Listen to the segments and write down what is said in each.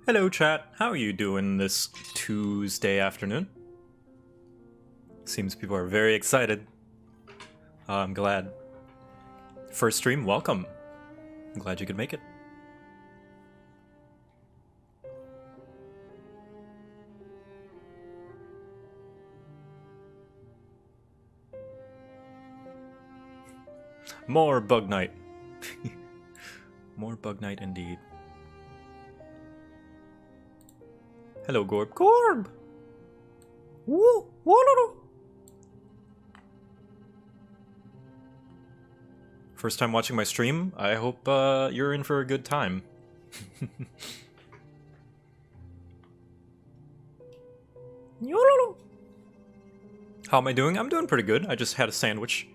Hello chat, how are you doing this Tuesday afternoon? Seems people are very excited. I'm glad. First stream, welcome. I'm glad you could make it. More Bug Night. More Bug Night indeed. Hello, Gorb. Gorb! Woo! Woo! First time watching my stream. I hope you're in for a good time. How am I doing? I'm doing pretty good. I just had a sandwich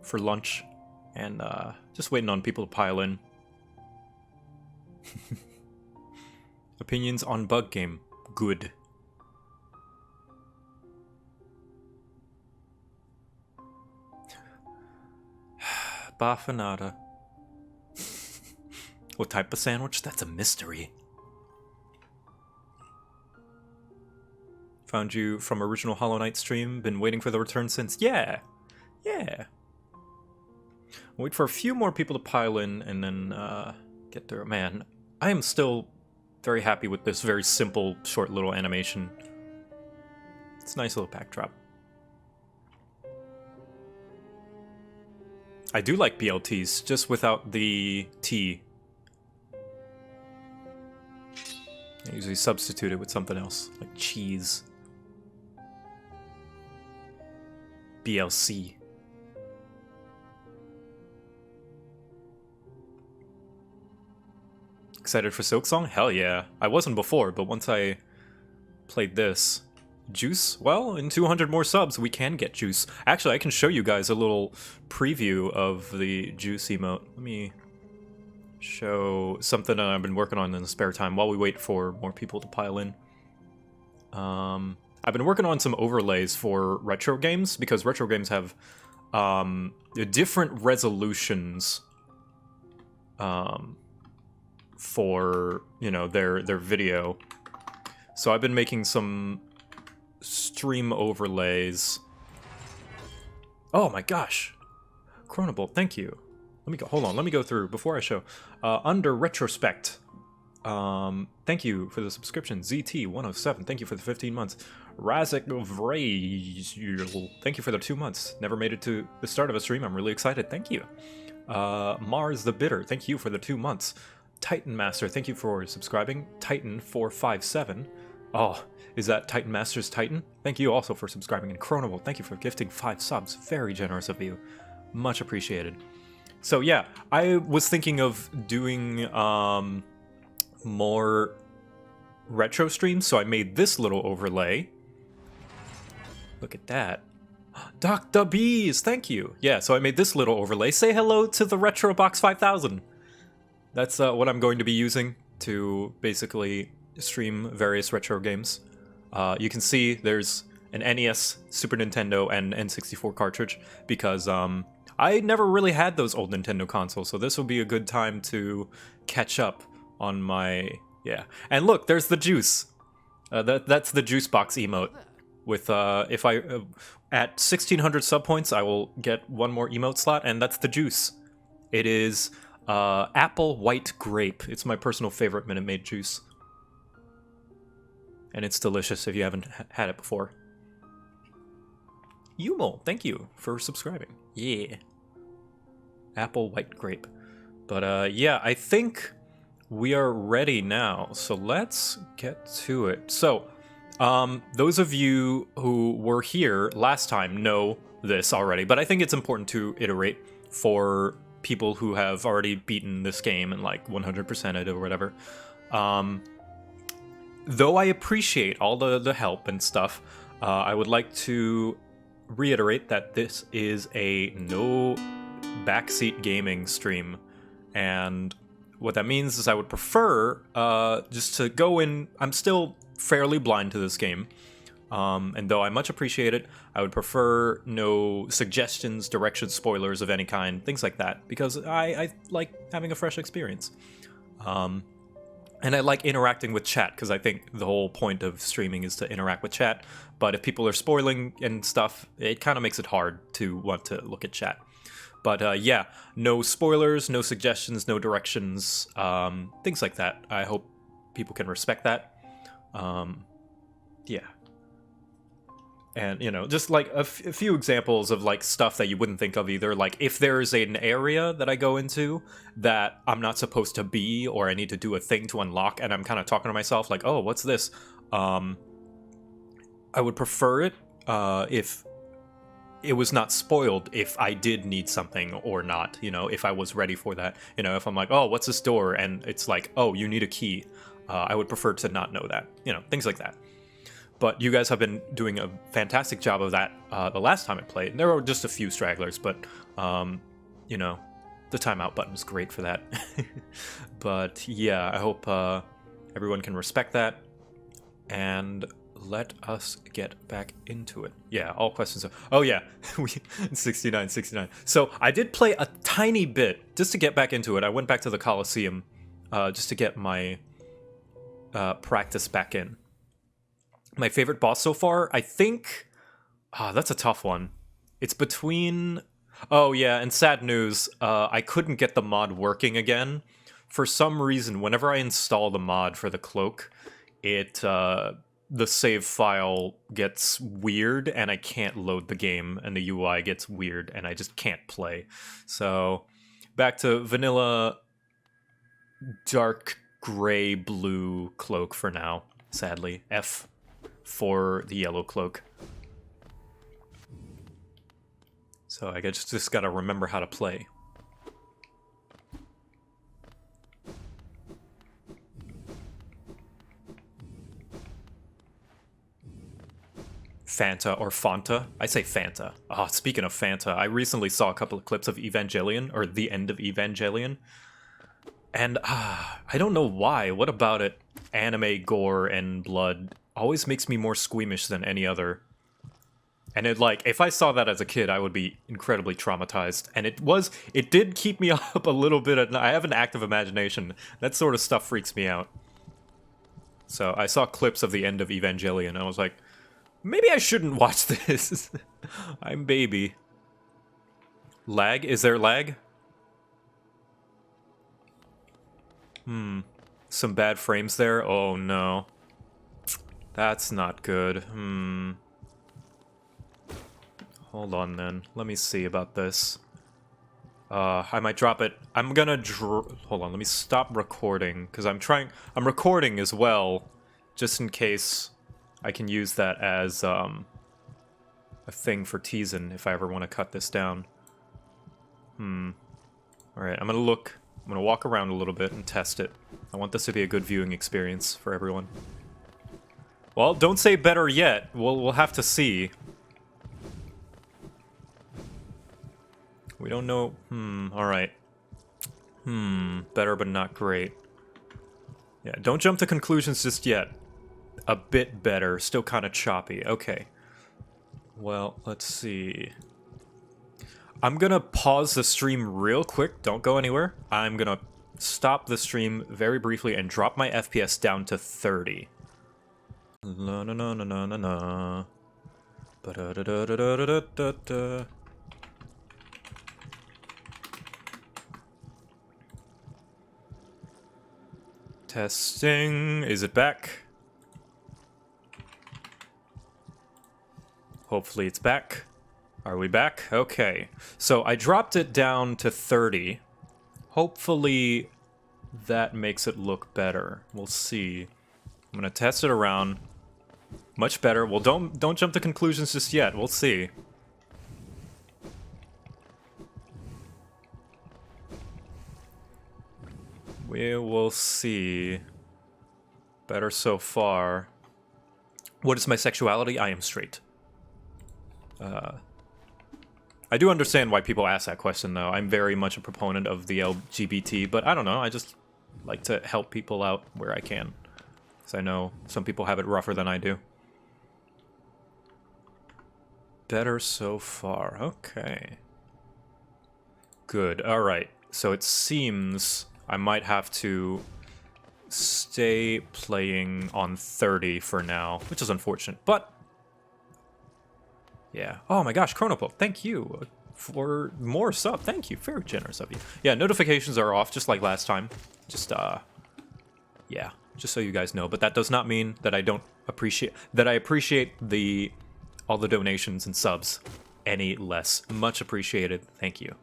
for lunch and just waiting on people to pile in. Opinions on Bug Game. Good. Bafanada. What type of sandwich? That's a mystery. Found you from original Hollow Knight stream. Been waiting for the return since. Yeah. Yeah. Wait for a few more people to pile in and then get there. Man, I am still very happy with this very simple, short little animation. It's a nice little backdrop. I do like BLTs, just without the T. I usually substitute it with something else, like cheese. BLC. Excited for Silksong? Hell yeah. I wasn't before, but once I played this. Juice? Well, in 200 more subs, we can get Juice. Actually, I can show you guys a little preview of the Juice emote. Let me show something that I've been working on in the spare time while we wait for more people to pile in. I've been working on some overlays for retro games, because retro games have different resolutions for, you know, their video. So I've been making some stream overlays. Oh my gosh. Chronable, thank you. Let me go, hold on, let me go through before I show. Under retrospect, thank you for the subscription. ZT107, thank you for the 15 months. Razak Vrayl, thank you for the 2 months. Never made it to the start of a stream, I'm really excited, thank you. Mars the Bitter, thank you for the 2 months. Titan Master, thank you for subscribing. Titan457, oh, is that Titan Master's Titan? Thank you also for subscribing. And Chronable, thank you for gifting 5 subs. Very generous of you. Much appreciated. So yeah, I was thinking of doing more retro streams, so I made this little overlay. Look at that. Dr. Bees, thank you. Yeah, so I made this little overlay. Say hello to the Retro Box 5000. That's what I'm going to be using to basically stream various retro games. You can see there's an NES, Super Nintendo, and N64 cartridge, because I never really had those old Nintendo consoles, so this will be a good time to catch up on my... yeah. And look, there's the Juice. That's the Juice Box emote. With, if I... at 1600 sub points, I will get one more emote slot, and that's the Juice. It is apple white grape. It's my personal favorite Minute Maid juice. And it's delicious if you haven't had it before. Yumo, thank you for subscribing. Yeah. Apple white grape. But yeah, I think we are ready now. So let's get to it. So, those of you who were here last time know this already, but I think it's important to iterate for people who have already beaten this game and like 100% it or whatever. Though I appreciate all the help and stuff, I would like to reiterate that this is a no backseat gaming stream. And what that means is I would prefer just to go in... I'm still fairly blind to this game. And though I much appreciate it, I would prefer no suggestions, directions, spoilers of any kind, things like that, because I like having a fresh experience. And I like interacting with chat, because I think the whole point of streaming is to interact with chat. But if people are spoiling and stuff, it kind of makes it hard to want to look at chat. But yeah, no spoilers, no suggestions, no directions, things like that. I hope people can respect that. Yeah. And, you know, just like a few examples of like stuff that you wouldn't think of either. Like if there's an area that I go into that I'm not supposed to be, or I need to do a thing to unlock, and I'm kind of talking to myself like, oh, what's this? I would prefer it if it was not spoiled, if I did need something or not, you know, if I was ready for that. You know, if I'm like, oh, what's this door? And it's like, oh, you need a key. I would prefer to not know that, you know, things like that. But you guys have been doing a fantastic job of that the last time I played. And there were just a few stragglers, but, you know, the timeout button was great for that. But yeah, I hope everyone can respect that. And let us get back into it. Yeah, all questions. Oh yeah, 69. So I did play a tiny bit just to get back into it. I went back to the Coliseum just to get my practice back in. My favorite boss so far, I think... that's a tough one. It's between... Oh yeah, and sad news, I couldn't get the mod working again. For some reason, whenever I install the mod for the cloak, it the save file gets weird and I can't load the game, and the UI gets weird and I just can't play. So back to vanilla dark gray blue cloak for now, sadly. F for the yellow cloak. So I just gotta remember how to play. Fanta or Fanta? I say Fanta. Oh, speaking of Fanta, I recently saw a couple of clips of Evangelion, or the end of Evangelion. And I don't know why. What about it? Anime gore and blood always makes me more squeamish than any other. And if I saw that as a kid, I would be incredibly traumatized. And it did keep me up a little bit at night. I have an active imagination. That sort of stuff freaks me out. So I saw clips of the end of Evangelion, and I was like, maybe I shouldn't watch this. I'm baby. Lag? Is there lag? Some bad frames there? Oh no. That's not good. Hold on then. Let me see about this. I might drop it. I'm gonna hold on, let me stop recording, because I'm recording as well, just in case I can use that as a thing for teasing if I ever want to cut this down. Alright, I'm gonna walk around a little bit and test it. I want this to be a good viewing experience for everyone. Well, don't say better yet. We'll have to see. We don't know. Alright. Better but not great. Yeah, don't jump to conclusions just yet. A bit better, still kind of choppy. Okay. Well, let's see. I'm gonna pause the stream real quick. Don't go anywhere. I'm gonna stop the stream very briefly and drop my FPS down to 30. La na na na na na na. Ba da da da da da da da da. Testing. Is it back? Hopefully it's back. Are we back? Okay. So I dropped it down to 30. Hopefully that makes it look better. We'll see. I'm gonna test it around. Much better. Well, don't jump to conclusions just yet. We'll see. We will see. Better so far. What is my sexuality? I am straight. I do understand why people ask that question, though. I'm very much a proponent of the LGBT, but I don't know. I just like to help people out where I can. Because I know some people have it rougher than I do. Better so far. Okay. Good. Alright. So it seems I might have to stay playing on 30 for now, which is unfortunate, but yeah. Oh my gosh, Chronopop, thank you for more sub. Thank you. Very generous of you. Yeah, notifications are off just like last time. Just, yeah, just so you guys know. But that does not mean that I don't appreciate, that I appreciate all the donations and subs any less. Much appreciated. Thank you.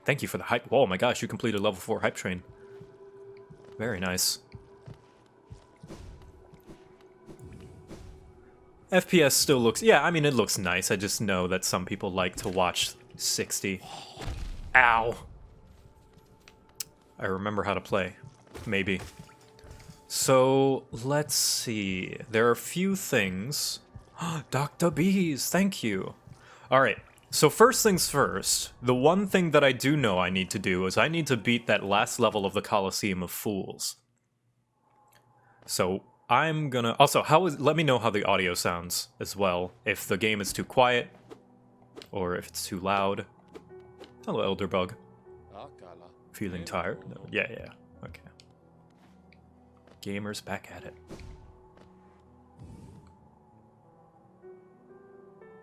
Thank you for the hype. Oh my gosh, you completed level 4 hype train. Very nice. FPS still looks... Yeah, I mean, it looks nice. I just know that some people like to watch 60. Ow! I remember how to play. Maybe. So, let's see. There are a few things. Dr. Bees, thank you. Alright, so first things first. The one thing that I do know I need to do is I need to beat that last level of the Coliseum of Fools. So... I'm gonna... Also, let me know how the audio sounds as well. If the game is too quiet, or if it's too loud. Hello, Elderbug. Feeling tired? No. Yeah. Okay. Gamers back at it.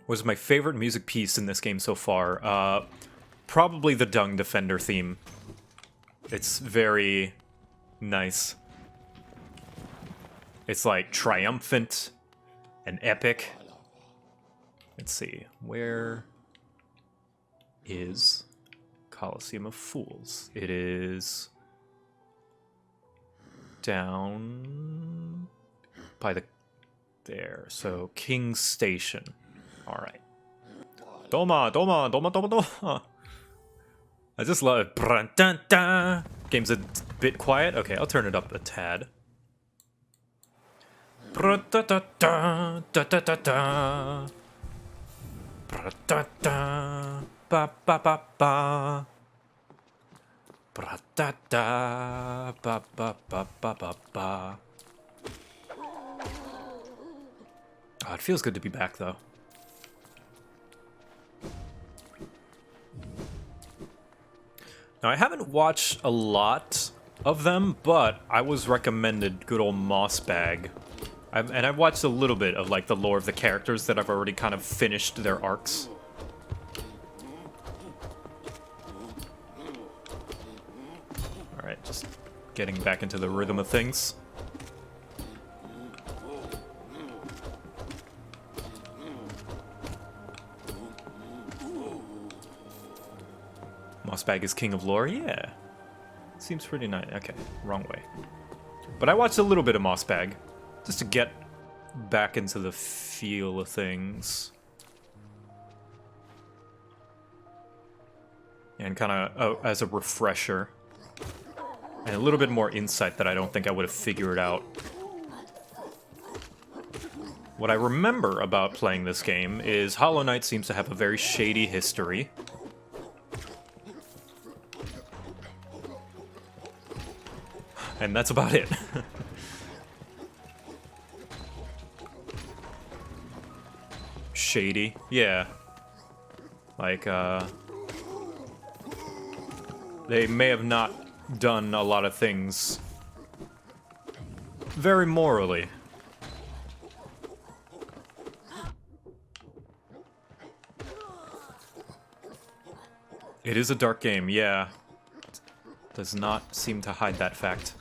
What is my favorite music piece in this game so far? Probably the Dung Defender theme. It's very nice. It's like triumphant and epic. Let's see, where is Coliseum of Fools? It is down by there. So King's Station. All right. Doma. I just love it. Game's a bit quiet. Okay, I'll turn it up a tad. Oh, it feels good to be back, though. Now, I haven't watched a lot of them, but I was recommended good old Mossbag. And I've watched a little bit of, like, the lore of the characters that I've already kind of finished their arcs. Alright, just getting back into the rhythm of things. Mossbag is king of lore? Yeah. Seems pretty nice. Okay, wrong way. But I watched a little bit of Mossbag, just to get back into the feel of things. And kind of as a refresher. And a little bit more insight that I don't think I would have figured out. What I remember about playing this game is Hollow Knight seems to have a very shady history. And that's about it. Shady, yeah. Like, they may have not done a lot of things very morally. It is a dark game, yeah. Does not seem to hide that fact.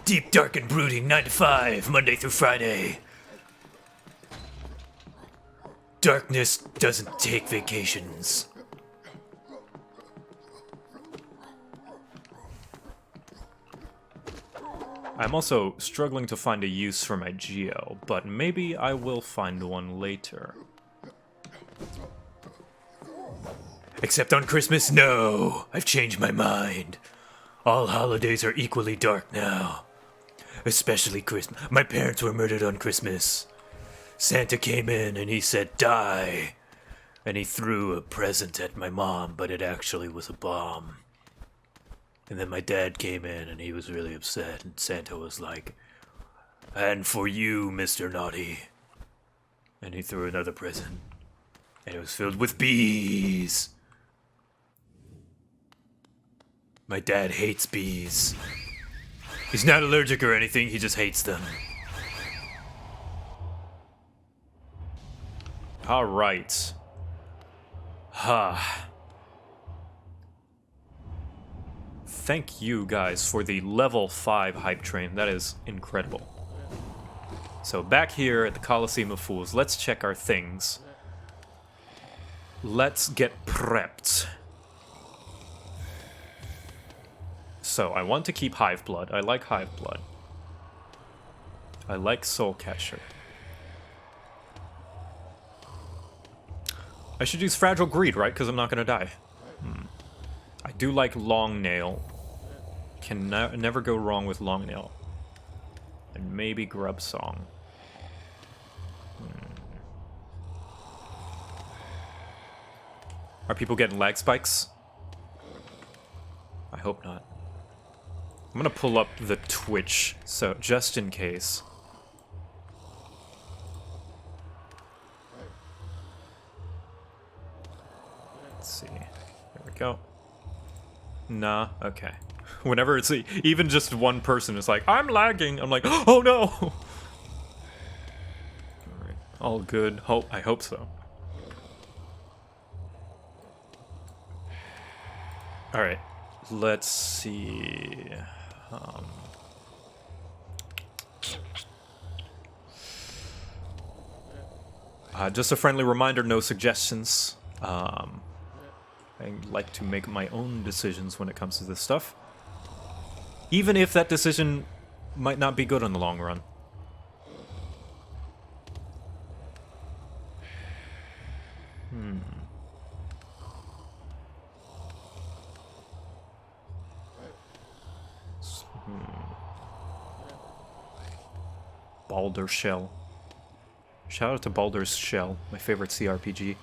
Deep, dark, and brooding, 9 to 5, Monday through Friday. Darkness doesn't take vacations. I'm also struggling to find a use for my geo, but maybe I will find one later. Except on Christmas, no! I've changed my mind. All holidays are equally dark now. Especially Christmas. My parents were murdered on Christmas. Santa came in and he said, die! And he threw a present at my mom, but it actually was a bomb. And then my dad came in and he was really upset, and Santa was like, and for you, Mr. Naughty. And he threw another present. And it was filled with bees. My dad hates bees. He's not allergic or anything, he just hates them. Alright. Thank you guys for the level 5 hype train. That is incredible. So back here at the Coliseum of Fools, let's check our things. Let's get prepped. So, I want to keep Hive Blood. I like Hive Blood. I like Soul Catcher. I should use Fragile Greed, right? Because I'm not going to die. I do like Long Nail. Can never go wrong with Long Nail. And maybe Grub Song. Are people getting lag spikes? I hope not. I'm gonna pull up the Twitch, so just in case. Let's see. There we go. Nah, okay. Whenever it's even just one person is like, I'm lagging, I'm like, oh no! Alright, all good. I hope so. Alright, let's see. Just a friendly reminder, no suggestions. I like to make my own decisions when it comes to this stuff. Even if that decision might not be good in the long run. Baldur Shell. Shout out to Baldur's Shell, my favorite CRPG.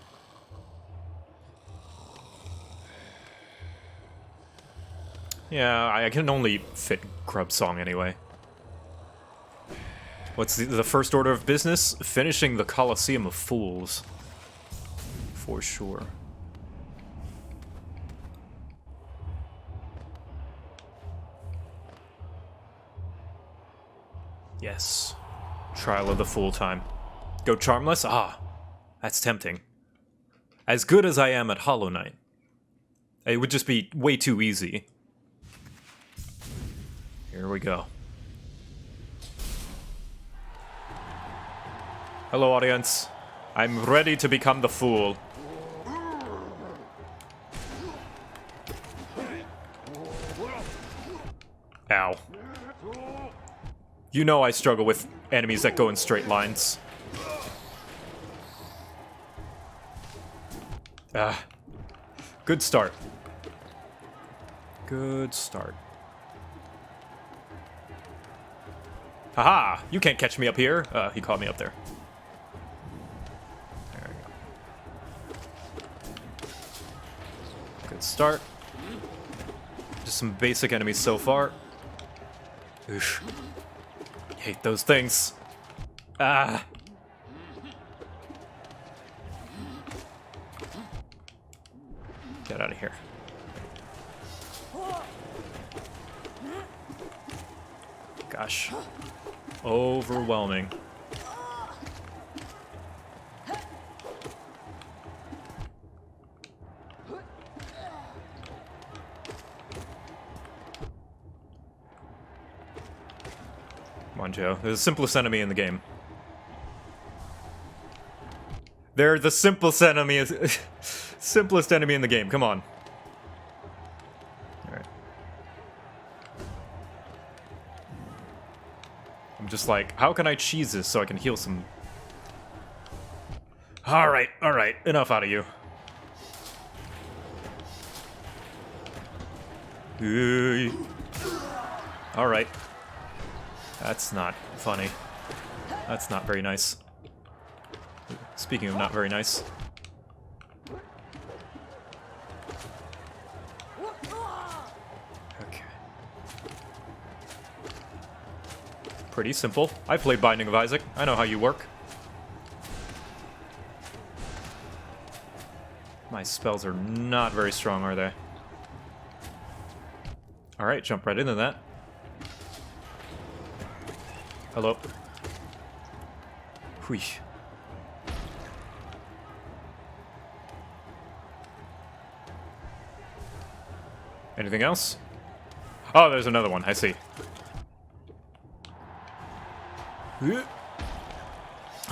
Yeah, I can only fit Grub Song anyway. What's the first order of business? Finishing the Coliseum of Fools. For sure. Yes. Trial of the Fool time. Go Charmless? Ah, that's tempting. As good as I am at Hollow Knight, it would just be way too easy. Here we go. Hello, audience. I'm ready to become the fool. Ow. You know I struggle with enemies that go in straight lines. Good start. Good start. Haha! You can't catch me up here. He caught me up there. There we go. Good start. Just some basic enemies so far. Oosh. Hate those things. Ah! Get out of here. Gosh. Overwhelming. Come on, Joe. They're the simplest enemy in the game. They're the simplest enemy. Simplest enemy in the game. Come on. Alright. I'm just like, how can I cheese this so I can heal some... Alright, alright. Enough out of you. Alright. That's not funny. That's not very nice. Speaking of not very nice. Okay. Pretty simple. I played Binding of Isaac. I know how you work. My spells are not very strong, are they? Alright, jump right into that. Hello. Hui. Anything else? Oh, there's another one. I see. I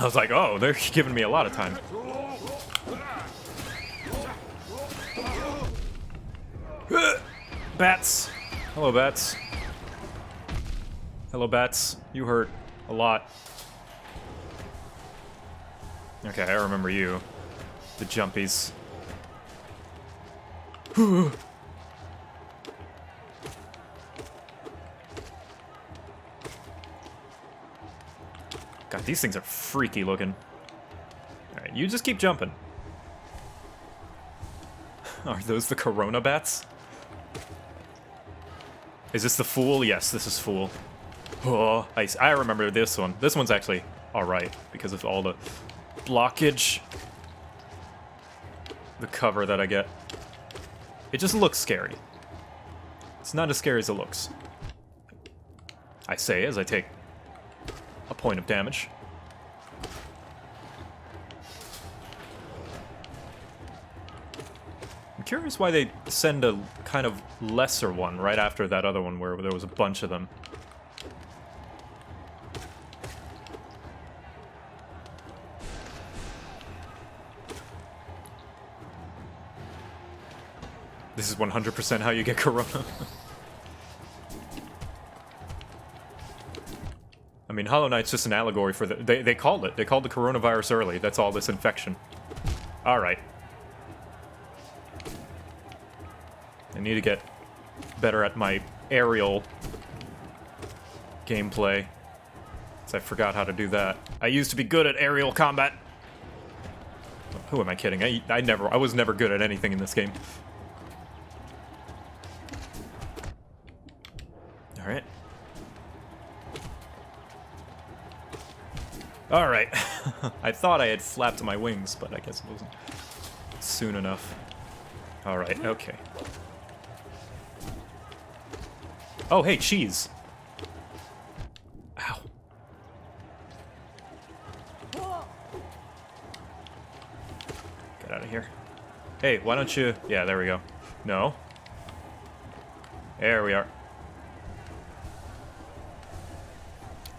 was like, oh, they're giving me a lot of time. Bats. Hello, bats. Hello, bats. You hurt a lot. Okay, I remember you. The jumpies. God, these things are freaky looking. Alright, you just keep jumping. Are those the Corona bats? Is this the Fool? Yes, this is Fool. Oh, I remember this one. This one's actually alright because of all the blockage. The cover that I get. It just looks scary. It's not as scary as it looks. I say as I take a point of damage. I'm curious why they send a kind of lesser one right after that other one where there was a bunch of them. This is 100% how you get corona. I mean, Hollow Knight's just an allegory for the... They called it. They called the coronavirus early. That's all this infection. Alright. I need to get better at my aerial gameplay. I forgot how to do that. I used to be good at aerial combat. Who am I kidding? I was never good at anything in this game. Alright. Alright. I thought I had flapped my wings, but I guess it wasn't soon enough. Alright, okay. Oh, hey, cheese. Ow. Get out of here. Hey, why don't you... Yeah, there we go. No. There we are.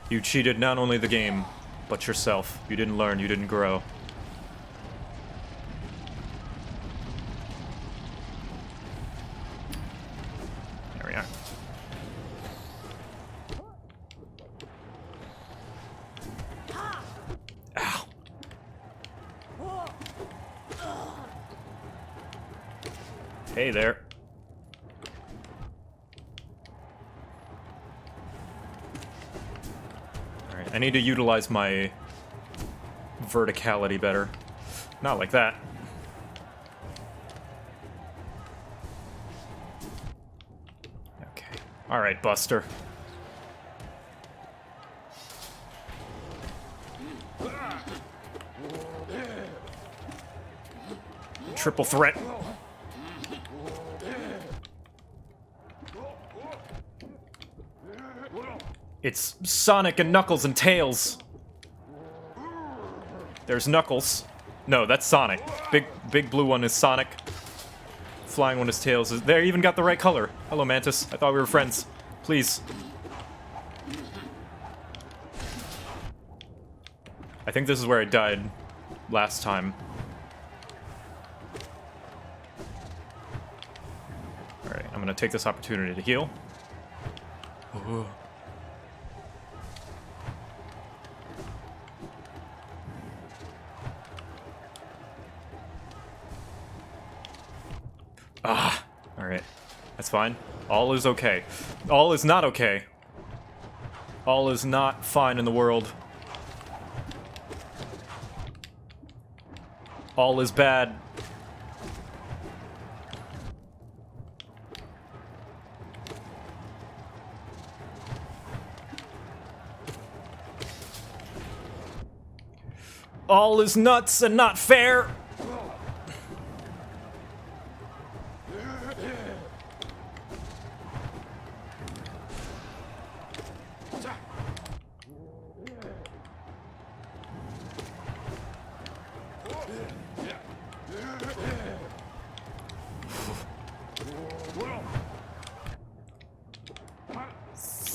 You cheated not only the game, but yourself. You didn't learn, you didn't grow. There we are. Ow. Hey there. I need to utilize my verticality better. Not like that. Okay. Alright, Buster. Triple threat. It's Sonic and Knuckles and Tails. There's Knuckles. No, that's Sonic. Big blue one is Sonic. Flying one is Tails. They even got the right color. Hello, Mantis. I thought we were friends. Please. I think this is where I died last time. Alright, I'm gonna take this opportunity to heal. Ooh. Ah, alright. That's fine. All is okay. All is not okay. All is not fine in the world. All is bad. All is nuts and not fair.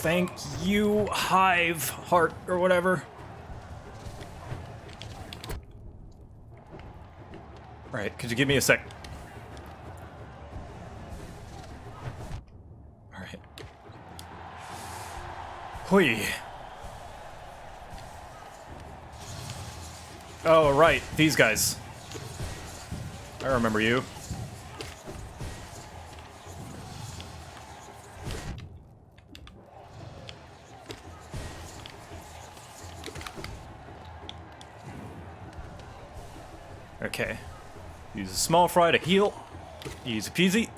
Thank you, Hive Heart, or whatever. Alright, could you give me a sec? Alright. Hui. Oh, right, these guys. I remember you. Okay. Use a small fry to heal. Easy peasy.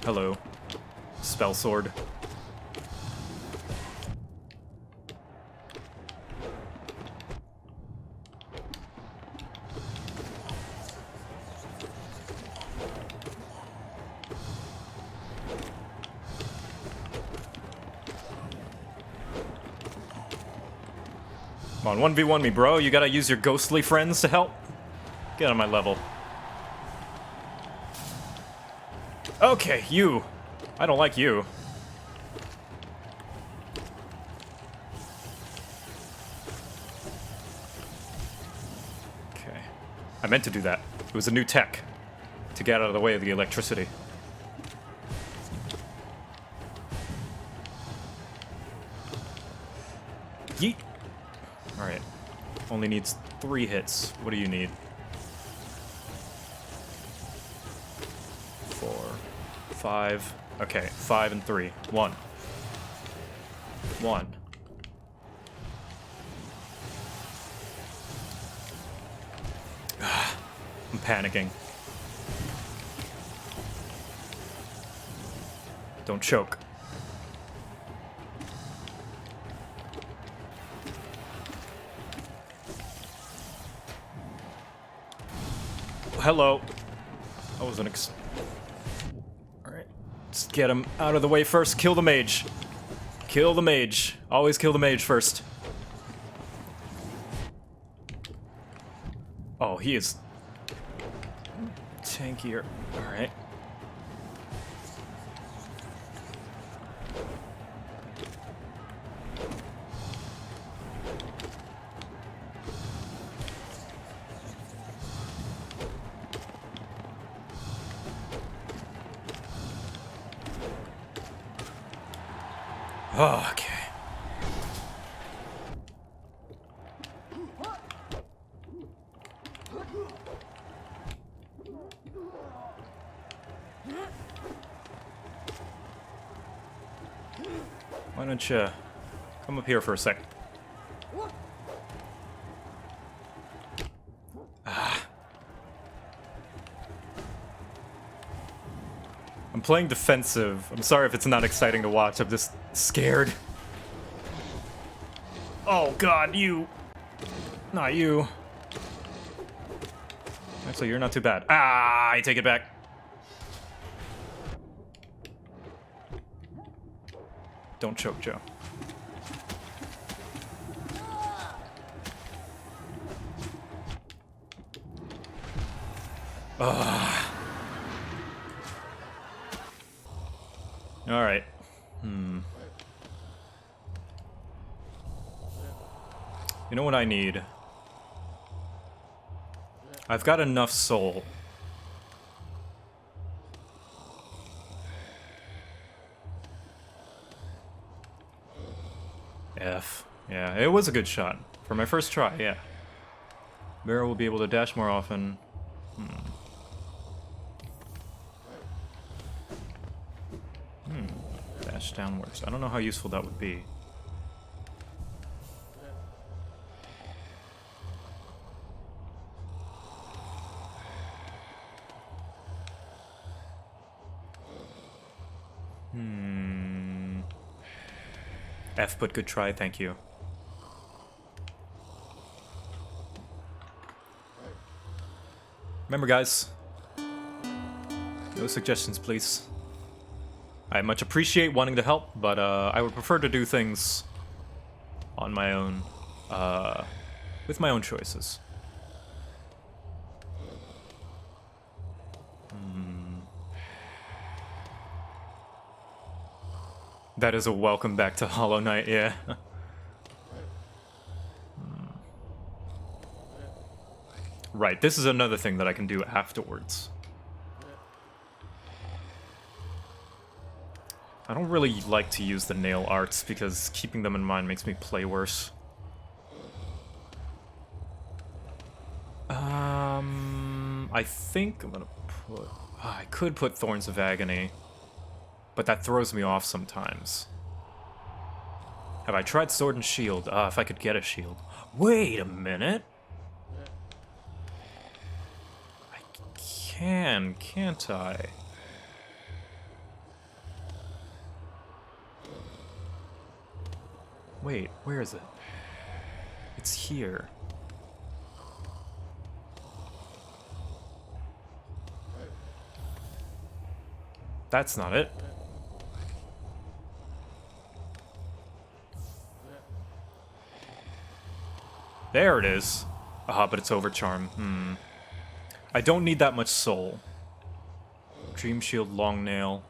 Hello. Spell sword. Come on, 1v1 me, bro. You gotta use your ghostly friends to help. Get on my level. Okay, you. I don't like you. Okay. I meant to do that. It was a new tech. to get out of the way of the electricity. Yeet! Alright. Only needs 3 hits. What do you need? 4, 5. Okay, 5 and 3. 1. 1. I'm panicking. Don't choke. Hello. I wasn't Alright. Let's get him out of the way first. Kill the mage. Kill the mage. Always kill the mage first. Oh, he is tankier. Alright. Oh, okay. Why don't you come up here for a sec? I'm playing defensive. I'm sorry if it's not exciting to watch. I'm just scared. Oh god, you. Not you. Actually, you're not too bad. Ah, I take it back. Don't choke, Joe. Alright. You know what I need? I've got enough soul. F. Yeah, it was a good shot. For my first try, yeah. Barrel will be able to dash more often. Dash downwards. I don't know how useful that would be. F, but good try, thank you. Remember, guys, no suggestions, please. I much appreciate wanting to help, but I would prefer to do things on my own, with my own choices. That is a welcome back to Hollow Knight, yeah. Right, this is another thing that I can do afterwards. I don't really like to use the nail arts because keeping them in mind makes me play worse. I think I'm gonna put... I could put Thorns of Agony, but that throws me off sometimes. Have I tried Sword and Shield? If I could get a shield. Wait a minute! I can't I? Wait, where is it? It's here. That's not it. There it is. But it's overcharm. I don't need that much soul. Dream Shield, Long Nail.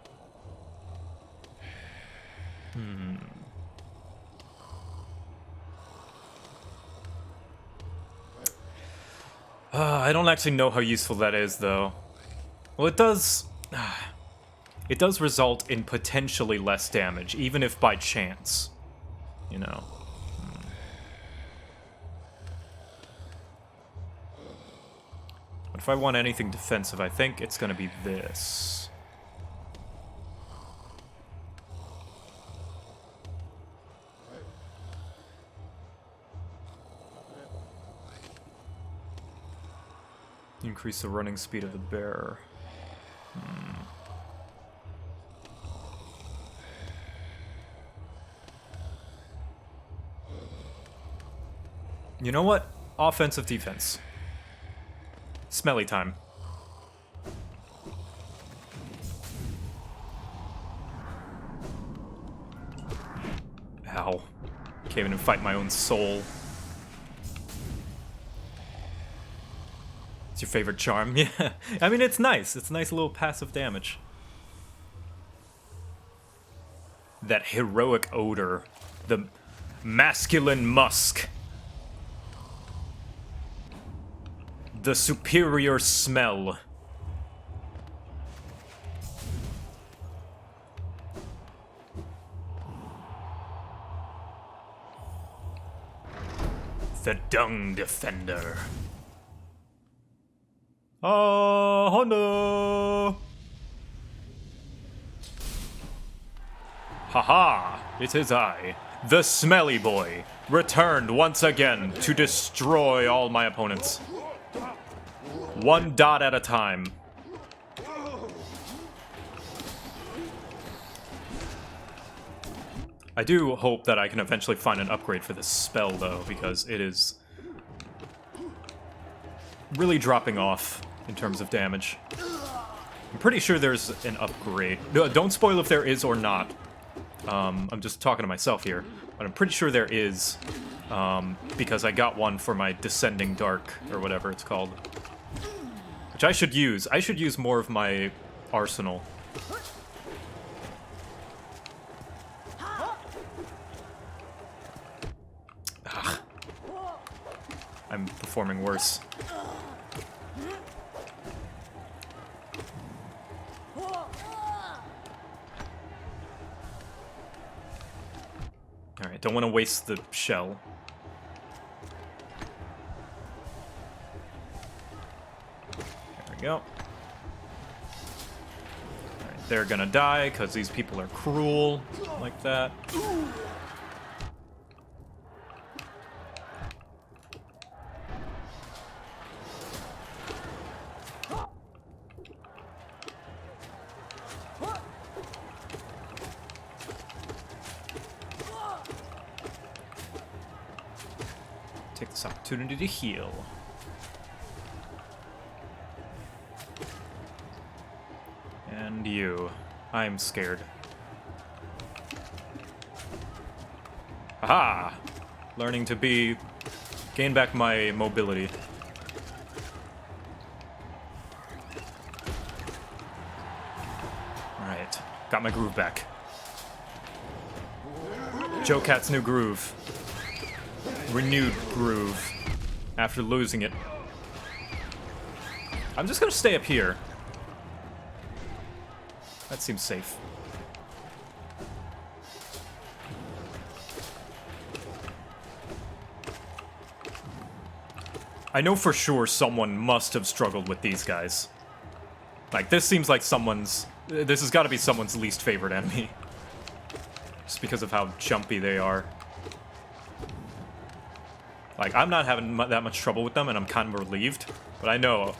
I don't actually know how useful that is, though. Well, it does... It does result in potentially less damage, even if by chance. You know. But if I want anything defensive, I think it's gonna be this. Increase the running speed of the bearer. You know what? Offensive defense. Smelly time. Ow. Can't even fight my own soul. It's your favorite charm? Yeah. I mean, it's nice. It's a nice little passive damage. That heroic odor. The masculine musk. The superior smell. The dung defender. Oh no! Haha! It is I, the smelly boy, returned once again to destroy all my opponents. One dot at a time. I do hope that I can eventually find an upgrade for this spell, though, because it is really dropping off in terms of damage. I'm pretty sure there's an upgrade. No, don't spoil if there is or not. I'm just talking to myself here, but I'm pretty sure there is, because I got one for my Descending Dark, or whatever it's called. Which I should use. I should use more of my arsenal. Ugh. I'm performing worse. Alright, don't want to waste the shell. There we go. Alright, they're gonna die because these people are cruel like that. Take this opportunity to heal. And you. I'm scared. Aha! Learning to be... gain back my mobility. Alright. Got my groove back. JoCat's new groove. Renewed groove after losing it. I'm just gonna stay up here. That seems safe. I know for sure someone must have struggled with these guys. Like, this seems like someone's... This has got to be someone's least favorite enemy. Just because of how jumpy they are. Like, I'm not having that much trouble with them, and I'm kind of relieved. But I know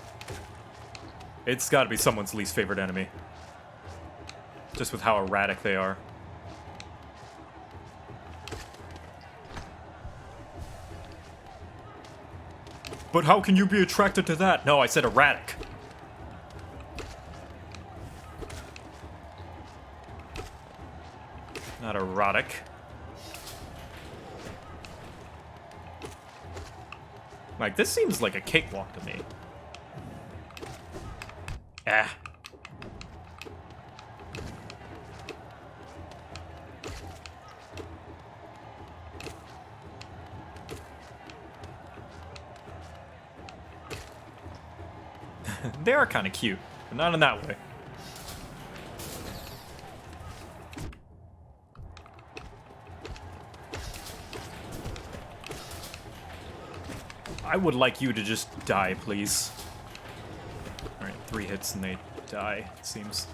it's got to be someone's least favorite enemy. Just with how erratic they are. But how can you be attracted to that? No, I said erratic. Not erotic. Like, this seems like a cakewalk to me. Ah. They are kind of cute. But not in that way. I would like you to just die, please. Alright, 3 hits and they die. Seems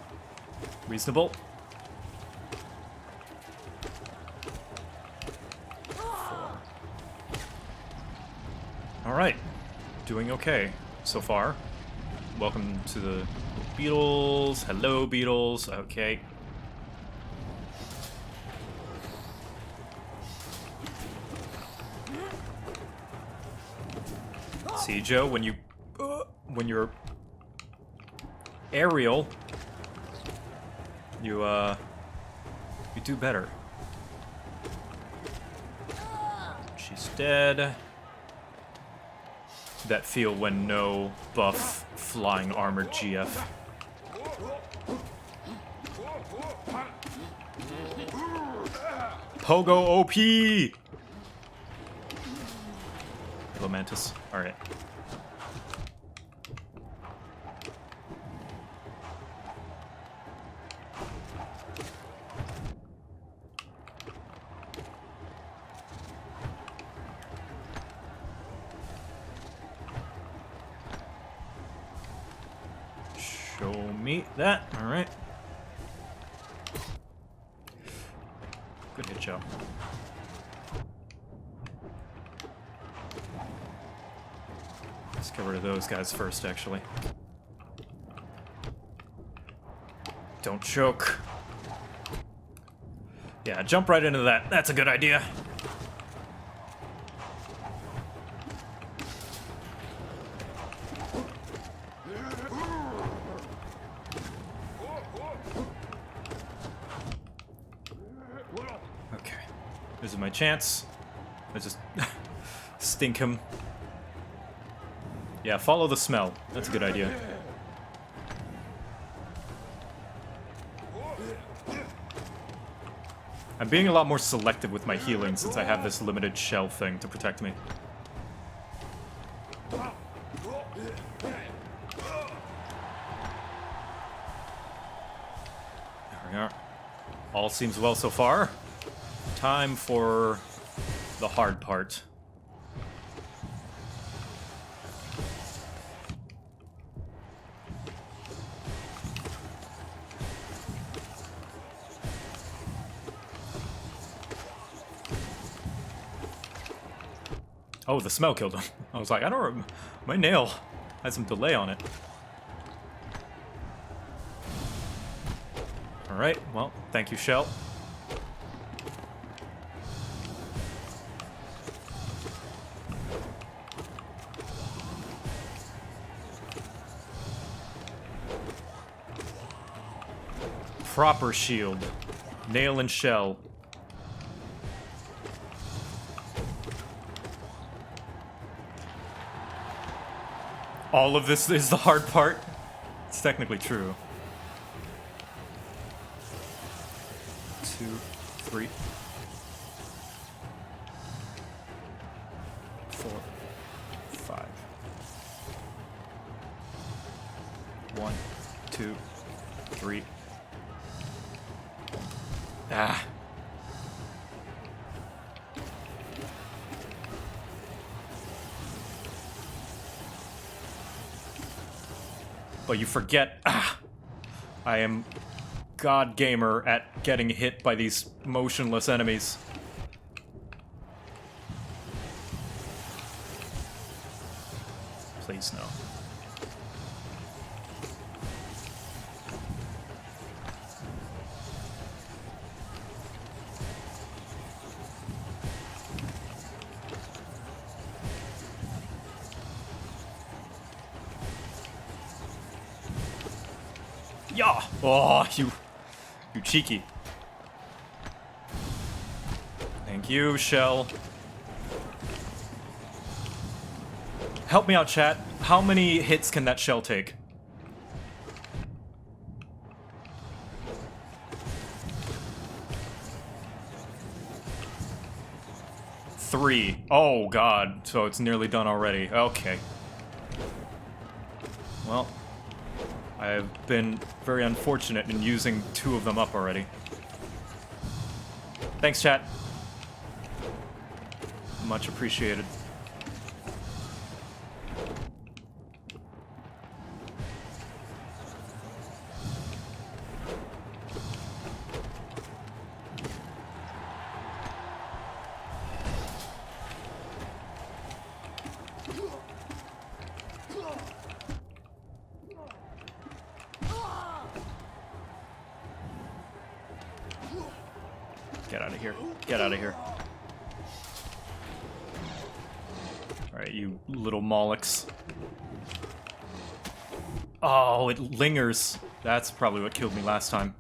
reasonable. 4. Alright. Doing okay so far. Welcome to the beetles. Hello, beetles. Okay. See, Joe, when you're aerial, you do better. She's dead. That feel when no buff flying armored GF. Pogo OP! Hello, Mantis. Alright. Show me that. Alright. Good hit, Joe. Let's get rid of those guys first, actually. Don't choke. Yeah, jump right into that. That's a good idea. Okay. This is my chance. Let's just stink him. Yeah, follow the smell. That's a good idea. I'm being a lot more selective with my healing since I have this limited shell thing to protect me. There we are. All seems well so far. Time for the hard part. Oh, the smell killed him. I was like, I don't remember. My nail had some delay on it. Alright, well, thank you, Shell. Proper shield. Nail and Shell. All of this is the hard part. It's technically true. 2, 3, 4, 5. 1, 2, 3. Ah. But you forget, I am god gamer at getting hit by these motionless enemies. Please, no. Yeah! Oh, you cheeky. Thank you, Shell. Help me out, chat. How many hits can that Shell take? Three. Oh, God. So it's nearly done already. Okay. Well, I've been very unfortunate in using 2 of them up already. Thanks, chat. Much appreciated. Get out of here. Get out of here. Alright, you little Molochs. Oh, it lingers. That's probably what killed me last time.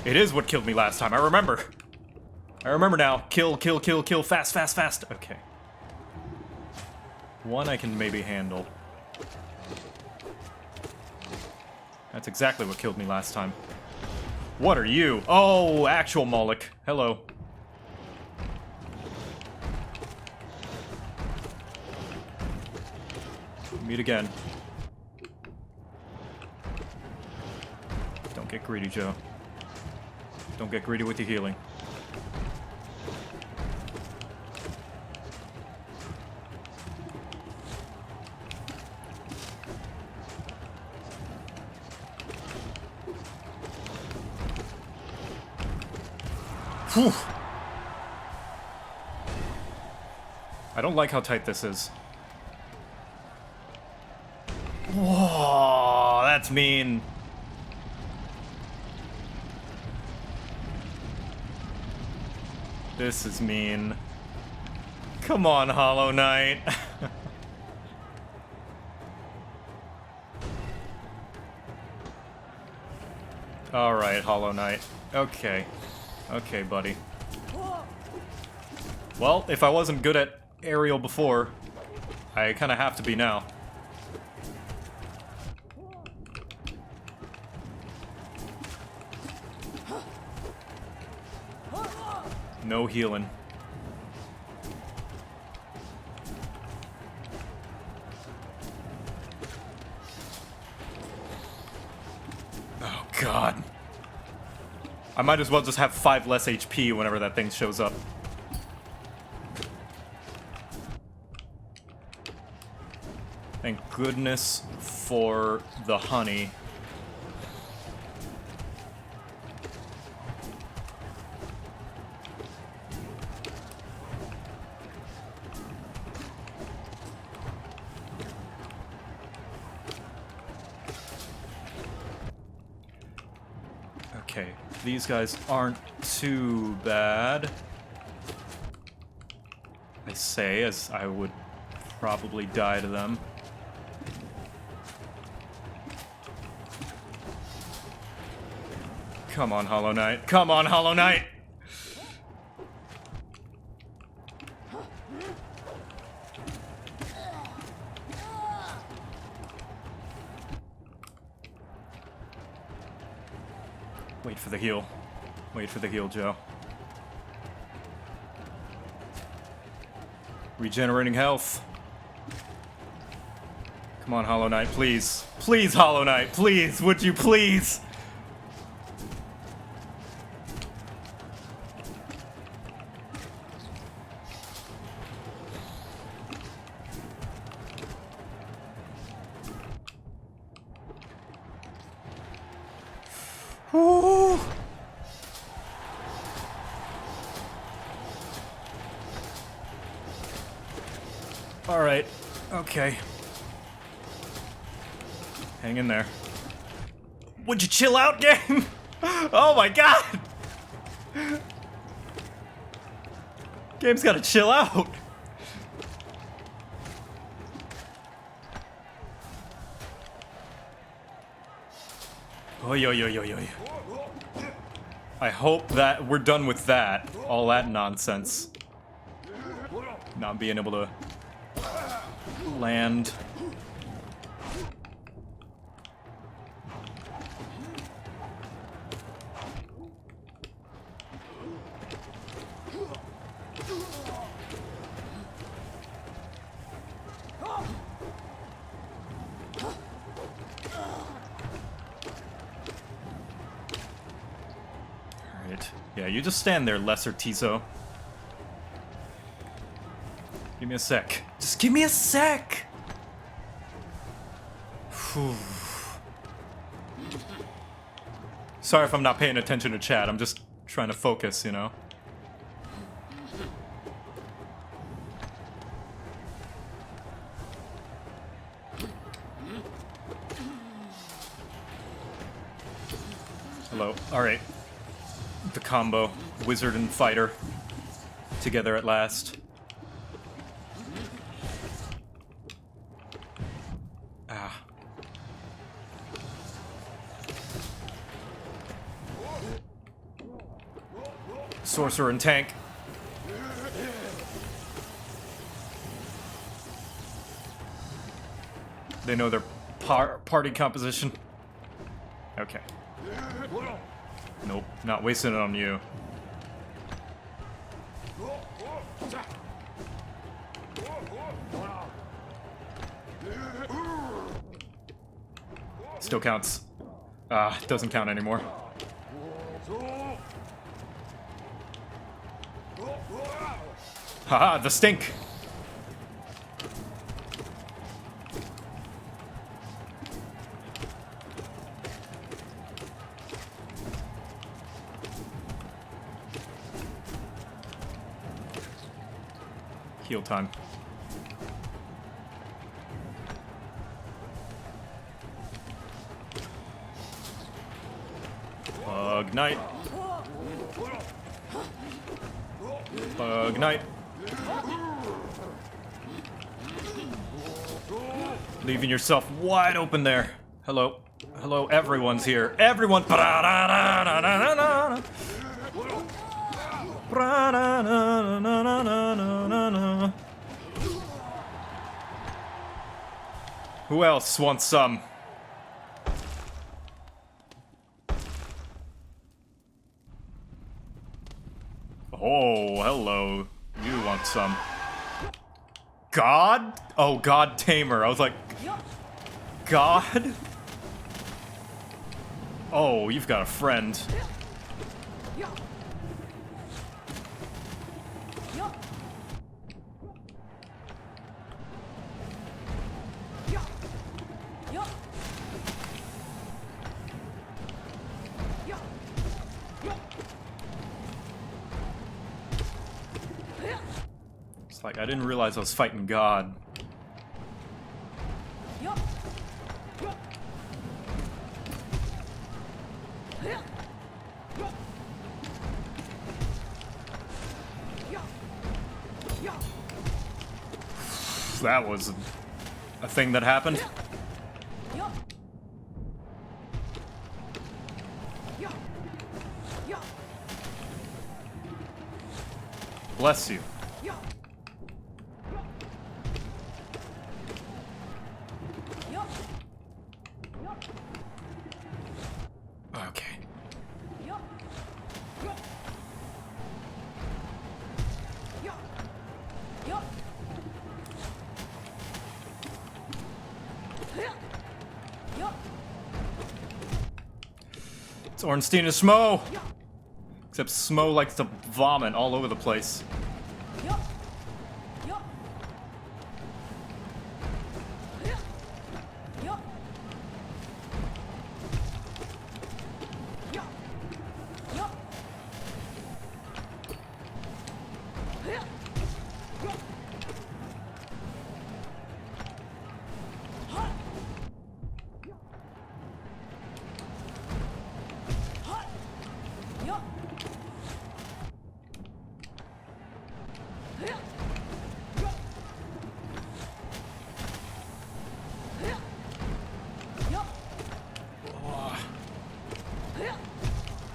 It is what killed me last time, I remember. I remember now. Kill, kill, kill, kill. Fast, fast, fast. Okay. One I can maybe handle. That's exactly what killed me last time. What are you? Oh, actual Moloch. Hello. Meet again. Don't get greedy, Joe. Don't get greedy with your healing. Whew. I don't like how tight this is. Whoa, that's mean. This is mean. Come on, Hollow Knight. Alright, Hollow Knight. Okay. Okay, buddy. Well, if I wasn't good at aerial before, I kind of have to be now. No healing. Oh, God. I might as well just have 5 less HP whenever that thing shows up. Thank goodness for the honey. Okay, these guys aren't too bad. I say, as I would probably die to them. Come on, Hollow Knight. Come on, Hollow Knight! Wait for the heal. Wait for the heal, Joe. Regenerating health. Come on, Hollow Knight, please. Please, Hollow Knight, please! Would you please? Ooh. All right. Okay. Hang in there. Would you chill out, game? Oh my God! Game's gotta chill out. Oy, oy, oy, oy, oy. I hope that we're done with that. All that nonsense. Not being able to land. Yeah, you just stand there, Lesser Tizo. Give me a sec. Just give me a sec! Whew. Sorry if I'm not paying attention to chat, I'm just trying to focus, you know? Hello. Alright. The combo. Wizard and fighter. Together at last. Ah. Sorcerer and tank. They know their party composition. Okay. Nope, not wasting it on you. Still counts. Ah, doesn't count anymore. Haha, the stink! Heal time. Bug Knight. Bug Knight. Leaving yourself wide open there. Hello. Hello, everyone's here. Everyone. Who else wants some? Oh, hello. You want some. God? Oh, God Tamer. I was like, God? Oh, you've got a friend. It's like I didn't realize I was fighting God. That was a thing that happened. Bless you. Okay. It's Ornstein and Smo! Except Smo likes to vomit all over the place.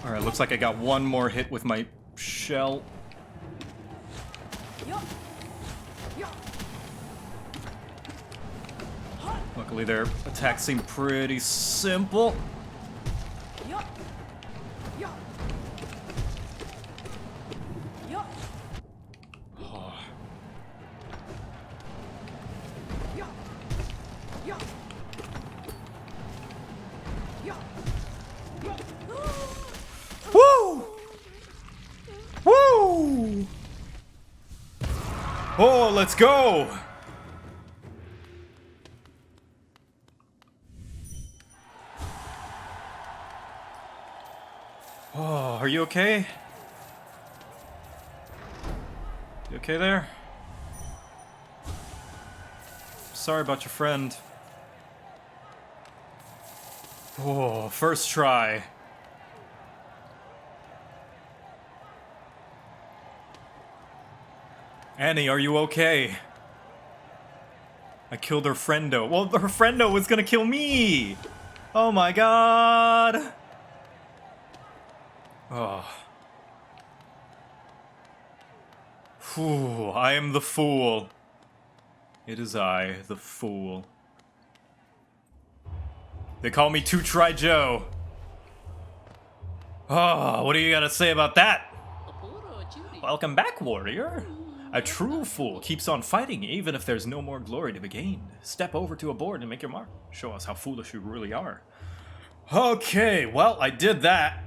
Alright, looks like I got one more hit with my shell. Luckily their attacks seem pretty simple. Woo! Oh, let's go! Oh, are you okay? You okay there? Sorry about your friend. Oh, first try. Annie, are you okay? I killed her friendo. Well, her friendo was gonna kill me! Oh my god! Oh. Whew, I am the fool. It is I, the fool. They call me Two-Try Joe. Oh, what do you gotta say about that? Welcome back, warrior. A true fool keeps on fighting even if there's no more glory to be gained. Step over to a board and make your mark. Show us how foolish you really are. Okay, well, I did that.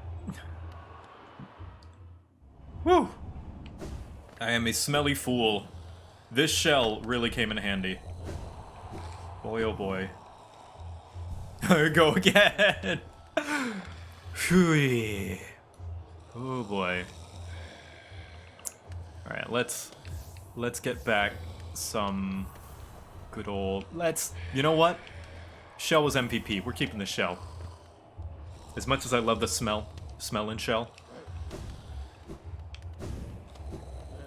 Whew. I am a smelly fool. This shell really came in handy. Boy, oh boy. Go again. Phew. Oh boy. Alright, let's get back some good old... You know what? Shell was MVP. We're keeping the shell. As much as I love the smell in shell.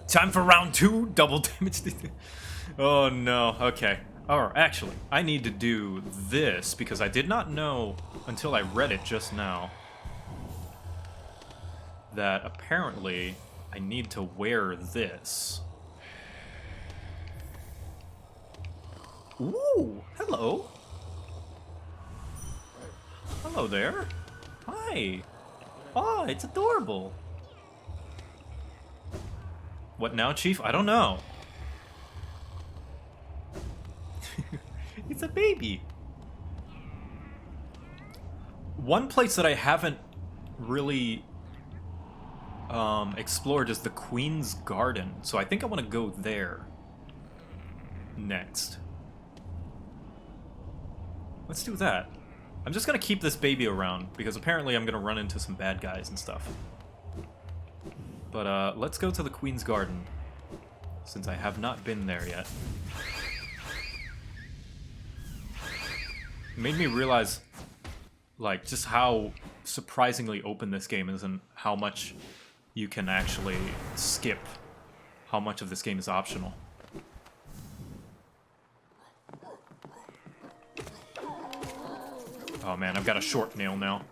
Time for round 2, double damage. Oh no, okay. Oh, actually, I need to do this because I did not know until I read it just now that apparently I need to wear this. Ooh, hello. Hello there. Hi. Oh, it's adorable. What now, Chief? I don't know. It's a baby. One place that I haven't really explored is the Queen's Garden, so I think I want to go there next. Let's do that. I'm just gonna keep this baby around because apparently I'm gonna run into some bad guys and stuff. But let's go to the Queen's Garden since I have not been there yet. It made me realize, like, just how surprisingly open this game is and how much you can actually skip. How much of this game is optional. Oh man, I've got a short nail now.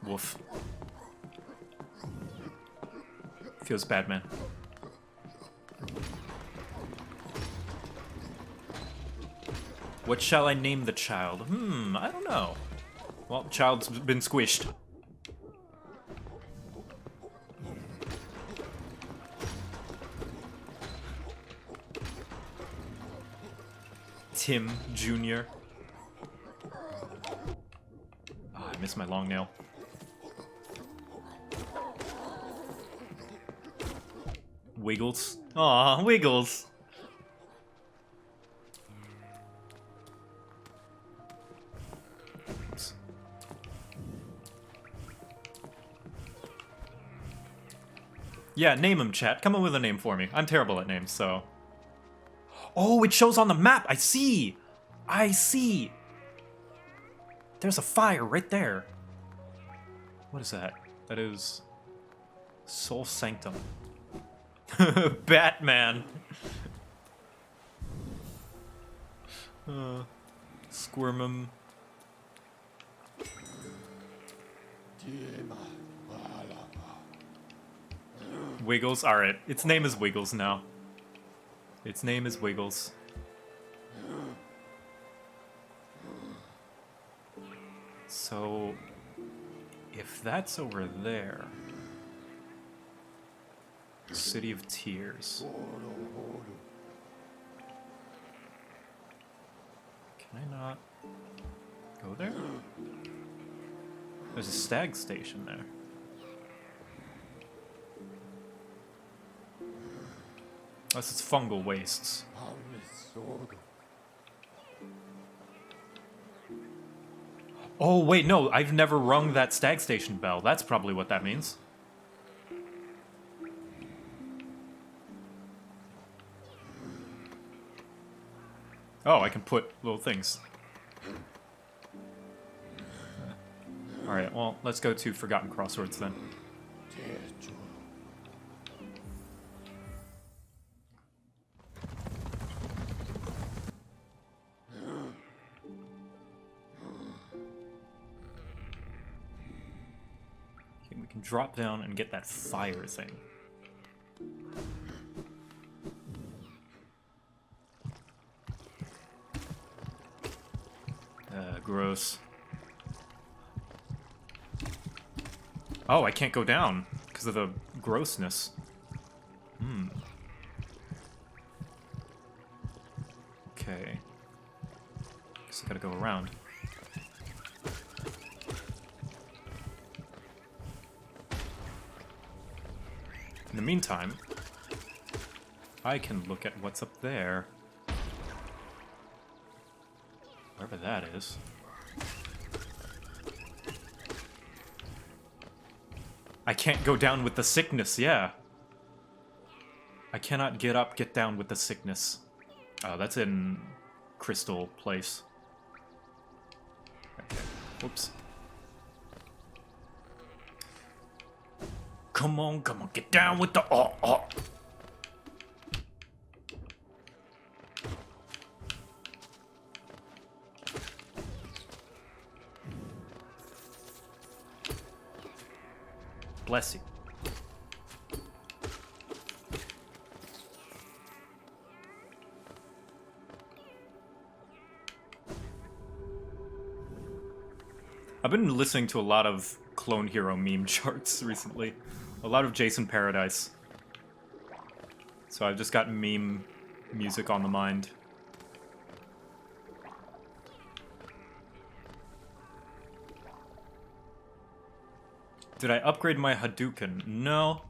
Woof. Feels bad, man. What shall I name the child? I don't know. Well, the child's been squished. Tim Jr. Oh, I missed my long nail. Wiggles. Aw, Wiggles. Oops. Yeah, name him, chat. Come up with a name for me. I'm terrible at names, so... Oh, it shows on the map! I see! I see! There's a fire right there. What is that? That is... Soul Sanctum. Batman. Squirmum. Wiggles. Alright, its name is Wiggles now. Its name is Wiggles. So, if that's over there... City of Tears. Can I not go there? There's a stag station there. Unless it's fungal wastes. Oh, wait, no, I've never rung that stag station bell. That's probably what that means. Oh, I can put little things. Alright, well, let's go to Forgotten Crossroads then. Okay, we can drop down and get that fire thing. Gross. Oh, I can't go down because of the grossness. Okay. Guess I gotta go around. In the meantime, I can look at what's up there. Wherever that is. I can't go down with the sickness, yeah. I cannot get down with the sickness. Oh, that's in Crystal Place. Okay. Whoops. Come on, get down with the oh. Bless you. I've been listening to a lot of Clone Hero meme charts recently. A lot of Jason Paradise. So I've just got meme music on the mind. Did I upgrade my Hadouken? No.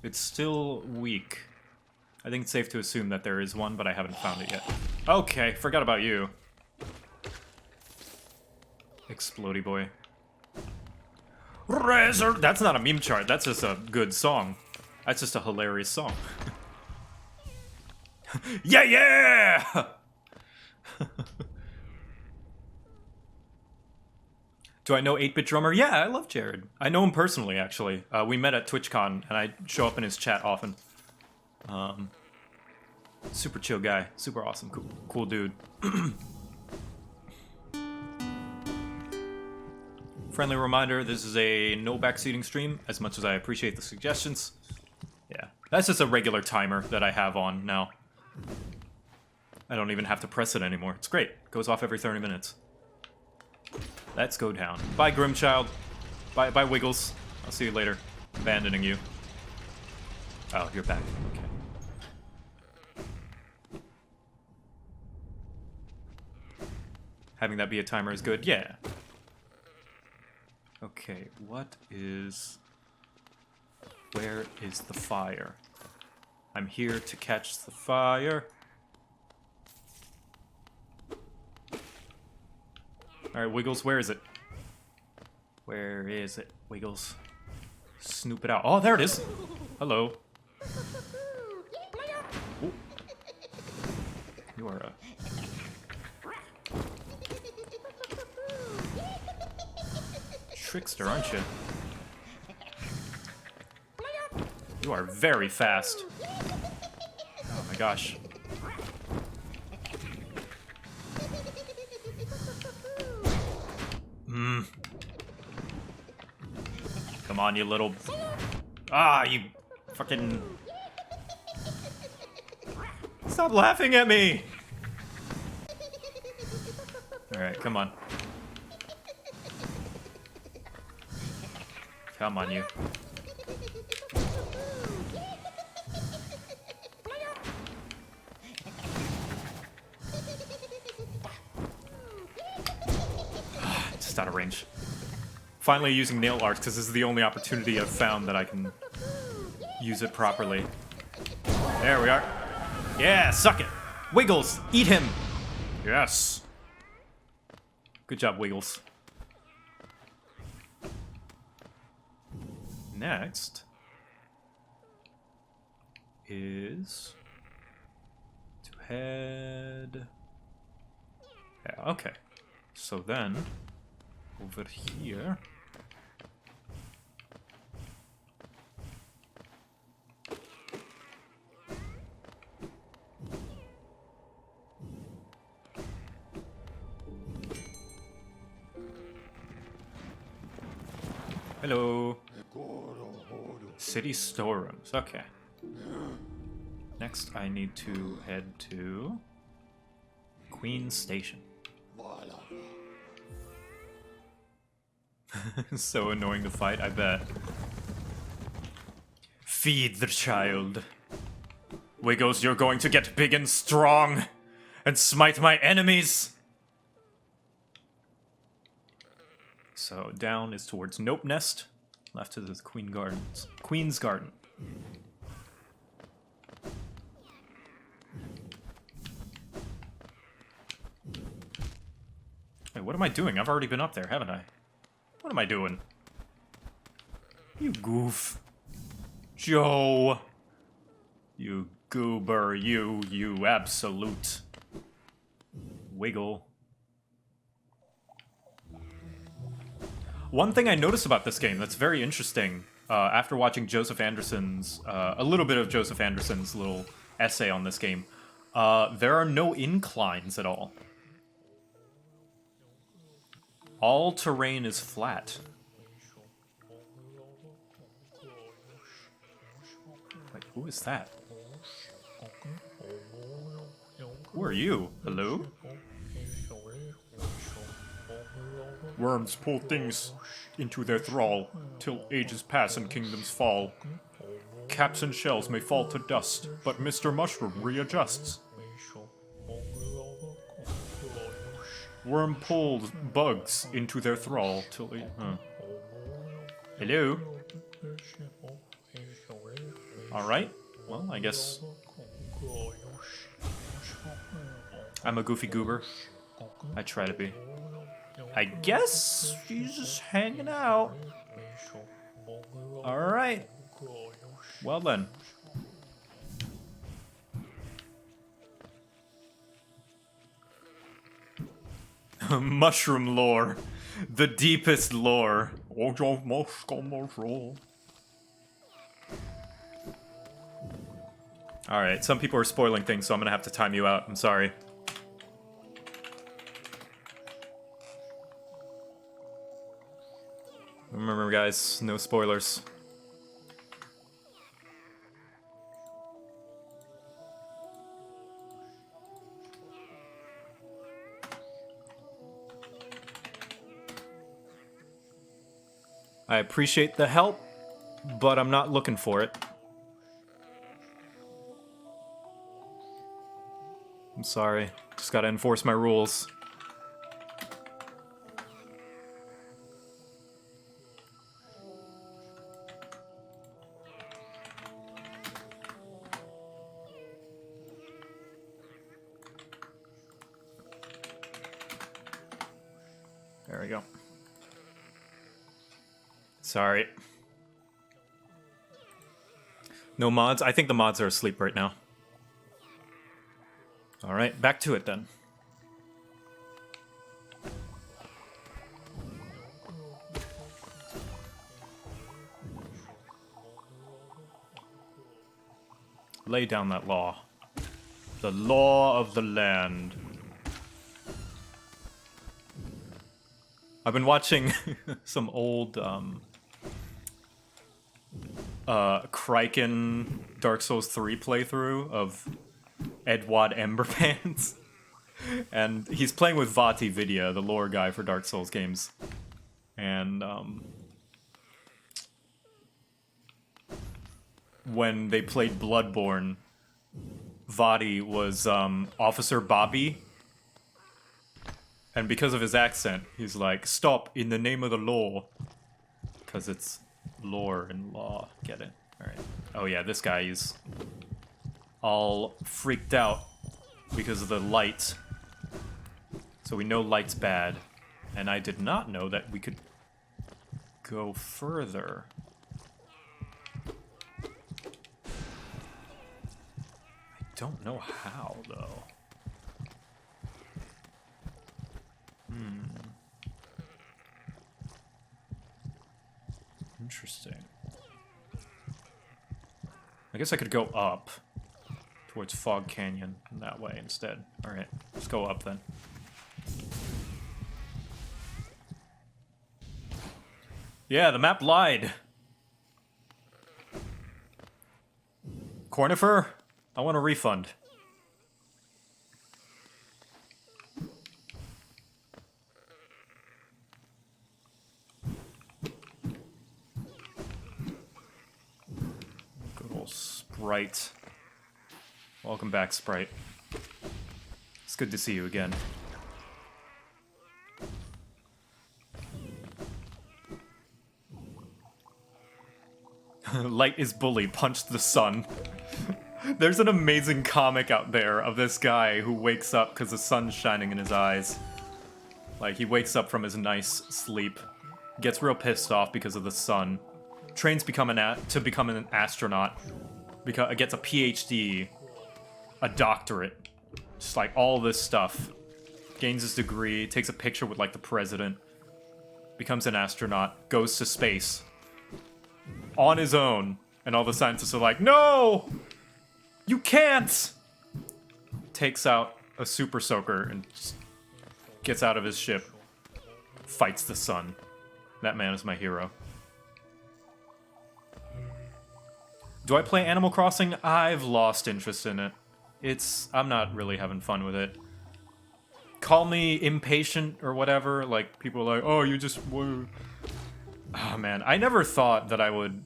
It's still weak. I think it's safe to assume that there is one, but I haven't found it yet. Okay, forgot about you. Explodey boy. Razor! That's not a meme chart, that's just a good song. That's just a hilarious song. Yeah! Do I know 8-Bit Drummer? Yeah, I love Jared. I know him personally, actually. We met at TwitchCon, and I show up in his chat often. Super chill guy. Super awesome. Cool dude. Friendly reminder, this is a no backseating stream, as much as I appreciate the suggestions. Yeah, that's just a regular timer that I have on now. I don't even have to press it anymore. It's great. It goes off every 30 minutes. Let's go down. Bye, Grimchild. Bye, Wiggles. I'll see you later. Abandoning you. Oh, you're back. Okay. Having that be a timer is good. Yeah. Okay, what is... Where is the fire? I'm here to catch the fire. Alright, Wiggles, where is it? Where is it, Wiggles? Snoop it out. Oh, there it is! Hello. Ooh. You are a... trickster, aren't you? You are very fast. Oh my gosh. Come on, you little... Ah, you fucking... Stop laughing at me! Alright, come on. Come on, you. Just out of range. Finally using nail art, because this is the only opportunity I've found that I can use it properly. There we are. Yeah, suck it. Wiggles, eat him. Yes. Good job, Wiggles. Next is to head... Yeah, okay. So then, over here... Hello. City storerooms. Okay. Next, I need to head to Queen's Station. So annoying to fight, I bet. Feed the child. Wiggles, you're going to get big and strong and smite my enemies. So down is towards Nope Nest. Left is the Queen's Garden. Wait, what am I doing? I've already been up there, haven't I? What am I doing? You goof. Joe. You goober. You absolute. Wiggle. One thing I noticed about this game that's very interesting, after watching Joseph Anderson's, a little bit of Joseph Anderson's little essay on this game, there are no inclines at all. All terrain is flat. Wait, who is that? Who are you? Hello? Worms pull things into their thrall, till ages pass and kingdoms fall. Caps and shells may fall to dust, but Mr. Mushroom readjusts. Worm pulls bugs into their thrall till they... Hello? Alright, well, I guess... I'm a goofy goober. I try to be. I guess she's just hanging out. Alright. Well then. Mushroom lore. The deepest lore. Alright, some people are spoiling things, so I'm gonna have to time you out. I'm sorry. Remember, guys, no spoilers. I appreciate the help, but I'm not looking for it. I'm sorry. Just gotta enforce my rules. There we go. Sorry. No mods? I think the mods are asleep right now. Alright, back to it then. Lay down that law. The law of the land. I've been watching some old Kraken Dark Souls 3 playthrough of Edward Emberpants. And he's playing with Vati Vidya, the lore guy for Dark Souls games. And when they played Bloodborne, Vati was Officer Bobby. And because of his accent, he's like, stop, in the name of the law. Because it's lore and law. Get it? Alright. Oh yeah, this guy is... all freaked out because of the light. So we know light's bad. And I did not know that we could go further. I don't know how, though. Interesting. I guess I could go up towards Fog Canyon that way instead. Alright, let's go up then. Yeah, the map lied. Cornifer, I want a refund. Good old Sprite. Welcome back, Sprite. It's good to see you again. Light is bully, punch the sun. There's an amazing comic out there of this guy who wakes up because the sun's shining in his eyes. Like, he wakes up from his nice sleep, gets real pissed off because of the sun, trains to become an astronaut, gets a PhD, a doctorate, just like all this stuff, gains his degree, takes a picture with like the president, becomes an astronaut, goes to space on his own, and all the scientists are like, no! You can't! Takes out a super soaker and just gets out of his ship, fights the sun. That man is my hero. Do I play Animal Crossing? I've lost interest in it. I'm not really having fun with it. Call me impatient or whatever, like, people are like, oh, you just... Oh, man, I never thought that I would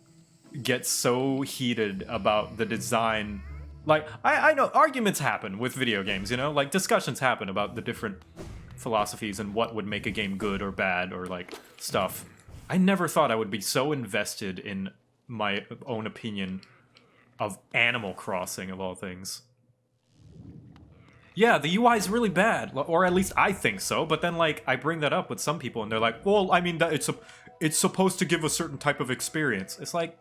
get so heated about the design. Like, I know arguments happen with video games, you know? Like, discussions happen about the different philosophies and what would make a game good or bad or, like, stuff. I never thought I would be so invested in my own opinion of Animal Crossing, of all things. Yeah, the UI is really bad, or at least I think so, but then, like, I bring that up with some people and they're like, well, I mean, it's supposed to give a certain type of experience. It's like,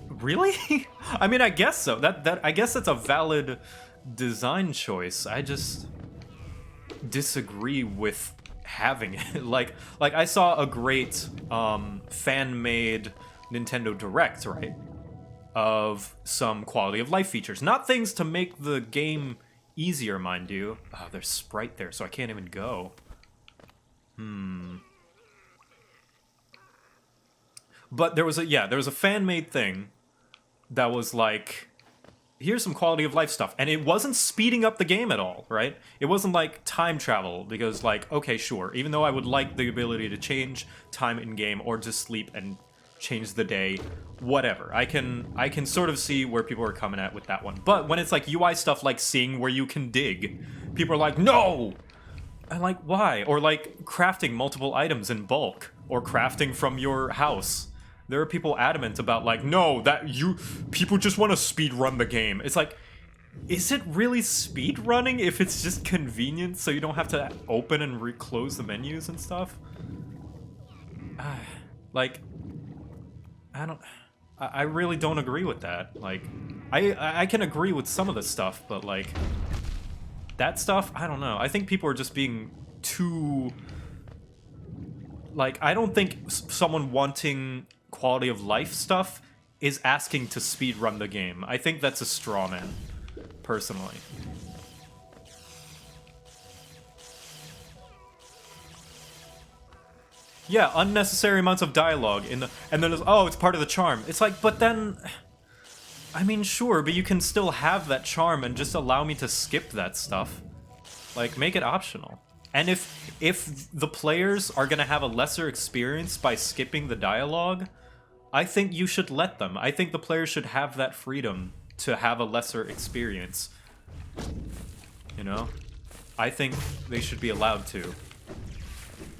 really? I mean, I guess so. I guess that's a valid design choice. I just disagree with having it. like I saw a great fan-made Nintendo Direct, right? Of some quality of life features. Not things to make the game easier, mind you. Oh, there's Sprite there, so I can't even go. But there was a fan-made thing that was like, here's some quality of life stuff. And it wasn't speeding up the game at all, right? It wasn't like time travel, because like, okay, sure, even though I would like the ability to change time in-game or just sleep and change the day, whatever. I can sort of see where people are coming at with that one. But when it's like UI stuff like seeing where you can dig, people are like, no! I'm like, why? Or like crafting multiple items in bulk, or crafting from your house. There are people adamant about like, no, people just want to speed run the game. It's like, is it really speed running if it's just convenient so you don't have to open and reclose the menus and stuff? Like, I really don't agree with that. Like, I can agree with some of the stuff, but like, that stuff, I don't know. I think people are just being too, like, I don't think someone wanting quality of life stuff is asking to speed run the game. I think that's a straw man, personally. Yeah, unnecessary amounts of dialogue and then it's, oh, it's part of the charm. It's like, but then, I mean, sure, but you can still have that charm and just allow me to skip that stuff. Like, make it optional. And if the players are gonna have a lesser experience by skipping the dialogue, I think you should let them. I think the players should have that freedom to have a lesser experience. You know? I think they should be allowed to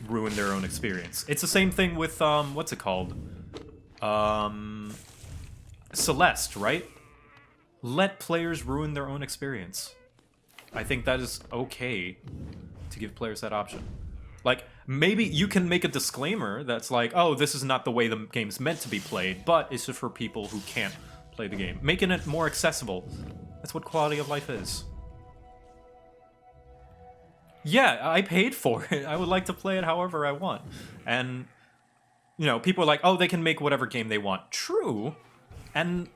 ruin their own experience. It's the same thing with, what's it called? Celeste, right? let players ruin their own experience. I think that is okay to give players that option. Like, maybe you can make a disclaimer that's like, oh, this is not the way the game's meant to be played, but it's just for people who can't play the game. Making it more accessible. That's what quality of life is. Yeah, I paid for it. I would like to play it however I want. And, you know, people are like, oh, they can make whatever game they want. True. And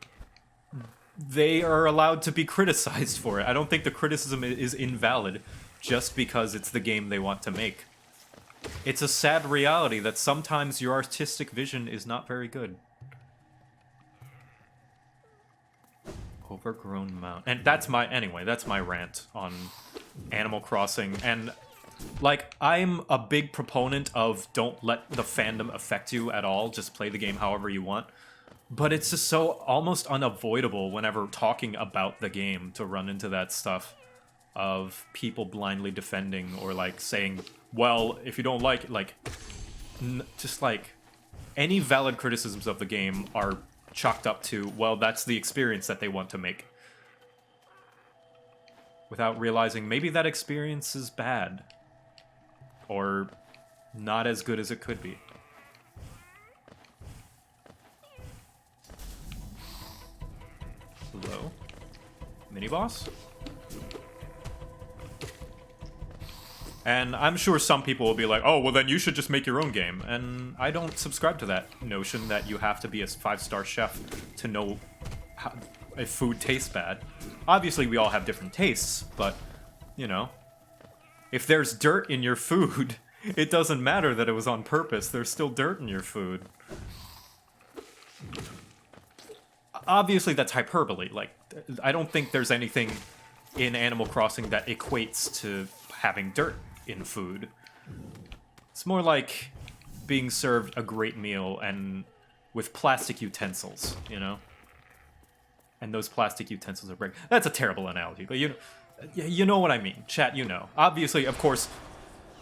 they are allowed to be criticized for it. I don't think the criticism is invalid just because it's the game they want to make. It's a sad reality that sometimes your artistic vision is not very good. Overgrown mountain. And that's my, anyway, that's my rant on Animal Crossing. And, like, I'm a big proponent of don't let the fandom affect you at all. Just play the game however you want. But it's just so almost unavoidable whenever talking about the game to run into that stuff of people blindly defending or, like, saying, well, if you don't like it, like, just, like, any valid criticisms of the game are chalked up to, well, that's the experience that they want to make. Without realizing maybe that experience is bad. Or not as good as it could be. Hello? Mini-boss? And I'm sure some people will be like, oh, well then you should just make your own game. And I don't subscribe to that notion that you have to be a 5-star chef to know how, if food tastes bad. Obviously we all have different tastes, but, you know, if there's dirt in your food, it doesn't matter that it was on purpose. There's still dirt in your food. Obviously that's hyperbole. Like, I don't think there's anything in Animal Crossing that equates to having dirt in food. It's more like being served a great meal and with plastic utensils, you know? And those plastic utensils are breaking. That's a terrible analogy, but you know what I mean. Chat, you know. Obviously, of course,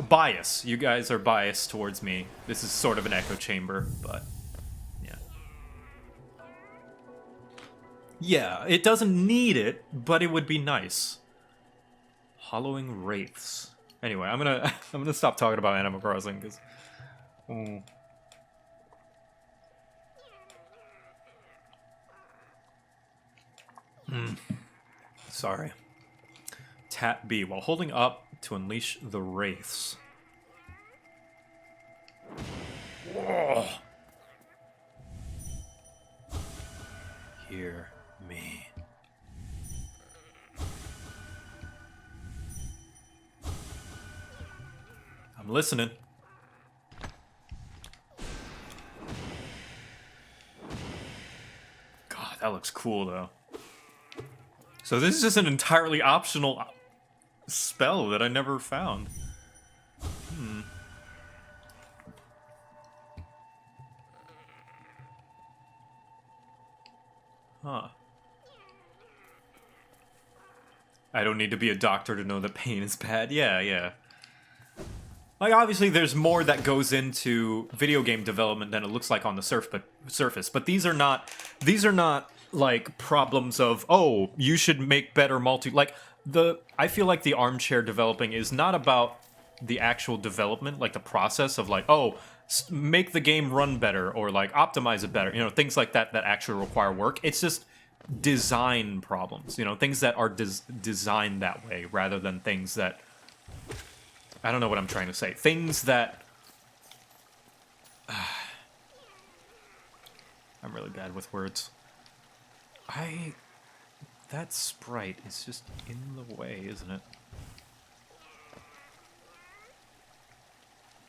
bias. You guys are biased towards me. This is sort of an echo chamber, but yeah. Yeah, it doesn't need it, but it would be nice. Hollowing wraiths. Anyway, I'm gonna stop talking about Animal Crossing because. Sorry. Tap B while holding up to unleash the wraiths. Whoa. Hear me. I'm listening. God, that looks cool, though. So this is just an entirely optional spell that I never found. Huh. I don't need to be a doctor to know that pain is bad. Yeah. Like, obviously, there's more that goes into video game development than it looks like on the surface. But these are not, like, problems of, oh, you should make better Like, I feel like the armchair developing is not about the actual development, like the process of, like, oh, make the game run better, or, like, optimize it better. You know, things like that actually require work. It's just design problems, you know, things that are designed that way, rather than things that... I don't know what I'm trying to say. Things that... I'm really bad with words. That sprite is just in the way, isn't it?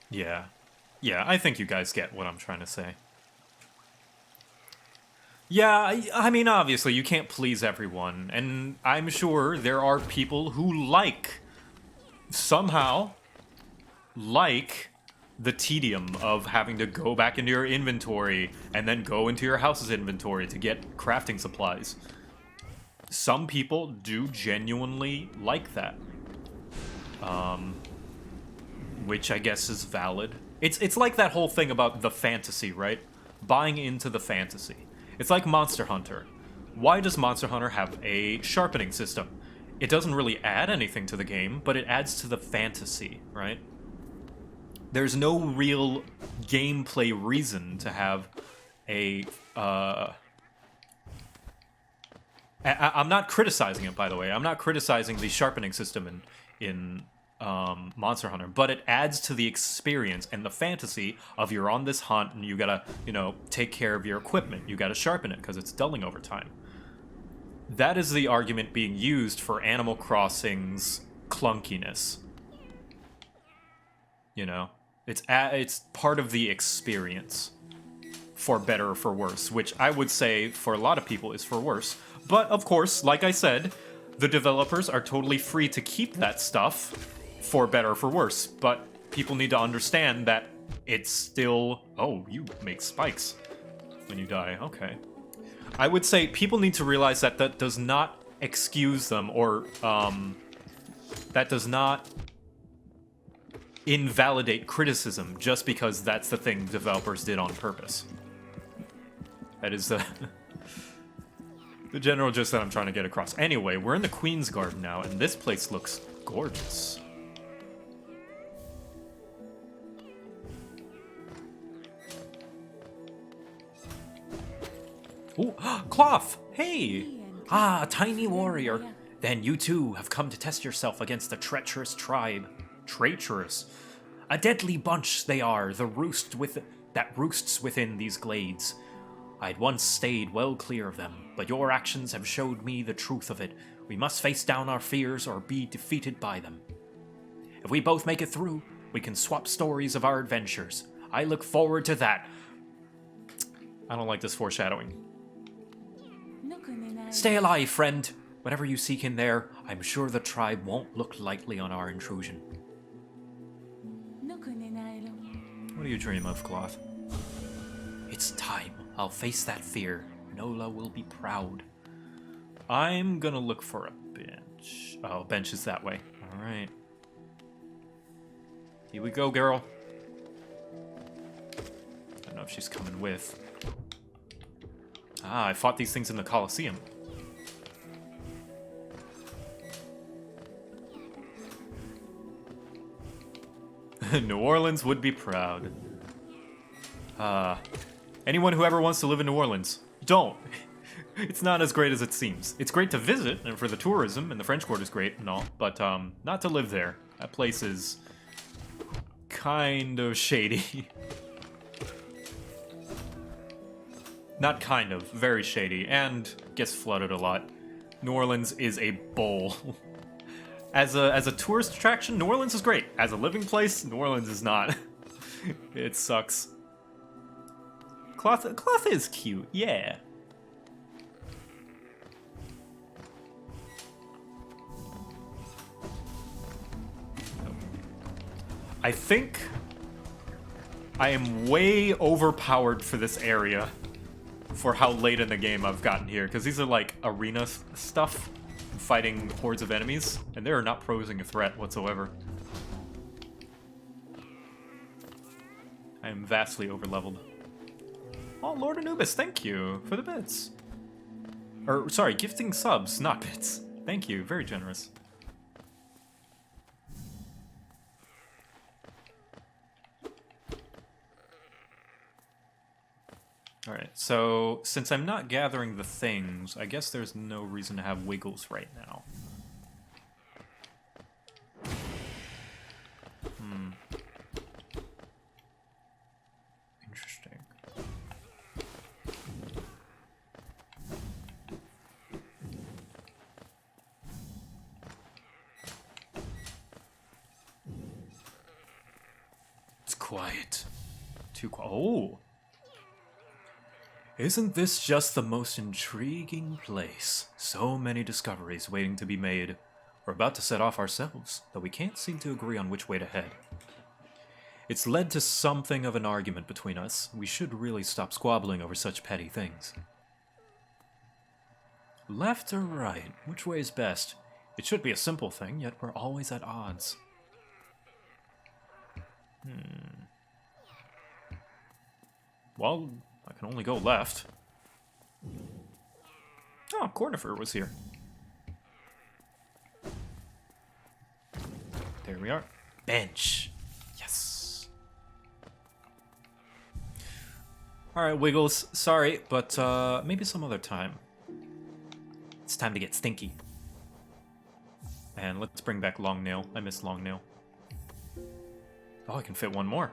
Yeah. Yeah, I think you guys get what I'm trying to say. Yeah, I mean, obviously, you can't please everyone, and I'm sure there are people who somehow like the tedium of having to go back into your inventory and then go into your house's inventory to get crafting supplies. Some people do genuinely like that. Which I guess is valid. It's like that whole thing about the fantasy, right? Buying into the fantasy. It's like Monster Hunter. Why does Monster Hunter have a sharpening system? It doesn't really add anything to the game, but it adds to the fantasy, right? There's no real gameplay reason to have a... I'm not criticizing it, by the way. I'm not criticizing the sharpening system in Monster Hunter, but it adds to the experience and the fantasy of you're on this hunt and you gotta, you know, take care of your equipment. You gotta sharpen it because it's dulling over time. That is the argument being used for Animal Crossing's clunkiness. You know, it's part of the experience, for better or for worse, which I would say for a lot of people is for worse. But of course, like I said, the developers are totally free to keep that stuff for better or for worse. But people need to understand that it's still... Oh, you make spikes when you die. Okay. I would say people need to realize that that does not excuse them, or that does not invalidate criticism just because that's the thing developers did on purpose. That is the general gist that I'm trying to get across. Anyway, we're in the Queen's Garden now, and this place looks gorgeous. Ooh, cloth! Hey! Ah, a tiny warrior. Then you too have come to test yourself against a treacherous tribe. Traitorous. A deadly bunch they are, that roosts within these glades. I'd once stayed well clear of them, but your actions have showed me the truth of it. We must face down our fears or be defeated by them. If we both make it through, we can swap stories of our adventures. I look forward to that. I don't like this foreshadowing. Stay alive, friend. Whatever you seek in there, I'm sure the tribe won't look lightly on our intrusion. What do you dream of, Cloth? It's time. I'll face that fear. Nola will be proud. I'm gonna look for a bench. Oh, bench is that way. Alright. Here we go, girl. I don't know if she's coming with. Ah, I fought these things in the Coliseum. New Orleans would be proud. Anyone who ever wants to live in New Orleans, don't. It's not as great as it seems. It's great to visit, and for the tourism, and the French Quarter is great and all, but not to live there. That place is kind of shady. Not kind of, very shady, and gets flooded a lot. New Orleans is a bowl. As a tourist attraction, New Orleans is great. As a living place, New Orleans is not. It sucks. Cloth is cute, yeah. I think I am way overpowered for this area for how late in the game I've gotten here, because these are like arena stuff, fighting hordes of enemies, and they are not posing a threat whatsoever. I am vastly overleveled. Oh, Lord Anubis, thank you for the bits. Or, sorry, gifting subs, not bits. Thank you, very generous. Alright, so since I'm not gathering the things, I guess there's no reason to have wiggles right now. Interesting. It's quiet. Too quiet. Oh! Isn't this just the most intriguing place? So many discoveries waiting to be made. We're about to set off ourselves, though we can't seem to agree on which way to head. It's led to something of an argument between us. We should really stop squabbling over such petty things. Left or right? Which way is best? It should be a simple thing, yet we're always at odds. Well, I can only go left. Oh, Cornifer was here. There we are. Bench. Yes. Alright, Wiggles. Sorry, but maybe some other time. It's time to get stinky. And let's bring back Longnail. I miss Longnail. Oh, I can fit one more.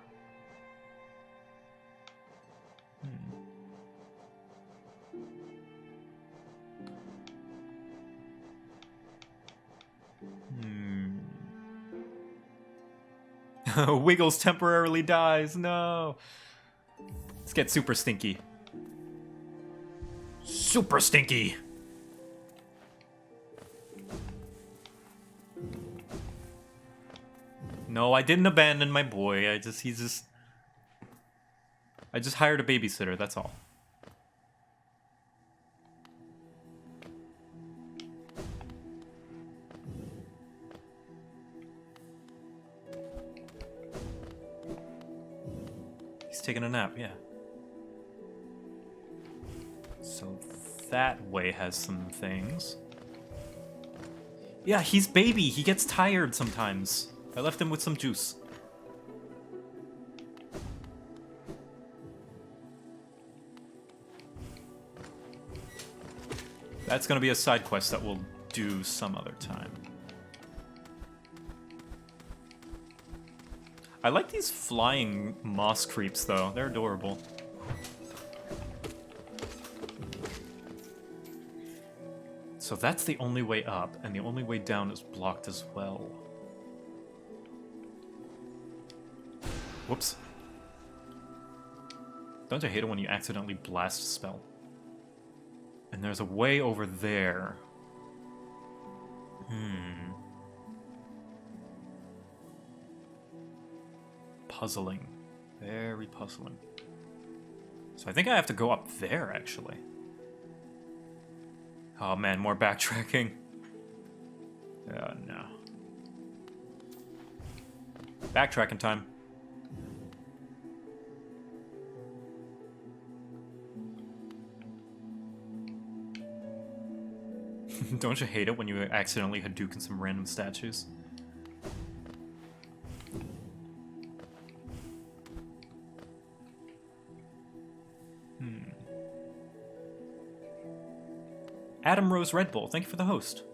Wiggles temporarily dies. No. Let's get super stinky. Super stinky. No, I didn't abandon my boy. I just hired a babysitter, that's all. He's taking a nap, yeah. So that way has some things. Yeah, he's baby. He gets tired sometimes. I left him with some juice. That's gonna be a side quest that we'll do some other time. I like these flying moss creeps, though. They're adorable. So that's the only way up, and the only way down is blocked as well. Whoops. Don't I hate it when you accidentally blast a spell? And there's a way over there. Puzzling. Very puzzling. So I think I have to go up there, actually. Oh man, more backtracking. No. Backtracking time. Don't you hate it when you accidentally Hadouken some random statues? Adam Rose Red Bull, thank you for the host.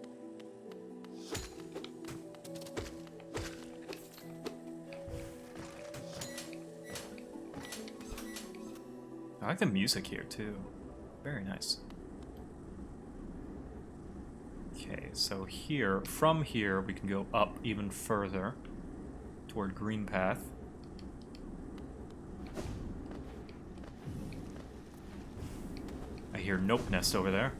I like the music here, too. Very nice. Okay, so here, from here, we can go up even further toward Green Path. I hear Nope Nest over there.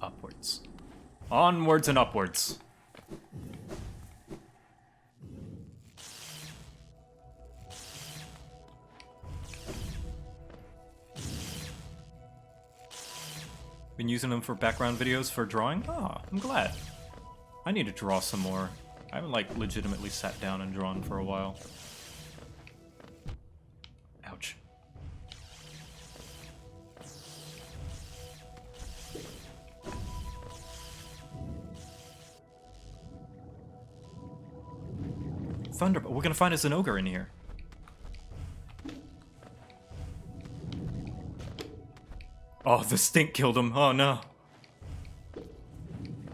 Upwards. Onwards and upwards. Been using them for background videos for drawing? Oh, I'm glad. I need to draw some more. I haven't, like, legitimately sat down and drawn for a while. Ouch. Thunderbolt. We're gonna find us an ogre in here. Oh, the stink killed him. Oh, no.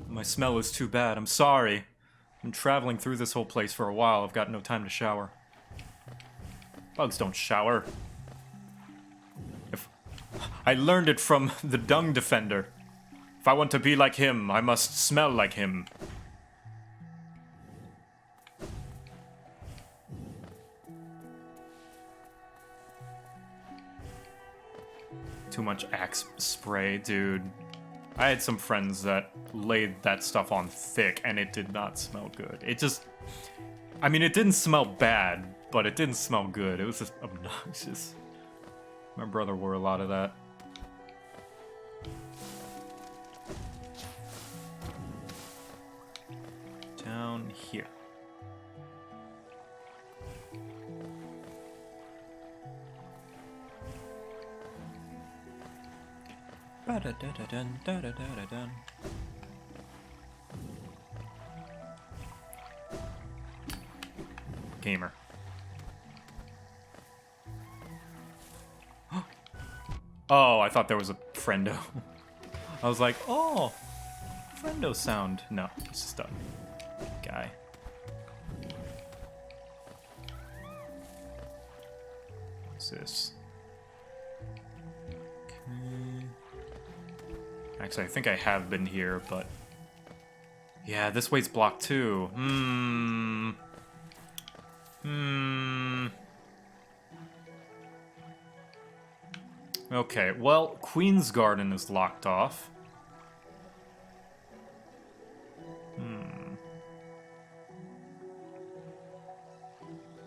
My smell is too bad. I'm sorry. I'm traveling through this whole place for a while. I've got no time to shower. Bugs don't shower. I learned it from the Dung Defender. If I want to be like him, I must smell like him. Too much Axe spray, dude. I had some friends that laid that stuff on thick, and it did not smell good. It just... I mean, it didn't smell bad, but it didn't smell good. It was just obnoxious. My brother wore a lot of that. down here. Ba-da-da-da-dun, da-da-da-da-dun. Gamer. Oh, I thought there was a friendo. I was like, oh, friendo sound. No, it's just done. Guy. What's this? Okay. Actually, I think I have been here, but... Yeah, this way's blocked too. Okay, well, Queen's Garden is locked off.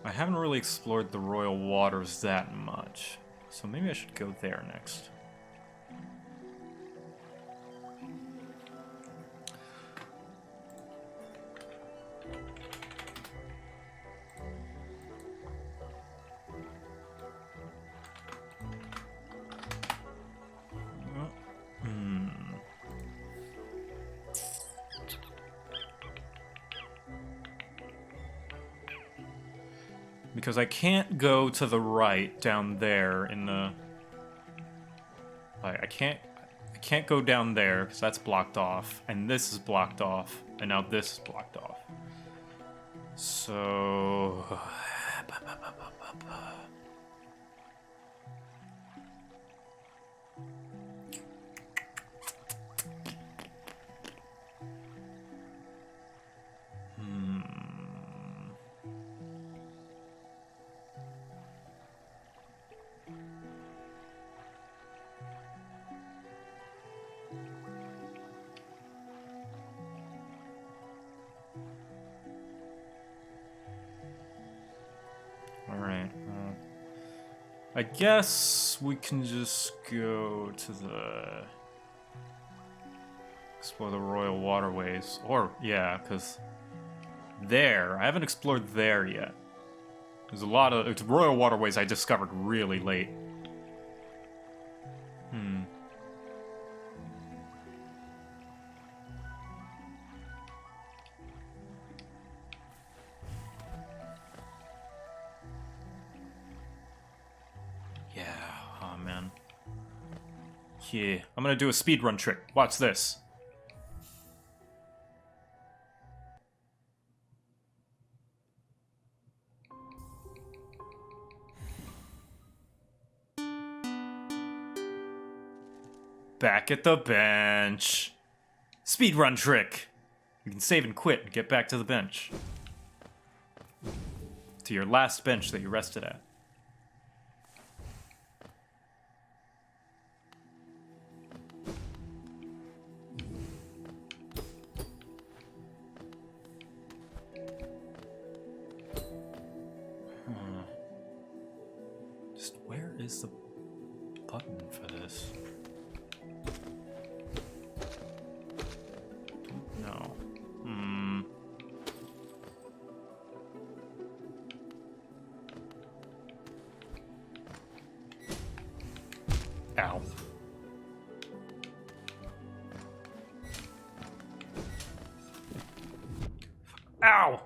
I haven't really explored the Royal Waters that much, so maybe I should go there next. Because I can't go to the right down there in the... Like, I can't go down there because that's blocked off, and this is blocked off, and now this is blocked off. So... I guess we can just go to the... explore the Royal Waterways. Or, yeah, because there, I haven't explored there yet. There's a lot of... It's Royal Waterways I discovered really late. Yeah, I'm gonna do a speedrun trick. Watch this. Back at the bench. Speedrun trick. You can save and quit and get back to the bench. To your last bench that you rested at. Is the button for this? No. Ow. Ow!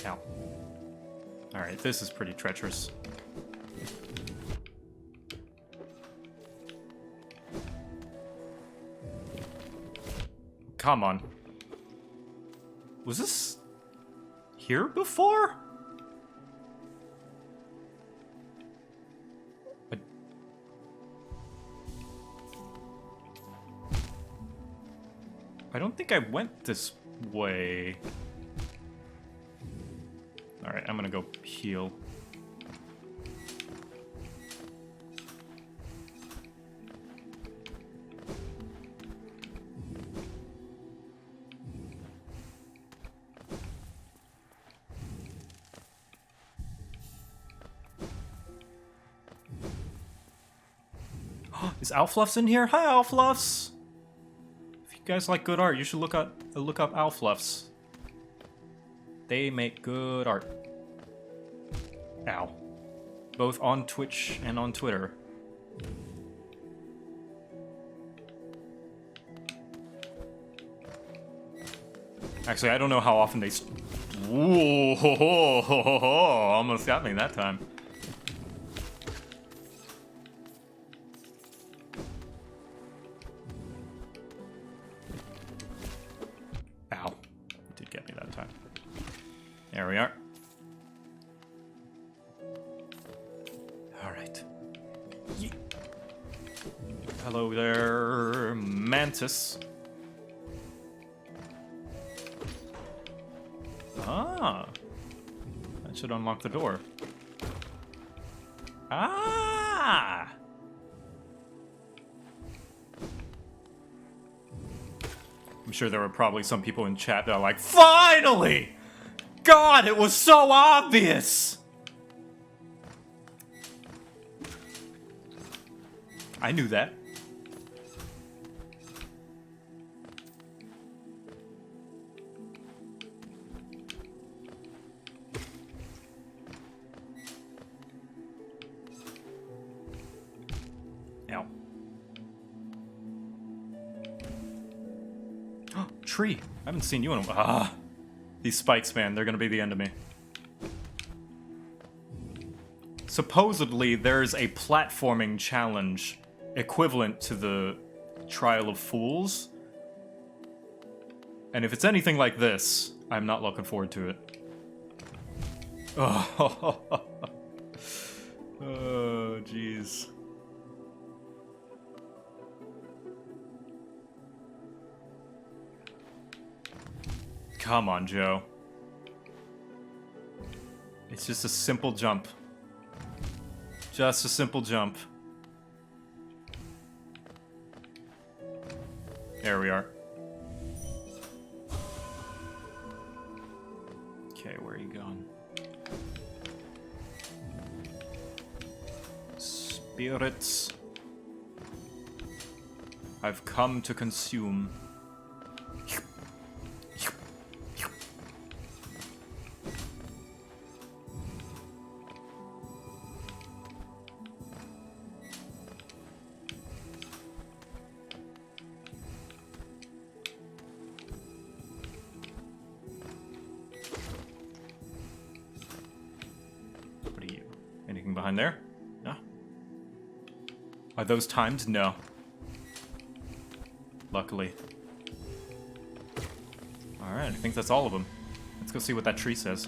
Ow. Alright, this is pretty treacherous. Come on. Was this here before? I don't think I went this way. Alright, I'm gonna go heal. Is Alfluff's in here? Hi, Alfluffs! If you guys like good art, you should look up Alfluffs. They make good art. Ow. Both on Twitch and on Twitter. Actually, I don't know how often they... Whoa, ho, ho, ho, ho, ho. Almost got me that time. Ow. It did get me that time. There we are. Alright. Hello there, Mantis. Ah. That should unlock the door. Ah! I'm sure there were probably some people in chat that are like, finally! God, it was so obvious! I knew that. Ow. Tree. I haven't seen you in a while. Ah. These spikes, man, they're gonna be the end of me. Supposedly, there's a platforming challenge equivalent to the Trial of Fools. And if it's anything like this, I'm not looking forward to it. Oh, oh, jeez. Come on, Joe. It's just a simple jump. Just a simple jump. There we are. Okay, where are you going? Spirits. I've come to consume. Behind there? No. Are those timed? No. Luckily. Alright, I think that's all of them. Let's go see what that tree says.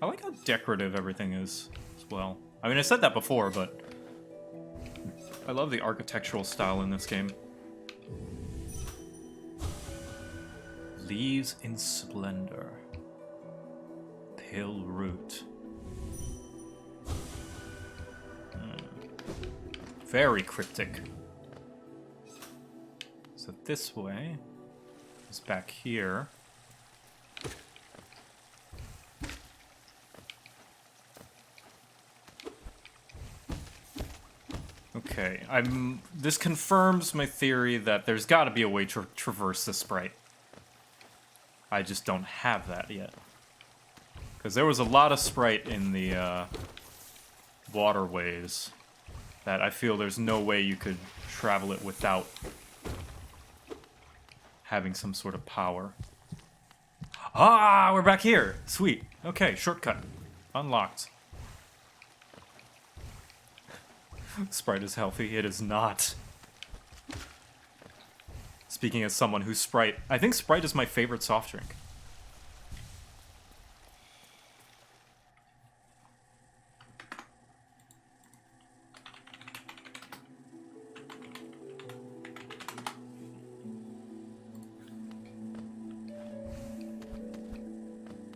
I like how decorative everything is as well. I mean, I said that before, but I love the architectural style in this game. Leaves in splendor. Pill root. Very cryptic. So this way is back here. Okay, this confirms my theory that there's got to be a way to traverse this sprite. I just don't have that yet. Because there was a lot of sprite in the waterways that I feel there's no way you could travel it without having some sort of power. Ah, we're back here! Sweet. Okay, shortcut. Unlocked. Sprite is healthy. It is not. Speaking as someone who's Sprite, I think Sprite is my favorite soft drink.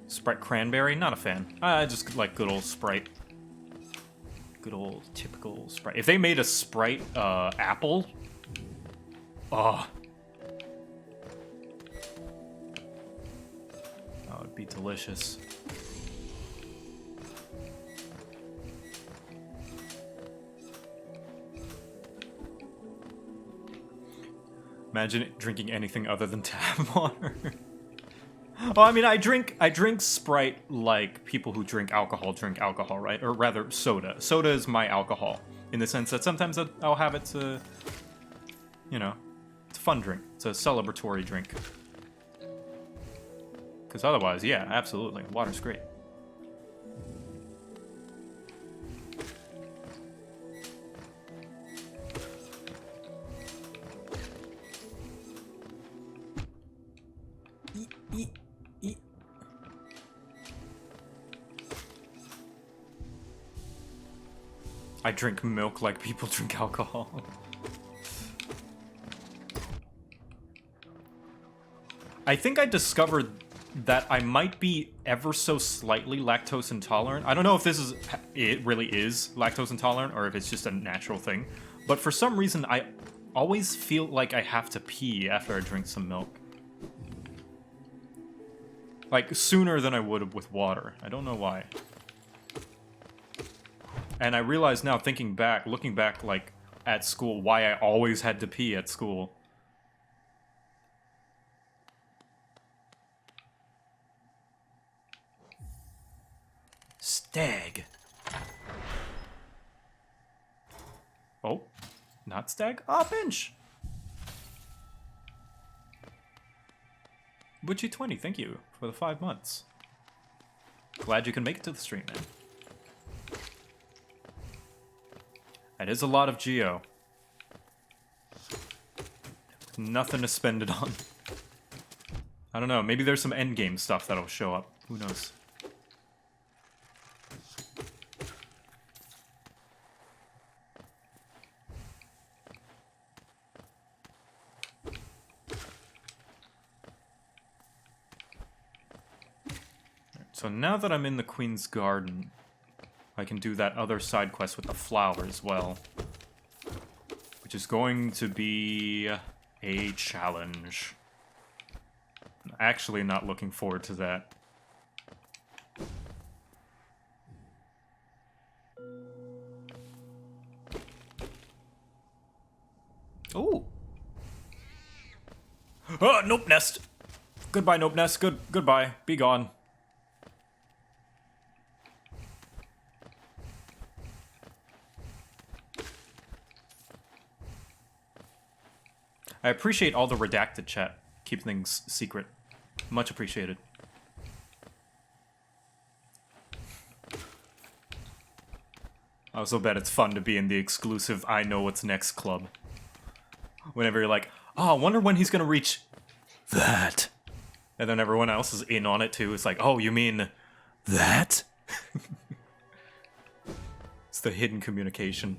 Sprite cranberry, not a fan. I just like good old Sprite. Good old typical Sprite. If they made a Sprite apple, oh. That would be delicious. Imagine drinking anything other than tap water. Oh, I mean, I drink Sprite like people who drink alcohol, right? Or rather, soda. Soda is my alcohol, in the sense that sometimes I'll have it to, you know, it's a fun drink. It's a celebratory drink. Because otherwise, yeah, absolutely, water's great. I drink milk like people drink alcohol. I think I discovered that I might be ever so slightly lactose intolerant. I don't know if it really is lactose intolerant or if it's just a natural thing. But for some reason, I always feel like I have to pee after I drink some milk. Like, sooner than I would with water. I don't know why. And I realize now, looking back, like, at school, why I always had to pee at school. Stag. Oh, not stag? Ah, bench! Butchie20, thank you for the 5 months. Glad you can make it to the stream, man. That is a lot of Geo. Nothing to spend it on. I don't know, maybe there's some endgame stuff that'll show up. Who knows? So now that I'm in the Queen's Garden, I can do that other side quest with the flower as well. Which is going to be a challenge. I'm actually not looking forward to that. Ooh. Oh, nope nest. Goodbye, nope nest. Goodbye. Be gone. I appreciate all the redacted chat. Keep things secret. Much appreciated. I also bet it's fun to be in the exclusive I know what's next club. Whenever you're like, oh, I wonder when he's gonna reach that. And then everyone else is in on it too. It's like, oh, you mean that? It's the hidden communication.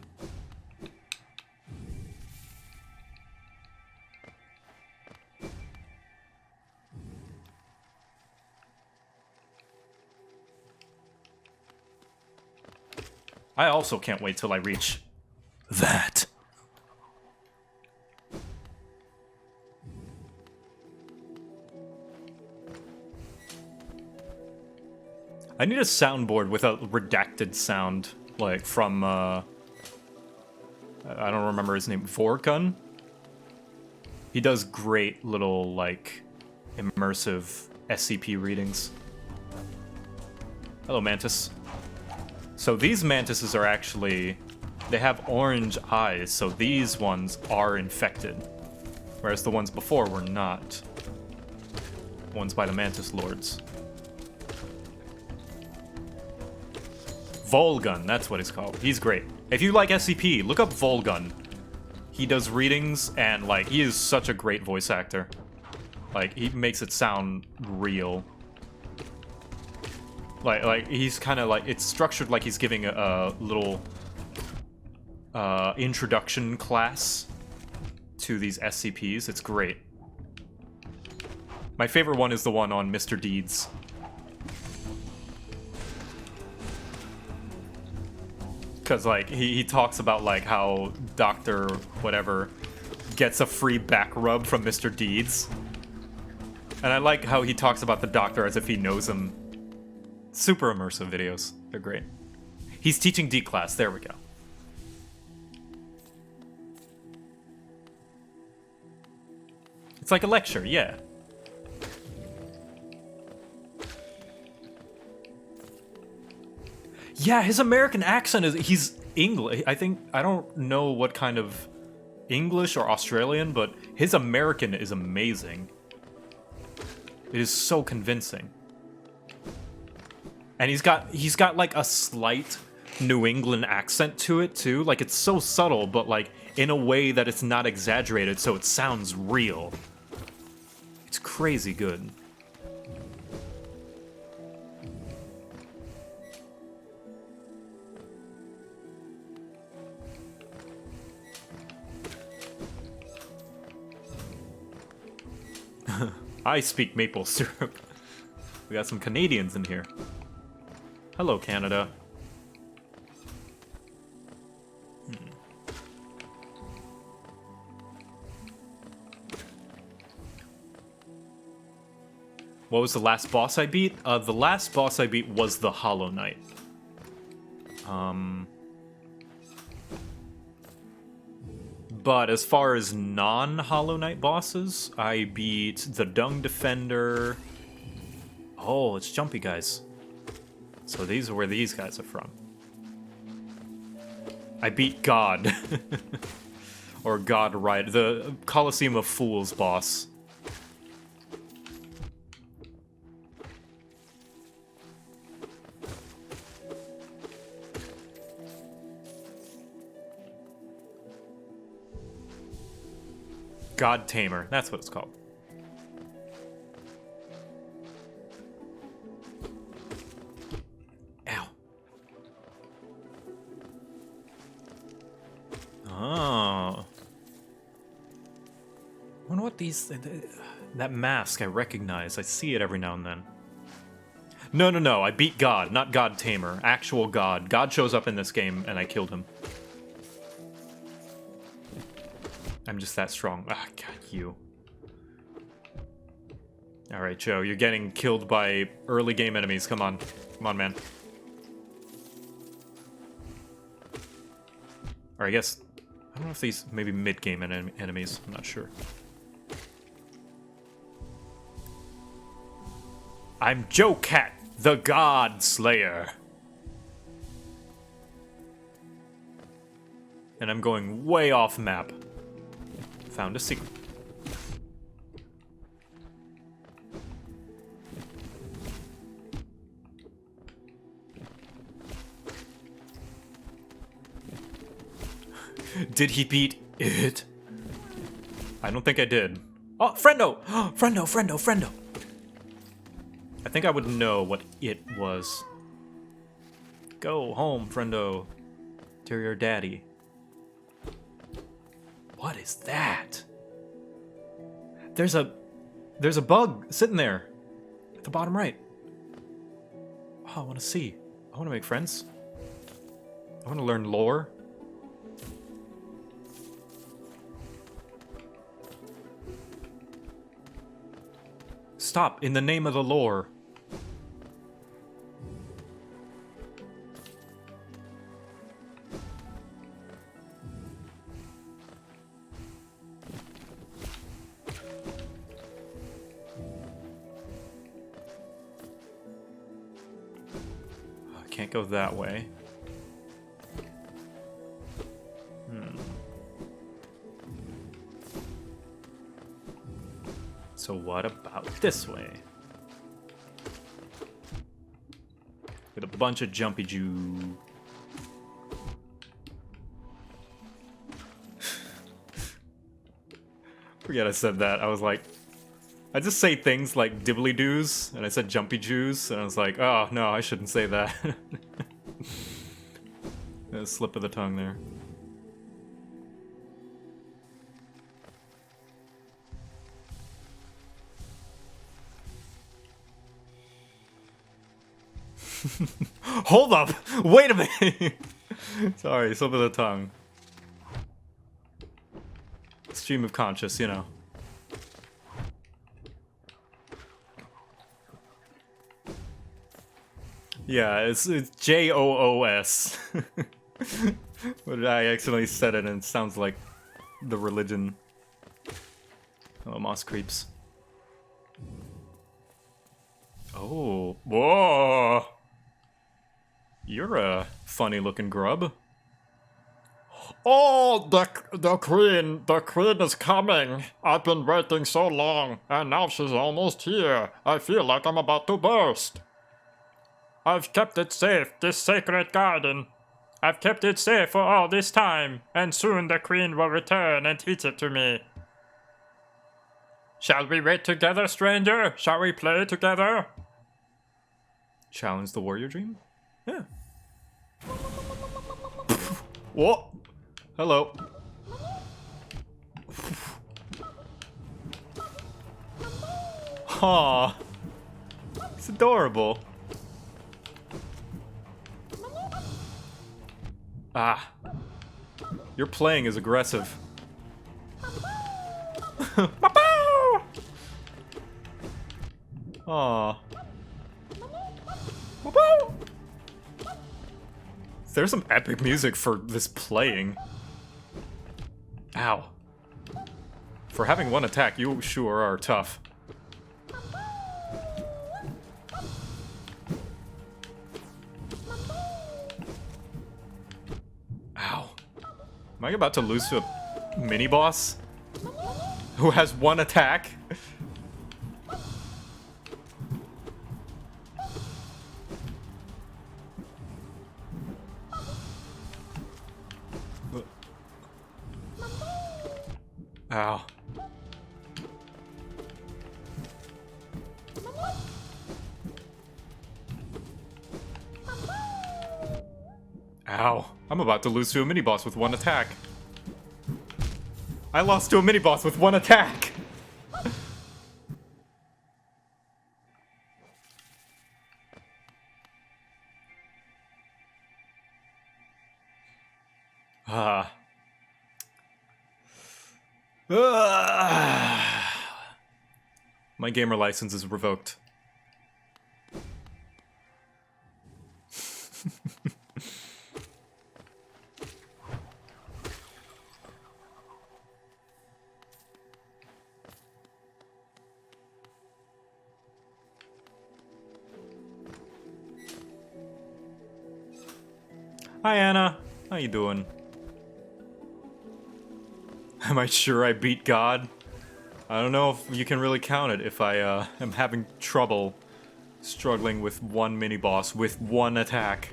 I also can't wait till I reach that. I need a soundboard with a redacted sound, like from, I don't remember his name, Vorkun? He does great little, like, immersive SCP readings. Hello, Mantis. So these mantises are actually, they have orange eyes, so these ones are infected. Whereas the ones before were not. Ones by the Mantis Lords. Volgun, that's what it's called. He's great. If you like SCP, look up Volgun. He does readings, and, like, he is such a great voice actor. Like, he makes it sound real. Like he's kind of like, it's structured like he's giving a little introduction class to these SCPs. It's great. My favorite one is the one on Mr. Deeds. Because, like, he talks about, like, how Dr. whatever gets a free back rub from Mr. Deeds. And I like how he talks about the doctor as if he knows him. Super immersive videos. They're great. He's teaching D class. There we go. It's like a lecture, yeah. Yeah, his American accent is... He's English. I don't know what kind of English or Australian, but his American is amazing. It is so convincing. And he's got like a slight New England accent to it too. Like it's so subtle, but like in a way that it's not exaggerated, so it sounds real. It's crazy good. I speak maple syrup. We got some Canadians in here. Hello, Canada. What was the last boss I beat? The last boss I beat was the Hollow Knight. But as far as non-Hollow Knight bosses, I beat the Dung Defender. Oh, it's jumpy guys. So these are where these guys are from. I beat God. Or God Rider, the Coliseum of Fools boss. God Tamer, that's what it's called. Ow. Oh. I wonder what these... That mask I recognize. I see it every now and then. No, I beat God, not God Tamer. Actual God. God shows up in this game, and I killed him. I'm just that strong. Ah, God, you. Alright, Joe, you're getting killed by early game enemies. Come on. Come on, man. Or I guess... I don't know if these... Maybe mid-game enemies. I'm not sure. I'm JoCat, the God Slayer. And I'm going way off map. Found a secret. Did he beat it? I don't think I did. Oh, friendo! Friendo! I think I would know what it was. Go home, friendo. To your daddy. What is that? There's a bug sitting there at the bottom right. Oh, I want to see. I want to make friends. I want to learn lore. Stop, in the name of the lore. Can't go that way. So what about this way? With a bunch of jumpy Jew. Forget I said that. I was like, I just say things like dibbly doos, and I said jumpy Jews, and I was like, oh no, I shouldn't say that. A slip of the tongue there. Hold up! Wait a minute! Sorry, slip of the tongue. Stream of conscious, you know. Yeah, it's J-O-O-S. But I accidentally said it and it sounds like the religion. Hello, moss creeps. Oh, whoa! You're a funny-looking grub. Oh, the queen is coming. I've been waiting so long, and now she's almost here. I feel like I'm about to burst. I've kept it safe, this sacred garden. I've kept it safe for all this time, and soon the queen will return and teach it to me. Shall we wait together, stranger? Shall we play together? Challenge the warrior dream? Yeah. What? Hello. Aw. It's adorable. Ah. Your playing is aggressive. Aw. There's some epic music for this playing. Ow. For having one attack, you sure are tough. Ow. Am I about to lose to a mini-boss? Who has one attack? Ow. Ow. I'm about to lose to a mini-boss with one attack. I lost to a mini-boss with one attack! Ah. My gamer license is revoked. Hi Anna, how you doing? Am I sure I beat God? I don't know if you can really count it if I am having trouble struggling with one mini-boss with one attack.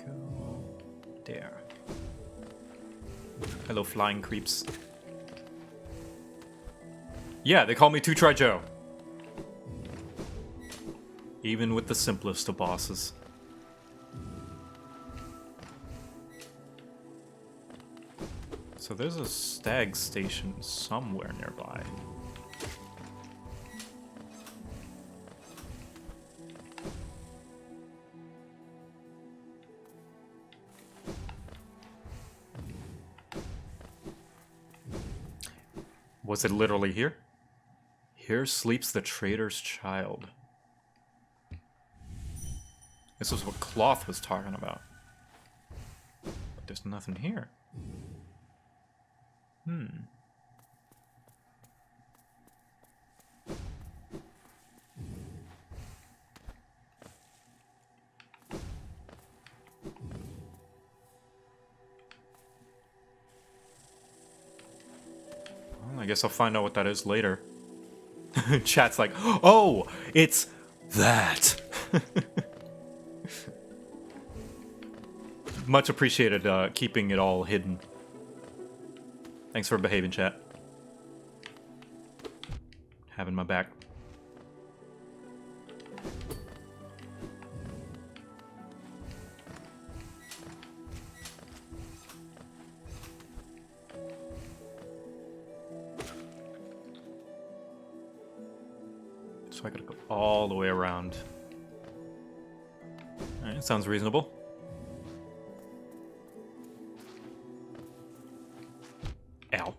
Go there. Hello, flying creeps. Yeah, they call me Two Try Joe. Even with the simplest of bosses. So there's a stag station somewhere nearby. Was it literally here? Here sleeps the traitor's child. This was what Cloth was talking about. But there's nothing here. Well, I guess I'll find out what that is later. Chat's like, oh, it's that. Much appreciated keeping it all hidden. Thanks for behaving, chat. Having my back. So I gotta go all the way around. Alright, sounds reasonable. Ow.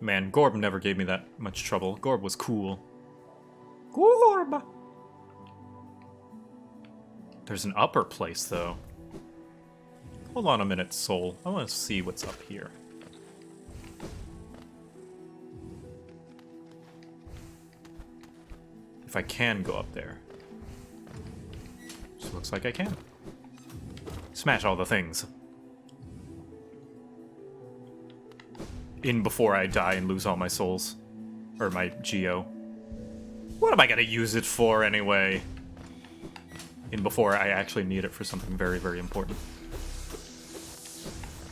Man, Gorb never gave me that much trouble. Gorb was cool. Gorb! There's an upper place, though. Hold on a minute, soul. I want to see what's up here. If I can go up there. Just looks like I can. Smash all the things. In before I die and lose all my souls. Or my Geo. What am I gonna use it for anyway? In before I actually need it for something very, very important.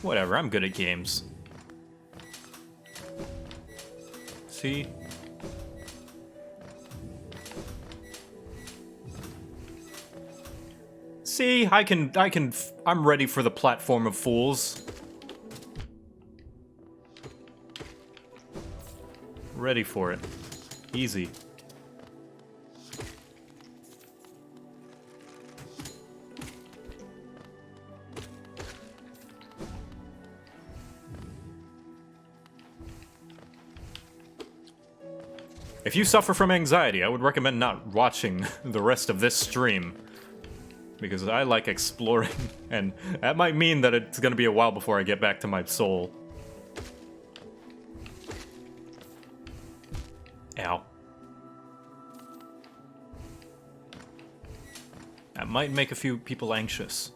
Whatever, I'm good at games. See? See, I'm ready for the platform of fools. Ready for it. Easy. If you suffer from anxiety, I would recommend not watching the rest of this stream. Because I like exploring, and that might mean that it's gonna be a while before I get back to my soul. Ow. That might make a few people anxious.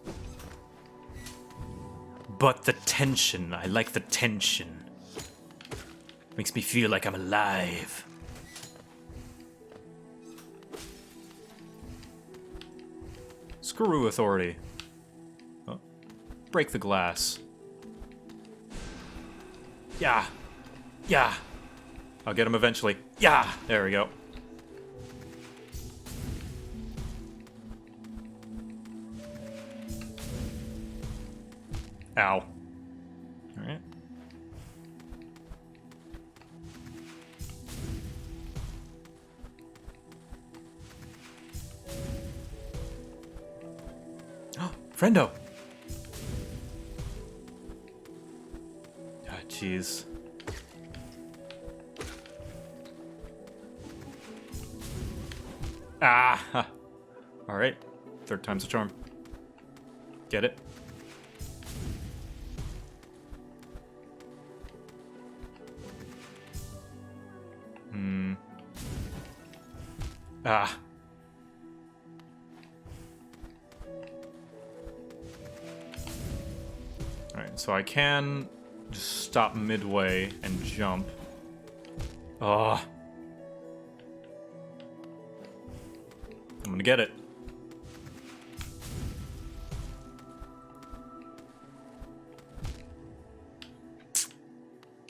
But the tension, I like the tension. Makes me feel like I'm alive. Screw authority. Oh. Break the glass. Yeah. Yeah. I'll get him eventually. Yeah! There we go. Ow. Alright. Friendo! Ah, jeez. Ah! Alright. Third time's a charm. Get it? Ah. Alright, so I can just stop midway and jump. Oh. I'm gonna get it.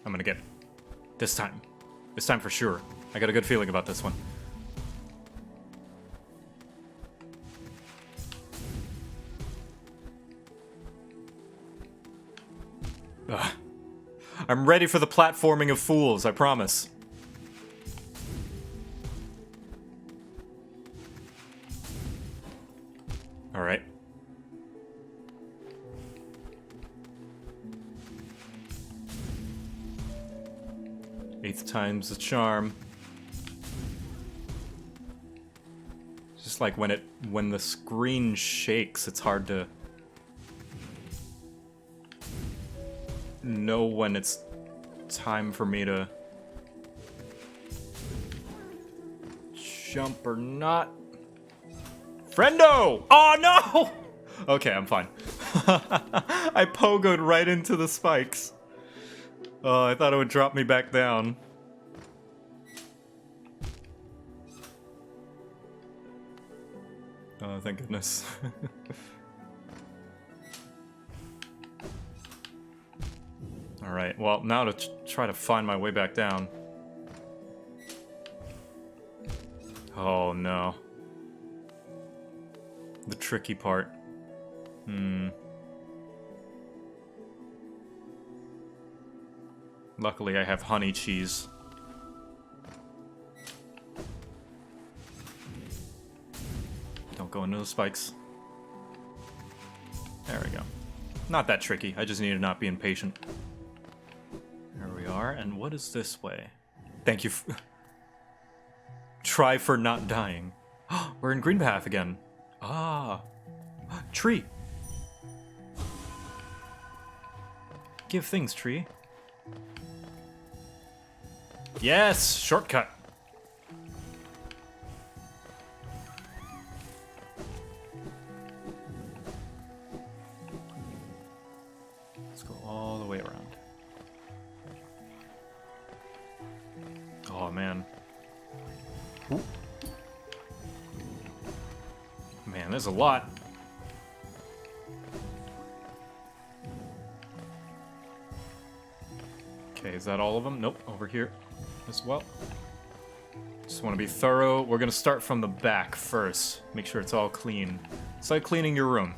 I'm gonna get it. This time. This time for sure. I got a good feeling about this one. Ugh. I'm ready for the platforming of fools, I promise. Alright. Eighth time's the charm. It's just like when the screen shakes, it's hard to know when it's time for me to jump or not. Friendo! Oh no! Okay, I'm fine. I pogoed right into the spikes. Oh, I thought it would drop me back down. Oh, thank goodness. Alright, well, now to try to find my way back down. Oh, no. The tricky part. Luckily, I have honey cheese. Don't go into the spikes. There we go. Not that tricky. I just need to not be impatient. There we are. And what is this way? Thank you. Try for not dying. We're in green path again. Ah. Tree. Give things, tree. Yes! Shortcut. Let's go all the way around. Oh, man. Ooh. Man, there's a lot. Okay, is that all of them? Nope, over here as well. Just want to be thorough. We're going to start from the back first. Make sure it's all clean. It's like cleaning your room.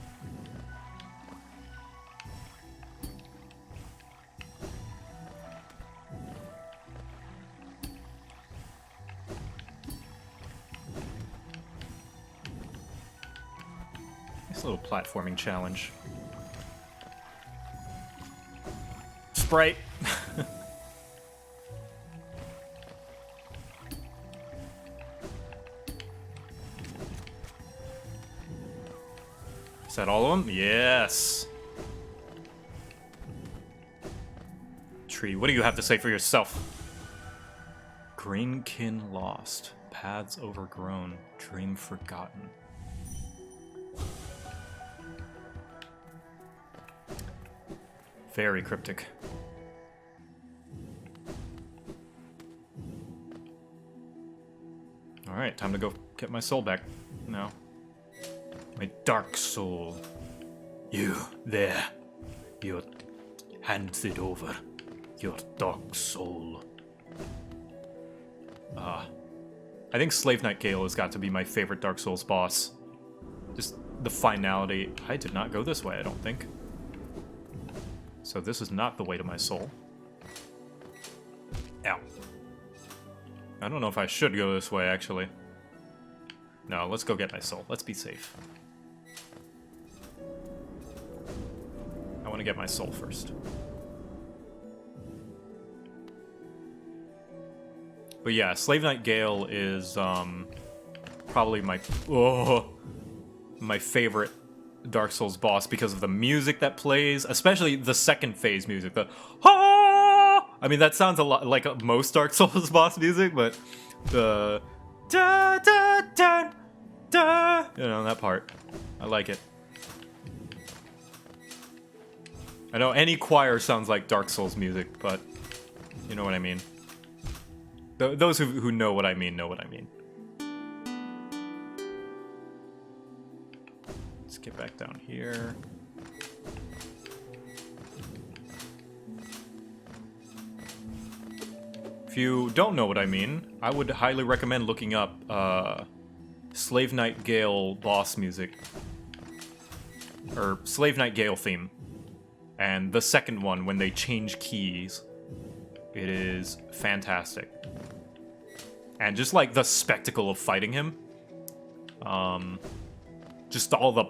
Nice little platforming challenge. Sprite. Is that all of them? Yes. Tree, what do you have to say for yourself? Greenkin lost. Paths overgrown. Dream forgotten. Very cryptic. Alright, time to go get my soul back now. My dark soul. You, there. Your hands it over. Your dark soul. I think Slave Knight Gale has got to be my favorite Dark Souls boss. Just the finality. I did not go this way, I don't think. So this is not the way to my soul. Ow. I don't know if I should go this way, actually. No, let's go get my soul. Let's be safe. I want to get my soul first. But yeah, Slave Knight Gale is probably my favorite Dark Souls boss because of the music that plays, especially the second phase music. The I mean, that sounds a lot like most Dark Souls boss music, but the da da da da, you know, that part. I like it. I know any choir sounds like Dark Souls music, but you know what I mean. Those who know what I mean know what I mean. Let's get back down here. If you don't know what I mean, I would highly recommend looking up Slave Knight Gale boss music. Or Slave Knight Gale theme. And the second one, when they change keys. It is fantastic. And just like the spectacle of fighting him. Just all the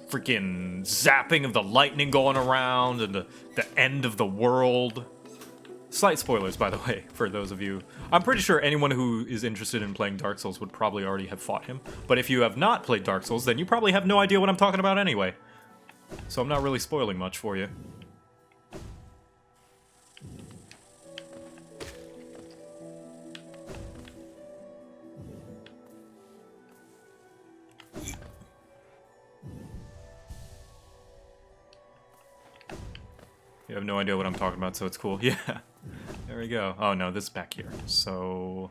freaking zapping of the lightning going around and the end of the world. Slight spoilers, by the way, for those of you. I'm pretty sure anyone who is interested in playing Dark Souls would probably already have fought him. But if you have not played Dark Souls, then you probably have no idea what I'm talking about anyway. So I'm not really spoiling much for you. You have no idea what I'm talking about, so it's cool. Yeah. There we go. Oh no, this is back here. So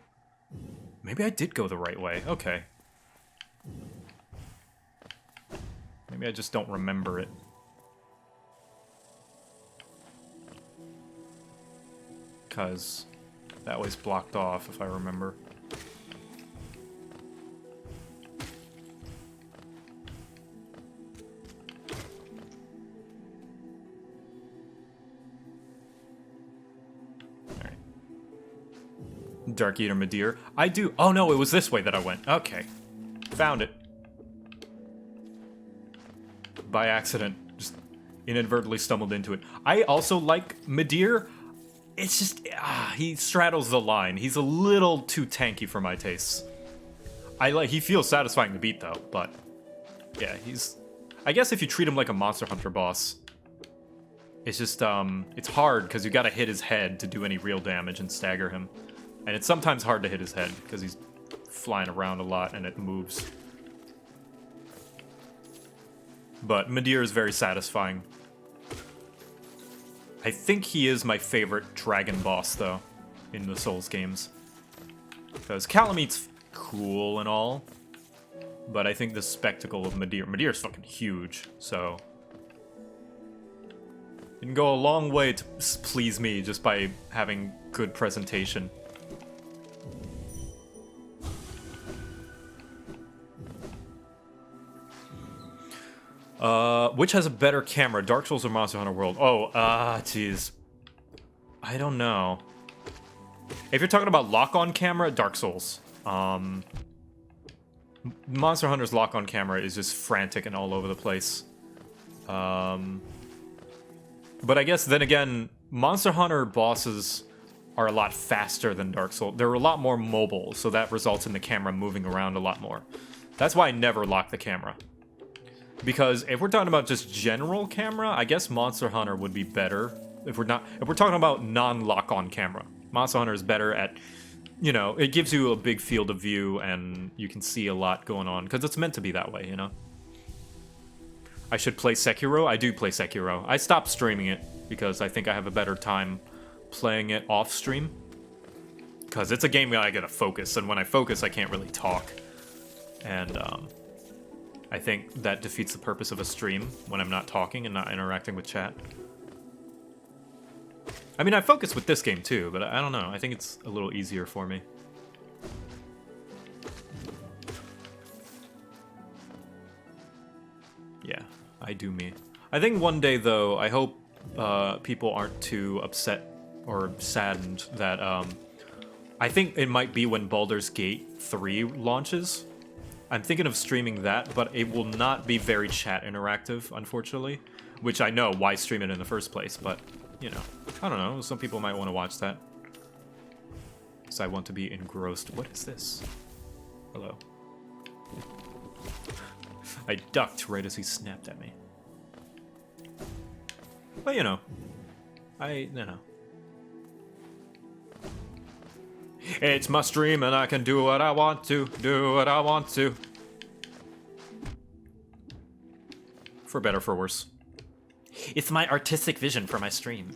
maybe I did go the right way. Okay. Maybe I just don't remember it. Because that way's blocked off, if I remember. Alright. Dark Eater Madeir. I do. Oh no, it was this way that I went. Okay. Found it. By accident, just inadvertently stumbled into it. I also like Madeir. it's just, he straddles the line. He's a little too tanky for my tastes. He feels satisfying to beat though, but yeah, I guess if you treat him like a Monster Hunter boss, it's just, it's hard because you gotta hit his head to do any real damage and stagger him. And it's sometimes hard to hit his head because he's flying around a lot and it moves. But Midir is very satisfying. I think he is my favorite dragon boss, though, in the Souls games. Because Kalameet's cool and all, but I think the spectacle of Midir's fucking huge, so... it can go a long way to please me just by having good presentation. Which has a better camera, Dark Souls or Monster Hunter World? Oh, jeez. I don't know. If you're talking about lock-on camera, Dark Souls. Monster Hunter's lock-on camera is just frantic and all over the place. But I guess, then again, Monster Hunter bosses are a lot faster than Dark Souls. They're a lot more mobile, so that results in the camera moving around a lot more. That's why I never lock the camera. Because if we're talking about just general camera, I guess Monster Hunter would be better. If we're talking about non-lock-on camera, Monster Hunter is better at, you know, it gives you a big field of view and you can see a lot going on because it's meant to be that way, you know. I should play Sekiro. I do play Sekiro. I stopped streaming it because I think I have a better time playing it off stream. Because it's a game that I gotta focus, and when I focus, I can't really talk. And I think that defeats the purpose of a stream when I'm not talking and not interacting with chat. I mean, I focus with this game too, but I don't know. I think it's a little easier for me. Yeah, I do me. I think one day, though, I hope people aren't too upset or saddened that I think it might be when Baldur's Gate 3 launches. I'm thinking of streaming that, but it will not be very chat interactive, unfortunately. Which I know, why stream it in the first place, but, you know, I don't know, some people might want to watch that. Because I want to be engrossed. What is this? Hello. I ducked right as he snapped at me. But, you know, you know. It's my stream and I can do what I want to, do what I want to. For better, for worse. It's my artistic vision for my stream.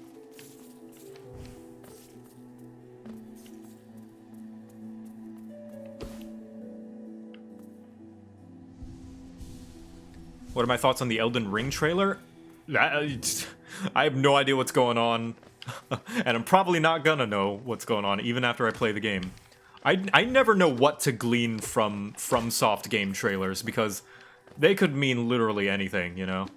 What are my thoughts on the Elden Ring trailer? I have no idea what's going on. And I'm probably not gonna know what's going on even after I play the game. I never know what to glean from FromSoft game trailers because they could mean literally anything, you know?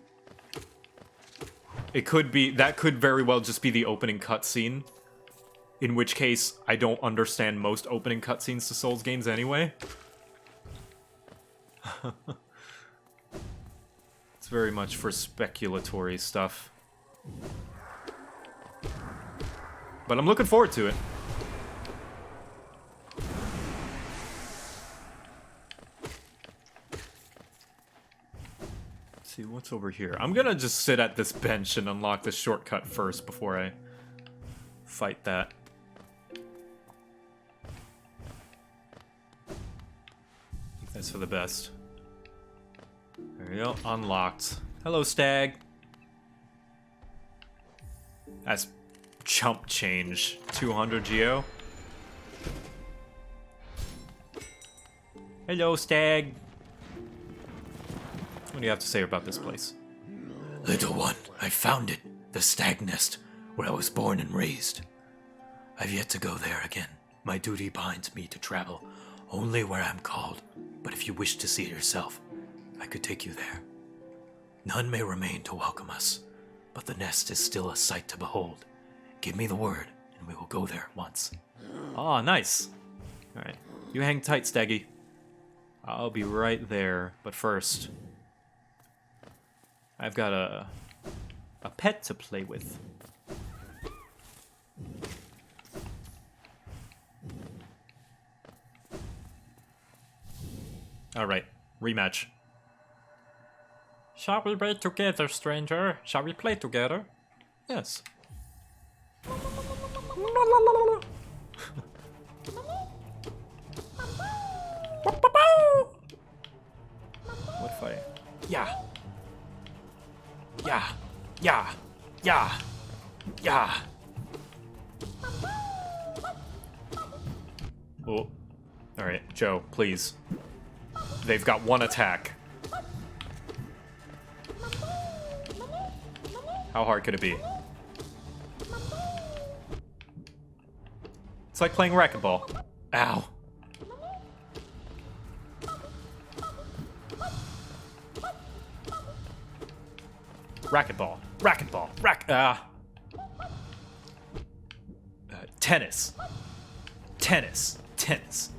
That could very well just be the opening cutscene. In which case, I don't understand most opening cutscenes to Souls games anyway. It's very much for speculatory stuff. But I'm looking forward to it. Let's see, what's over here? I'm gonna just sit at this bench and unlock the shortcut first before I fight that. I think that's for the best. There we go, unlocked. Hello, stag. That's chump change. 200 Geo. Hello, stag. What do you have to say about this place? Little one, I found it. The stag nest, where I was born and raised. I've yet to go there again. My duty binds me to travel only where I'm called. But if you wish to see it yourself, I could take you there. None may remain to welcome us, but the nest is still a sight to behold. Give me the word, and we will go there at once. Oh, nice. Alright. You hang tight, Staggy. I'll be right there. But first, I've got a pet to play with. Alright, rematch. Shall we wait together, stranger? Shall we play together? Yes. What if I... Yeah. Yeah. Yeah. Yeah. Yeah. Oh. Alright, Joe, please. They've got one attack. How hard could it be? It's like playing racquetball. Ow. Racquetball. Racquetball. Tennis. Tennis. Tennis.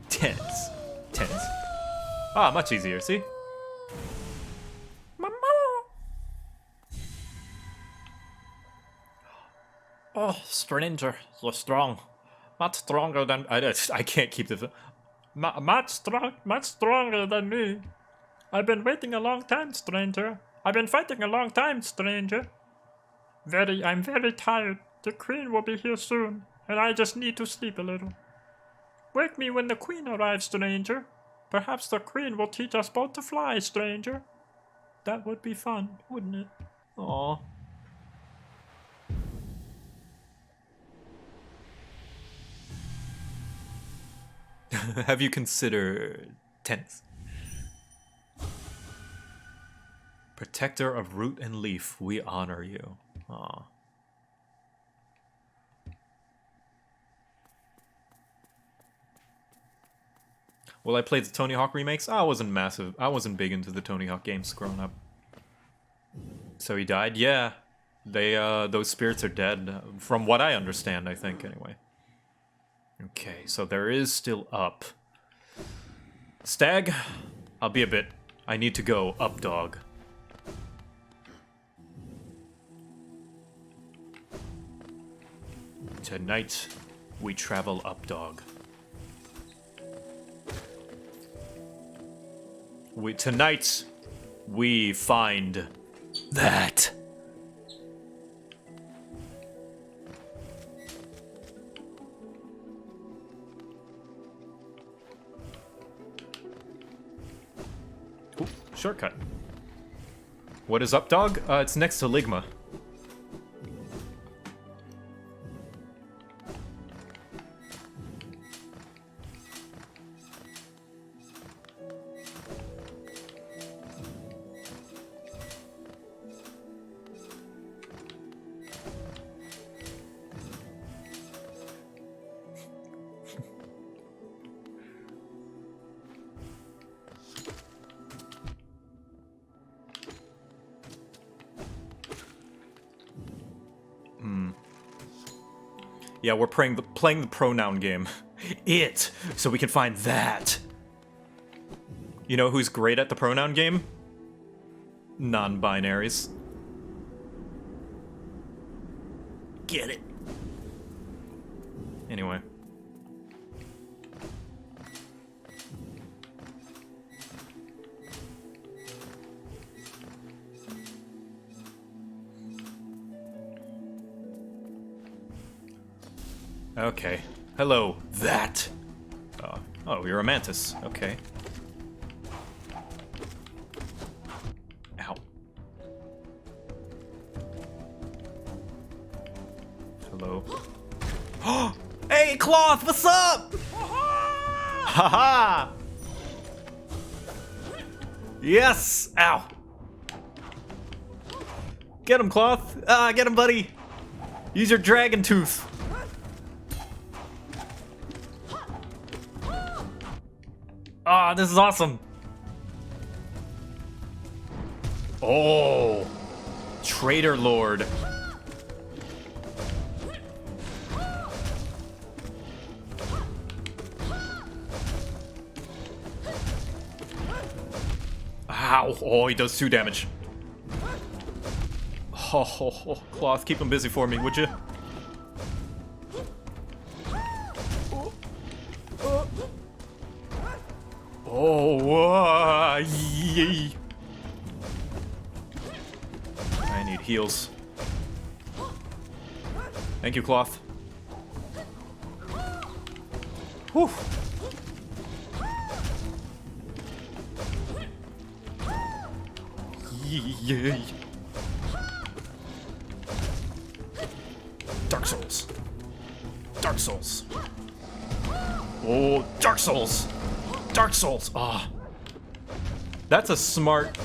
Tennis. Tennis. Ah, much easier, see? Oh, stranger, you're strong. Much stronger than... I can't keep the... much stronger than me. I've been waiting a long time, stranger. I've been fighting a long time, stranger. I'm very tired. The queen will be here soon, and I just need to sleep a little. Wake me when the queen arrives, stranger. Perhaps the queen will teach us both to fly, stranger. That would be fun, wouldn't it? Aww. Have you considered tennis? Protector of root and leaf, we honor you. Aw. Well, I played the Tony Hawk remakes. I wasn't big into the Tony Hawk games growing up. So he died? Yeah. Those spirits are dead. From what I understand, I think, anyway. Okay, so there is still up. Stag, I'll be a bit. I need to go up, dog. Tonight, we travel up, dog. Tonight, we find that. Ooh, shortcut. What is up, dog? It's next to Ligma. Yeah, we're playing the pronoun game. It! So we can find that. You know who's great at the pronoun game? Non-binaries. Get it. Anyway. Okay. Hello, that. Oh, you're a mantis. Okay. Ow. Hello. Hey, Cloth, what's up? Haha! Yes! Ow. Get him, Cloth. Get him, buddy. Use your dragon tooth. Ah, this is awesome. Oh, Traitor Lord. Ow. Oh, he does 2 damage. Oh, Cloth, keep him busy for me, would you? Oh, Yee. I need heals. Thank you, cloth. Whew. Yay. Dark Souls. Dark Souls. Oh, Dark Souls. Dark Souls. Ah. Oh. That's a smart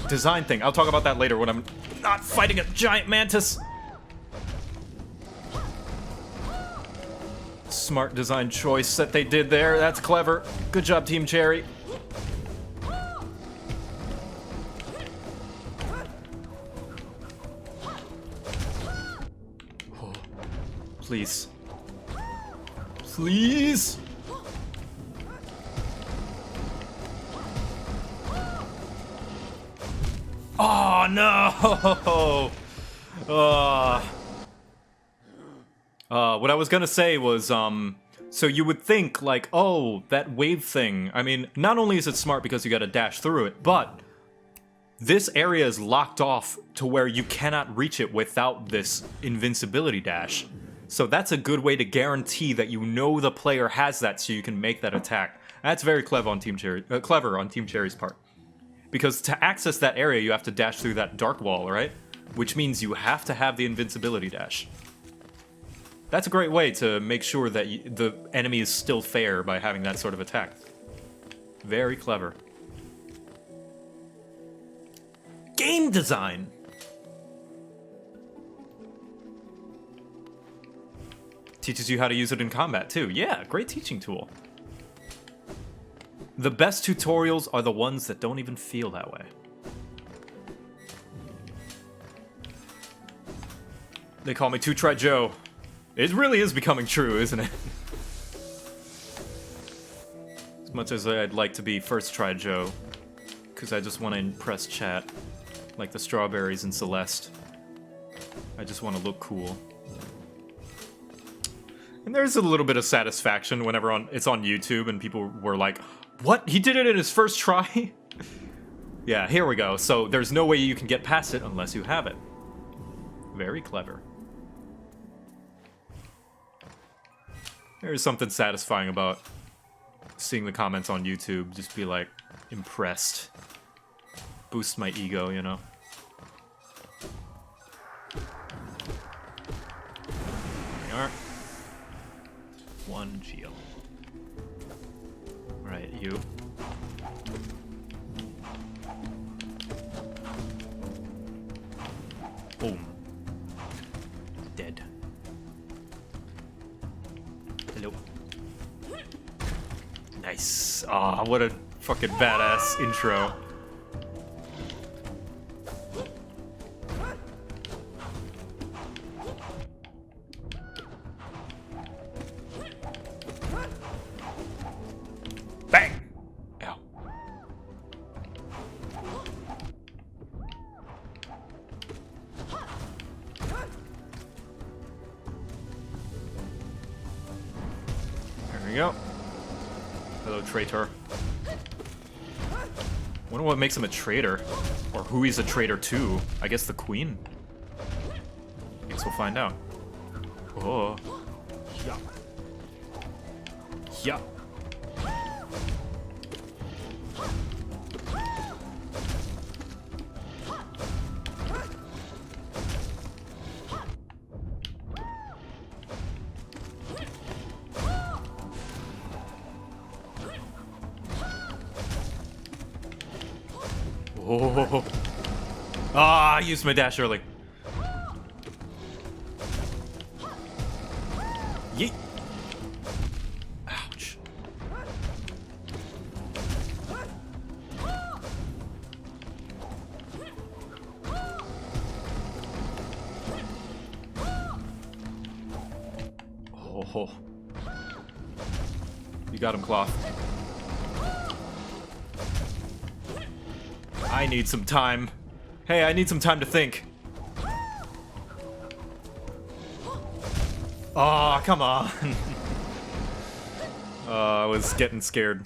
design thing. I'll talk about that later when I'm not fighting a giant mantis. Smart design choice that they did there. That's clever. Good job, Team Cherry. Oh, please. Please. Oh no! What I was gonna say was, so you would think, like, oh, that wave thing. I mean, not only is it smart because you gotta dash through it, but this area is locked off to where you cannot reach it without this invincibility dash. So that's a good way to guarantee that you know the player has that so you can make that attack. That's very clever on Team Cherry's part. Because to access that area, you have to dash through that dark wall, right? Which means you have to have the invincibility dash. That's a great way to make sure that the enemy is still fair by having that sort of attack. Very clever. Game design! Teaches you how to use it in combat, too. Yeah, great teaching tool. The best tutorials are the ones that don't even feel that way. They call me Two-Try Joe. It really is becoming true, isn't it? As much as I'd like to be First-Try Joe, because I just want to impress chat, like the strawberries in Celeste. I just want to look cool. And there's a little bit of satisfaction whenever it's on YouTube and people were like, what? He did it in his first try? Yeah, here we go. So there's no way you can get past it unless you have it. Very clever. There's something satisfying about seeing the comments on YouTube, just be like, impressed. Boost my ego, you know? There we are. One Geo. Right, you. Boom. Dead. Hello. Nice. Ah, what a fucking badass intro. Bang! Ow. There we go. Hello, Traitor. Wonder what makes him a traitor. Or who he's a traitor to. I guess the queen? Guess we'll find out. Oh. Yeah. Yeah. Oh. Ah, I used my dash early. Yeet. Ouch. Oh. You got him, Cloth. I need some time. Hey, I need some time to think. Aw, oh, come on. I was getting scared.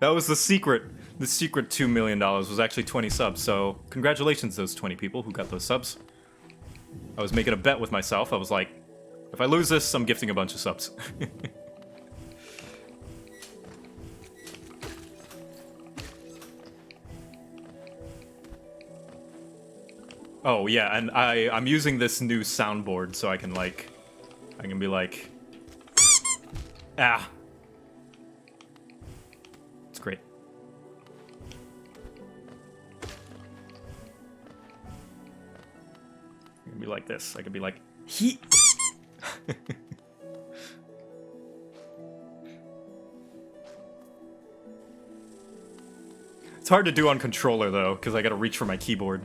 That was the secret. The secret $2 million was actually 20 subs, so congratulations those 20 people who got those subs. I was making a bet with myself. I was like, if I lose this, I'm gifting a bunch of subs. Oh yeah, and I'm using this new soundboard so I can be like, ah. It's great. I can be like this. I can be like, he. It's hard to do on controller though, because I gotta reach for my keyboard.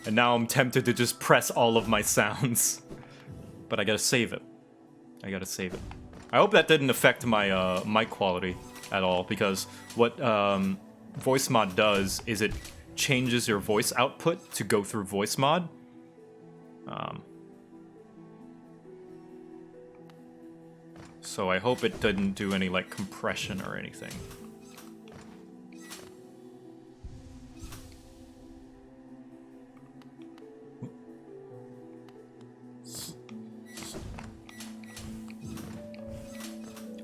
And now I'm tempted to just press all of my sounds. But I gotta save it. I gotta save it. I hope that didn't affect my mic quality at all, because what voice mod does is it changes your voice output to go through voice mod. So I hope it didn't do any like compression or anything.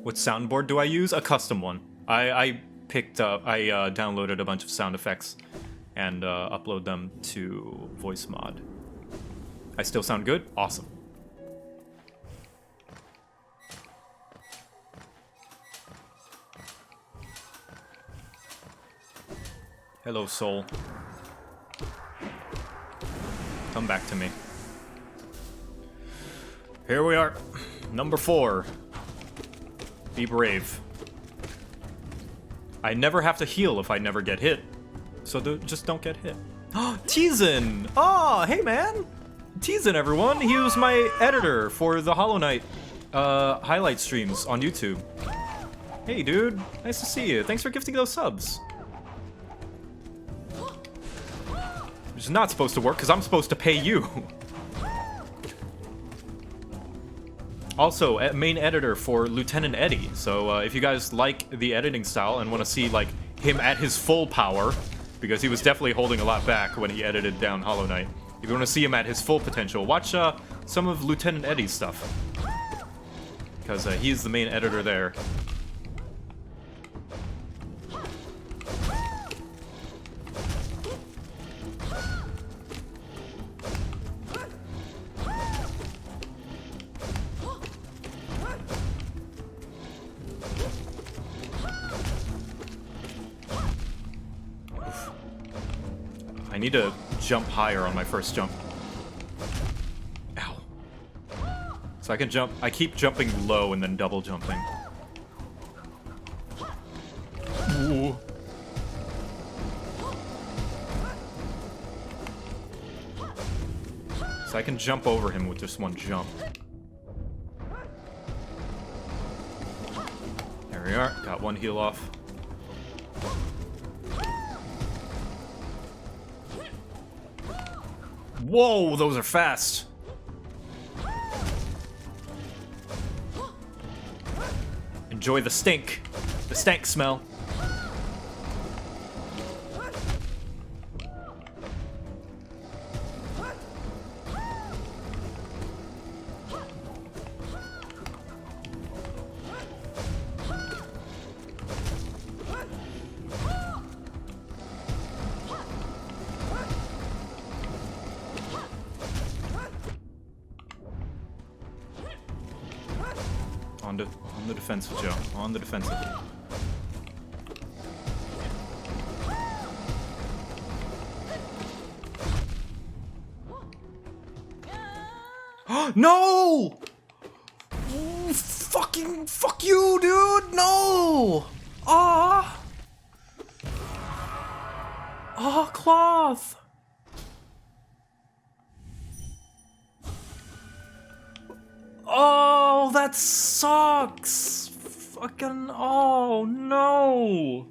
What soundboard do I use? A custom one. I downloaded a bunch of sound effects and upload them to voice mod. I still sound good? Awesome. Hello, soul. Come back to me. Here we are. Number 4. Be brave. I never have to heal if I never get hit. So just don't get hit. Teasin! Oh, hey man! Teasin, everyone! He was my editor for the Hollow Knight highlight streams on YouTube. Hey dude, nice to see you. Thanks for gifting those subs. Which is not supposed to work because I'm supposed to pay you. Also, main editor for Lieutenant Eddie. So if you guys like the editing style and want to see like him at his full power, because he was definitely holding a lot back when he edited down Hollow Knight. If you want to see him at his full potential, watch some of Lieutenant Eddie's stuff, because he's the main editor there. I need to jump higher on my first jump. Ow. So I can jump. I keep jumping low and then double jumping. Ooh. So I can jump over him with just one jump. There we are. Got one heal off. Whoa, those are fast. Enjoy the stink. The stank smell. On the defensive, Joe. On the defensive. No! Ooh, fuck you, dude! No! Ah! Ah, cloth! Oh, that sucks! Fucking, oh no!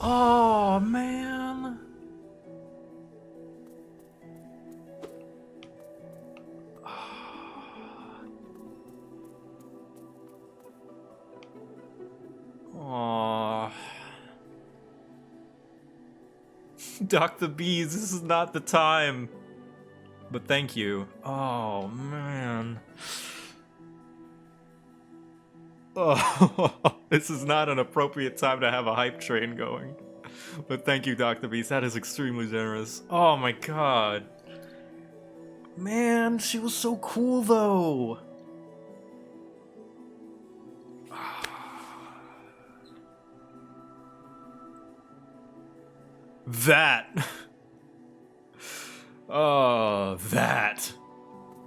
Oh, man. Aww. Doc the Bees, this is not the time. But thank you. Oh, man. Oh, this is not an appropriate time to have a hype train going. But thank you, Doc the Beast. That is extremely generous. Oh my god. Man, she was so cool though. That. Oh, that.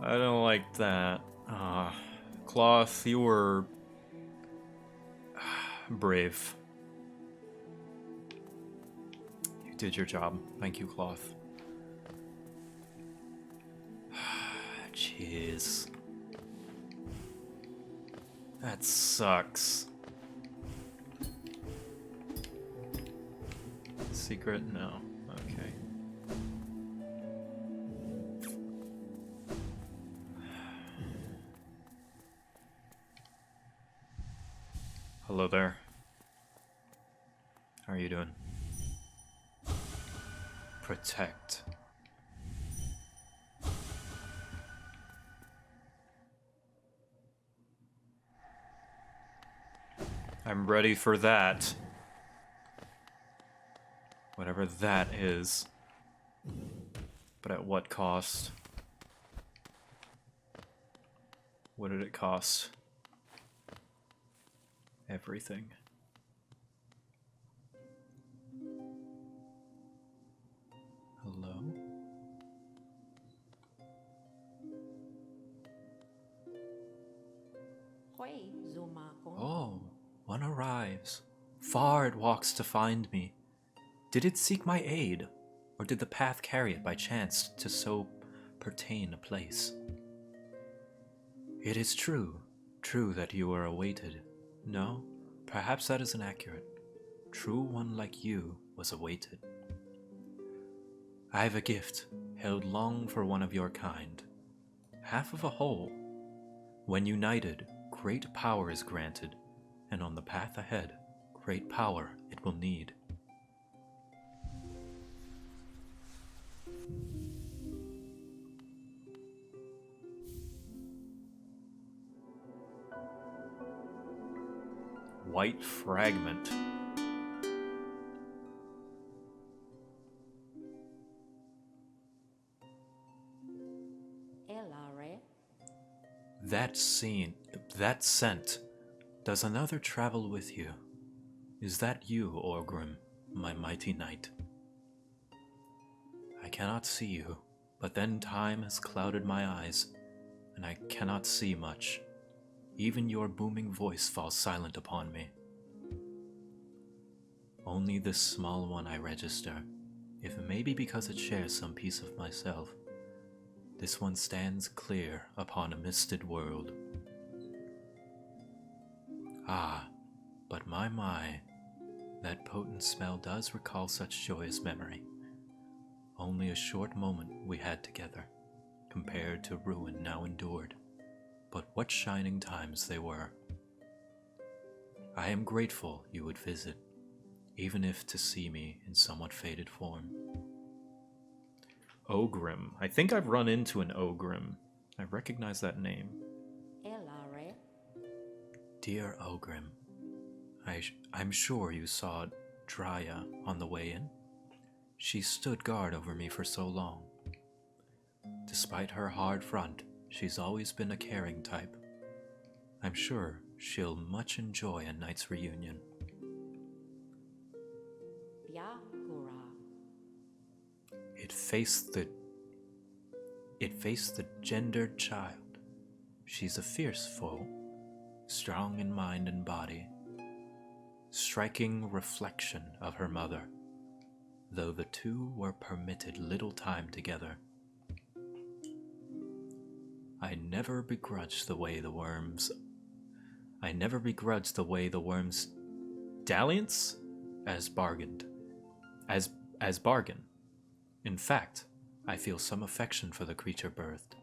I don't like that. Cloth, you were brave. You did your job. Thank you, Cloth. Jeez. That sucks. Secret? No. Okay. Hello there. How are you doing? Protect. I'm ready for that. Whatever that is. But at what cost? What did it cost? Everything. Hello? Oh, one arrives. Far it walks to find me. Did it seek my aid, or did the path carry it by chance to so pertain a place? It is true that you are awaited. No, perhaps that is inaccurate. True one like you was awaited. I have a gift, held long for one of your kind. Half of a whole. When united, great power is granted, and on the path ahead, great power it will need. White fragment. That scene, that scent. Does another travel with you? Is that you, Grimm, my mighty knight? I cannot see you, but then time has clouded my eyes, and I cannot see much. Even your booming voice falls silent upon me. Only this small one I register, if it may be because it shares some piece of myself. This one stands clear upon a misted world. Ah, but my, that potent smell does recall such joyous memory. Only a short moment we had together, compared to ruin now endured. But what shining times they were. I am grateful you would visit, even if to see me in somewhat faded form. Grimm. I think I've run into an Grimm. I recognize that name. Dear Grimm, I'm sure you saw Drya on the way in. She stood guard over me for so long. Despite her hard front, she's always been a caring type. I'm sure she'll much enjoy a night's reunion. It faced the gendered child. She's a fierce foe, strong in mind and body, striking reflection of her mother, though the two were permitted little time together. I never begrudged the way the worms dalliance? as bargained. As bargain. In fact, I feel some affection for the creature birthed.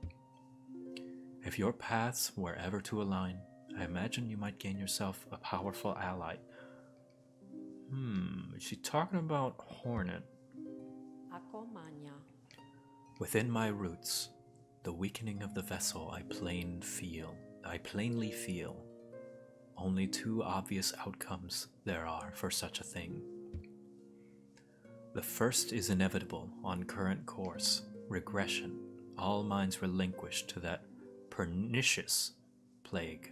If your paths were ever to align, I imagine you might gain yourself a powerful ally. Is she talking about Hornet? Within my roots, the weakening of the vessel I plainly feel. Only two obvious outcomes there are for such a thing. The first is inevitable on current course, regression, all minds relinquished to that pernicious plague.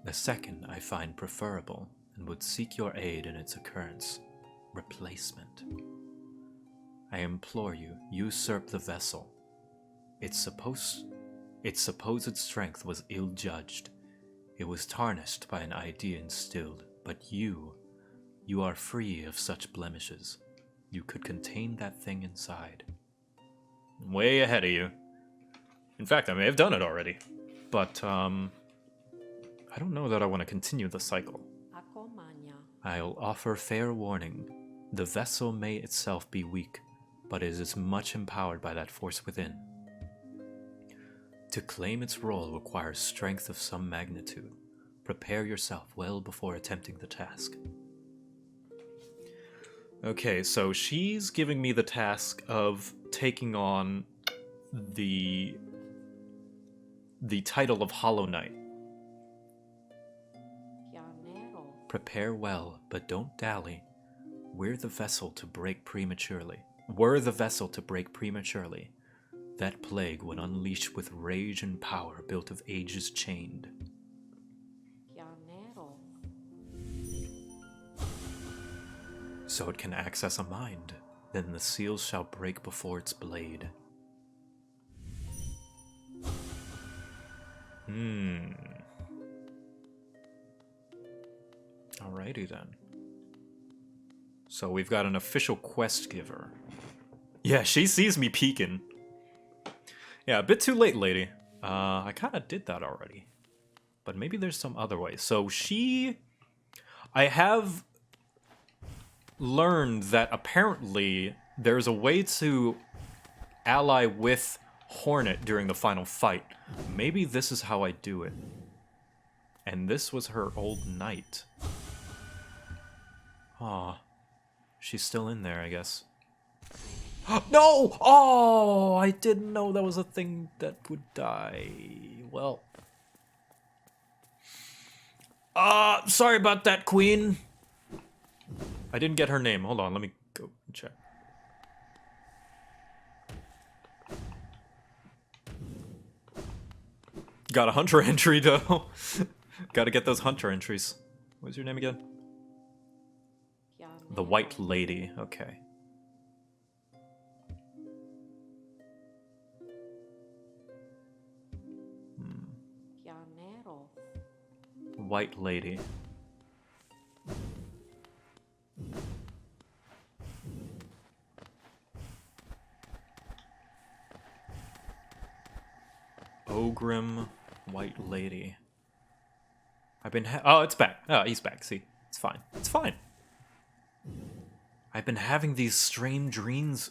The second I find preferable and would seek your aid in its occurrence, replacement. I implore you, usurp the vessel. Its supposed strength was ill-judged. It was tarnished by an idea instilled, but you are free of such blemishes. You could contain that thing inside. Way ahead of you. In fact, I may have done it already. But, I don't know that I want to continue the cycle. I'll offer fair warning. The vessel may itself be weak, but it is much empowered by that force within. To claim its role requires strength of some magnitude. Prepare yourself well before attempting the task. Okay, so she's giving me the task of taking on the title of Hollow Knight. Prepare well, but don't dally. Were the vessel to break prematurely, that plague would unleash with rage and power built of ages chained. So it can access a mind, then the seals shall break before its blade. Alrighty then. So we've got an official quest giver. Yeah, she sees me peeking. Yeah, a bit too late, lady. I kind of did that already. But maybe there's some other way. So I have learned that apparently there's a way to ally with Hornet during the final fight. Maybe this is how I do it. And this was her old knight. Aw. She's still in there, I guess. No! Oh, I didn't know that was a thing that would die. Well. Sorry about that, queen. I didn't get her name. Hold on, let me go check. Got a hunter entry, though. Gotta get those hunter entries. What's your name again? The White Lady. Okay. White Lady. Grimm, White Lady. I've been oh, it's back. Oh, he's back. See, it's fine. It's fine. I've been having these strange dreams.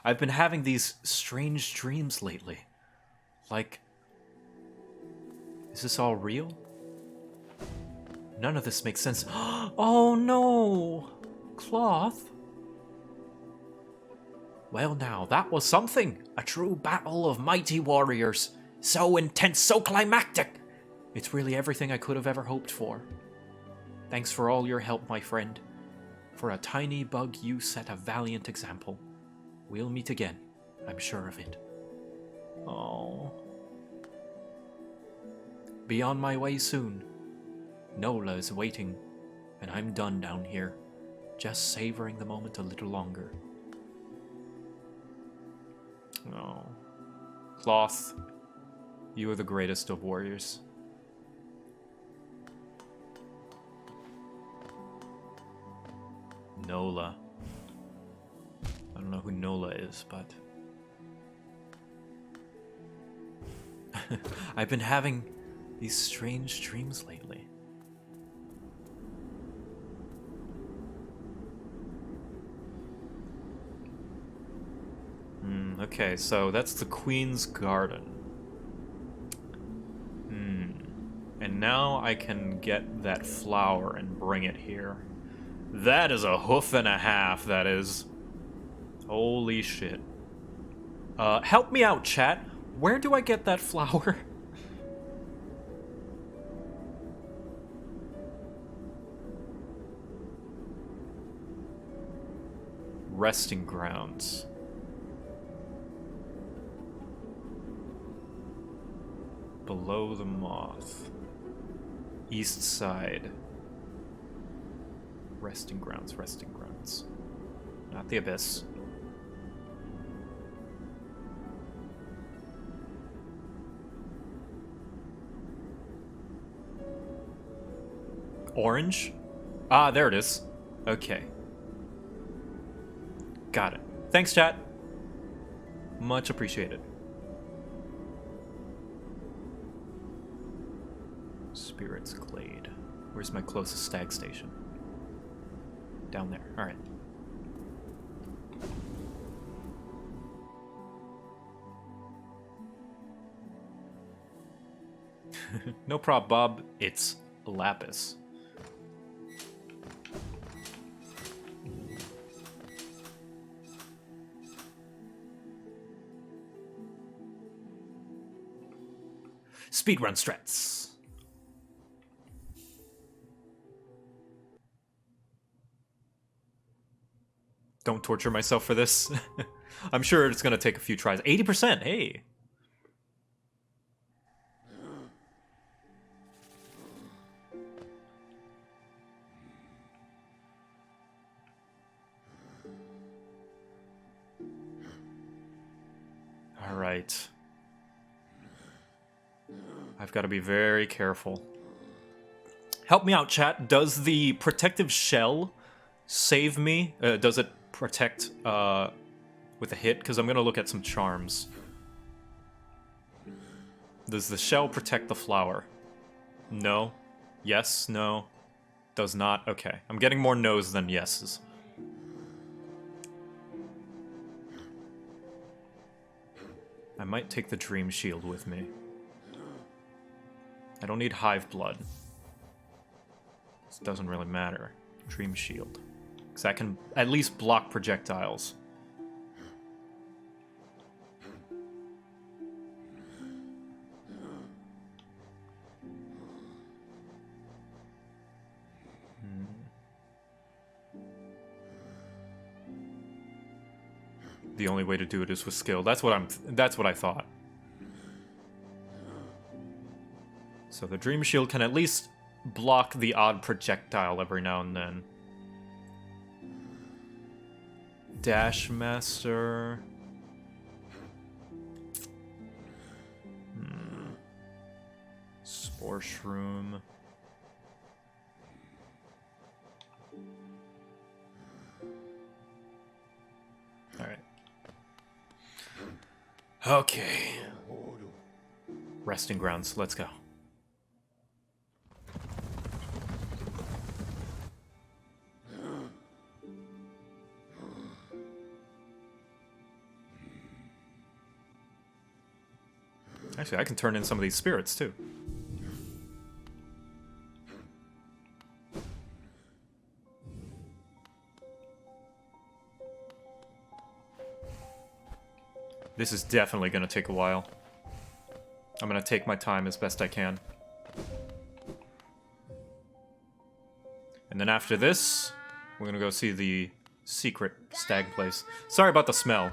I've been having these strange dreams lately. Like, is this all real? None of this makes sense. Oh no! Cloth? Well now, that was something. A true battle of mighty warriors. So intense, so climactic. It's really everything I could have ever hoped for. Thanks for all your help, my friend. For a tiny bug, you set a valiant example. We'll meet again, I'm sure of it. Oh. Be on my way soon. Nola is waiting, and I'm done down here, just savoring the moment a little longer. Oh. Cloth, you are the greatest of warriors. Nola. I don't know who Nola is, but... I've been having these strange dreams lately. Okay, so that's the Queen's Garden. And now I can get that flower and bring it here. That is a hoof and a half, that is. Holy shit. Help me out, chat. Where do I get that flower? Resting grounds. Below the moth. East side. Resting grounds, resting grounds. Not the abyss. Orange? Ah, there it is. Okay. Got it. Thanks, chat. Much appreciated. Spirit's Glade. Where's my closest stag station? Down there. Alright. No prob, Bob. It's lapis. Speedrun strats. Don't torture myself for this. I'm sure it's gonna take a few tries. 80%, hey! Alright. I've got to be very careful. Help me out, chat. Does the protective shell save me? Does it protect with a hit? Because I'm going to look at some charms. Does the shell protect the flower? No. Yes, no. Does not. Okay. I'm getting more no's than yeses. I might take the dream shield with me. I don't need hive blood. This doesn't really matter. Dream shield. Because I can at least block projectiles. The only way to do it is with skill. That's what I thought. So the Dream Shield can at least block the odd projectile every now and then. Dash Master. Spore Shroom. Alright. Okay. Resting grounds, let's go. Actually, I can turn in some of these spirits, too. This is definitely going to take a while. I'm going to take my time as best I can. And then after this, we're going to go see the secret stag place. Sorry about the smell.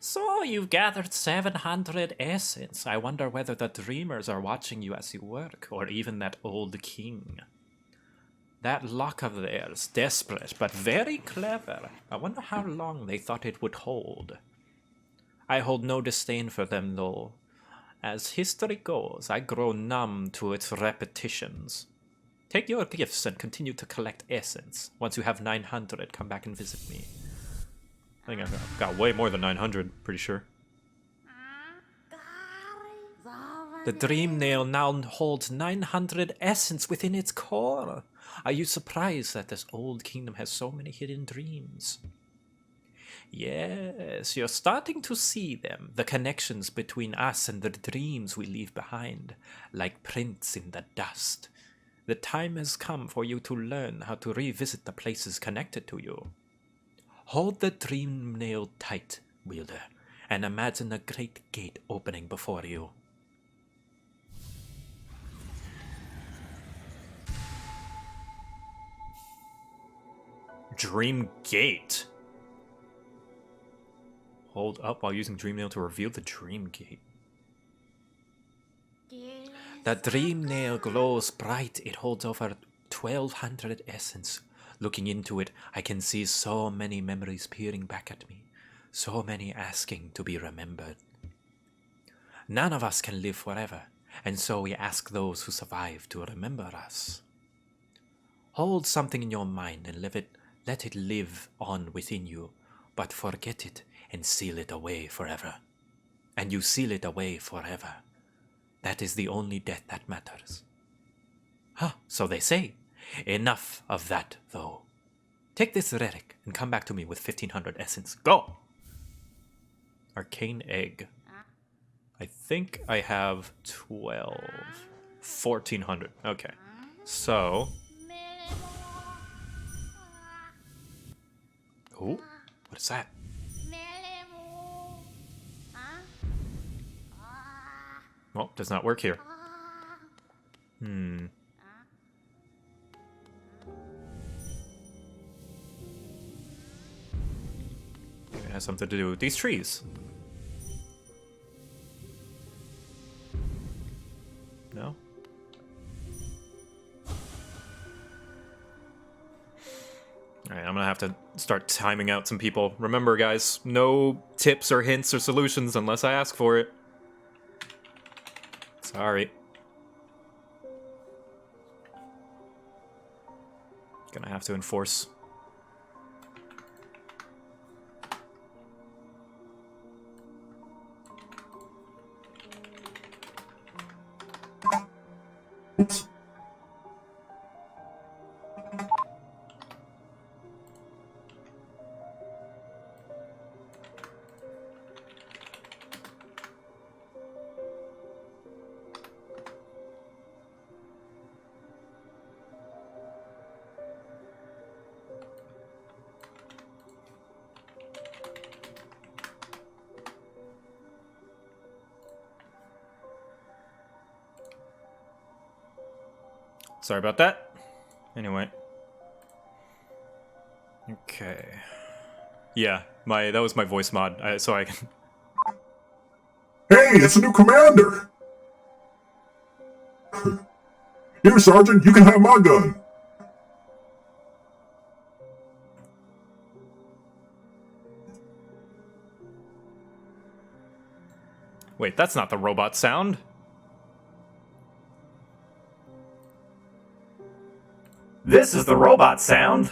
So you've gathered 700 essence. I wonder whether the dreamers are watching you as you work, or even that old king. That lock of theirs, desperate but very clever. I wonder how long they thought it would hold. I hold no disdain for them, though. As history goes, I grow numb to its repetitions. Take your gifts and continue to collect essence. Once you have 900, come back and visit me. I think I've got way more than 900, pretty sure. The Dream Nail now holds 900 essence within its core. Are you surprised that this old kingdom has so many hidden dreams? Yes, you're starting to see them, the connections between us and the dreams we leave behind, like prints in the dust. The time has come for you to learn how to revisit the places connected to you. Hold the dream nail tight, Wielder, and imagine a great gate opening before you. Dream Gate. Hold up while using Dream Nail to reveal the Dream Gate. The Dream Nail glows bright. It holds over 1200 essence. Looking into it, I can see so many memories peering back at me. So many asking to be remembered. None of us can live forever, and so we ask those who survive to remember us. Hold something in your mind and let it live on within you, but forget it and seal it away forever. And you seal it away forever. That is the only death that matters. Huh, so they say. Enough of that, though. Take this relic and come back to me with 1500 essence. Go! Arcane Egg. I think I have 12. 1400. Okay. So... Ooh, what is that? Well, does not work here. Maybe it has something to do with these trees. No? Alright, I'm gonna have to start timing out some people. Remember, guys, no tips or hints or solutions unless I ask for it. Sorry. Gonna have to enforce. Oops. Sorry about that. Anyway. Okay. Yeah, that was my voice mod, so I can... Hey, it's a new commander! Here, Sergeant, you can have my gun. Wait, that's not the robot sound. This is the robot sound.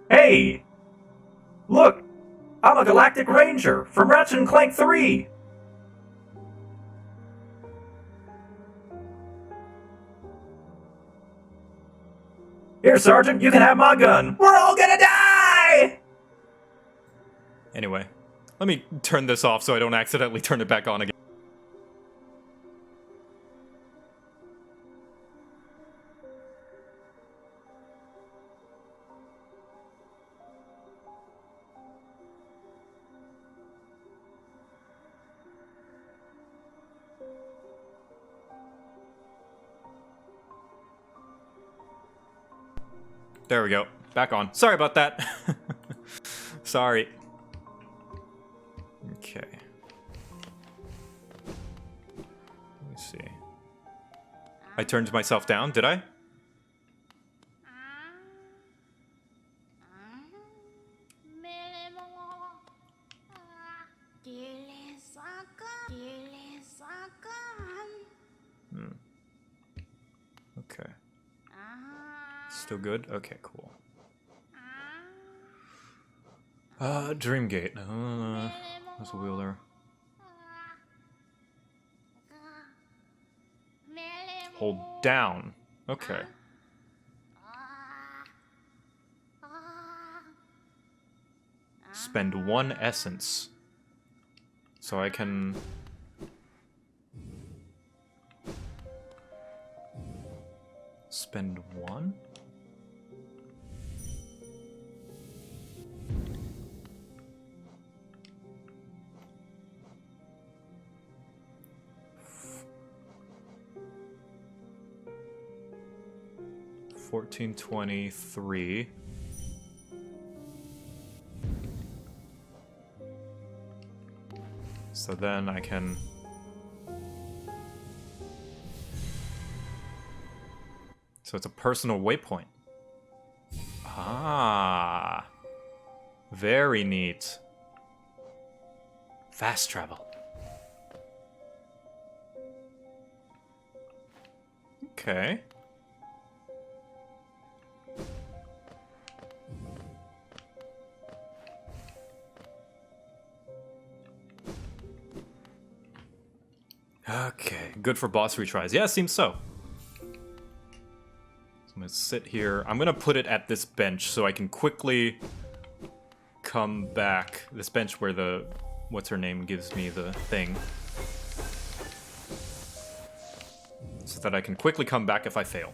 Hey! Look! I'm a Galactic Ranger from Ratchet and Clank 3! Here, Sergeant, you can have my gun. We're all gonna die! Anyway, let me turn this off so I don't accidentally turn it back on again. There we go. Back on. Sorry about that. Sorry. Okay. Let me see. I turned myself down, did I? Okay. Still good? Okay, cool. Dreamgate. There's a wheel there. Hold down. Okay. Spend 1 essence. So I can... spend 1? $14.23. So then I can... So it's a personal waypoint. Ah. Very neat. Fast travel. Okay. Okay, good for boss retries. Yeah, seems so. So I'm gonna sit here. I'm gonna put it at this bench so I can quickly come back. This bench where the what's her name gives me the thing. So that I can quickly come back if I fail.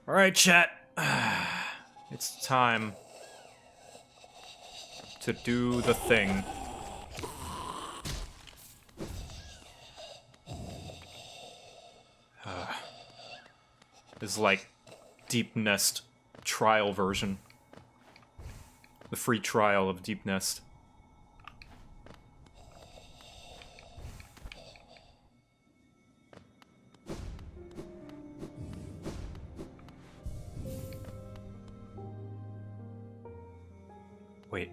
Alright, chat. It's time to do the thing. This is like Deep Nest trial version. The free trial of Deep Nest. Wait.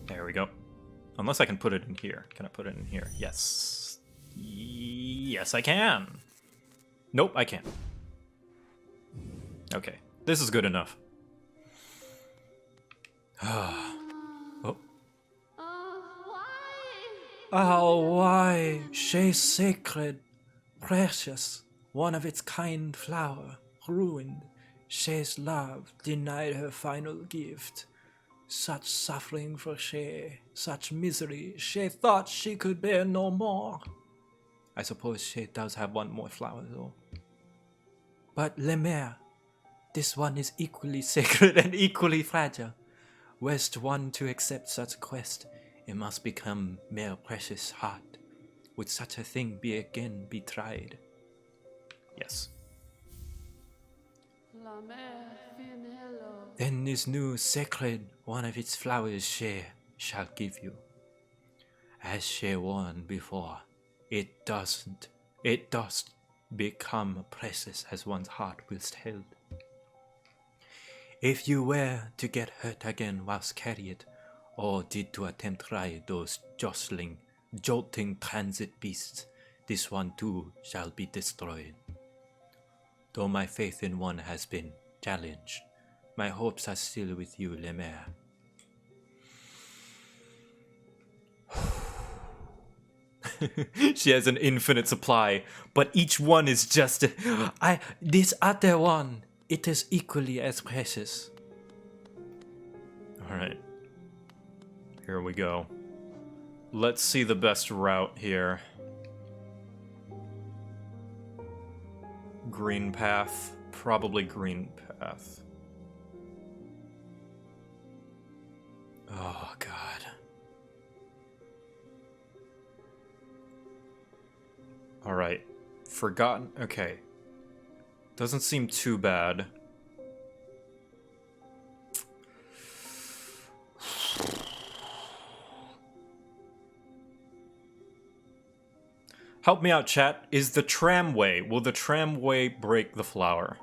There we go. Unless I can put it in here. Can I put it in here? Yes. Yes, I can. Nope, I can't. Okay, this is good enough. Oh. Oh, why? She's sacred, precious, one of its kind flower, ruined. She's love, denied her final gift. Such suffering for she, such misery, she thought she could bear no more. I suppose she does have one more flower though. But Lemaire, this one is equally sacred and equally fragile. West one to accept such a quest, it must become mere precious heart. Would such a thing be again be tried? Yes. Then this new sacred one of its flowers she shall give you. As she warned before, it does become precious as one's heart whilst held. If you were to get hurt again whilst carried, or did to attempt ride those jolting transit beasts, this one too shall be destroyed. Though my faith in one has been challenged, my hopes are still with you, Lemaire. She has an infinite supply, but each one is just... this other one, it is equally as precious. Alright. Here we go. Let's see the best route here. Green path. Probably green path. Oh, God. Alright. Forgotten. Okay. Doesn't seem too bad. Help me out, chat. Is the tramway... Will the tramway break the flower?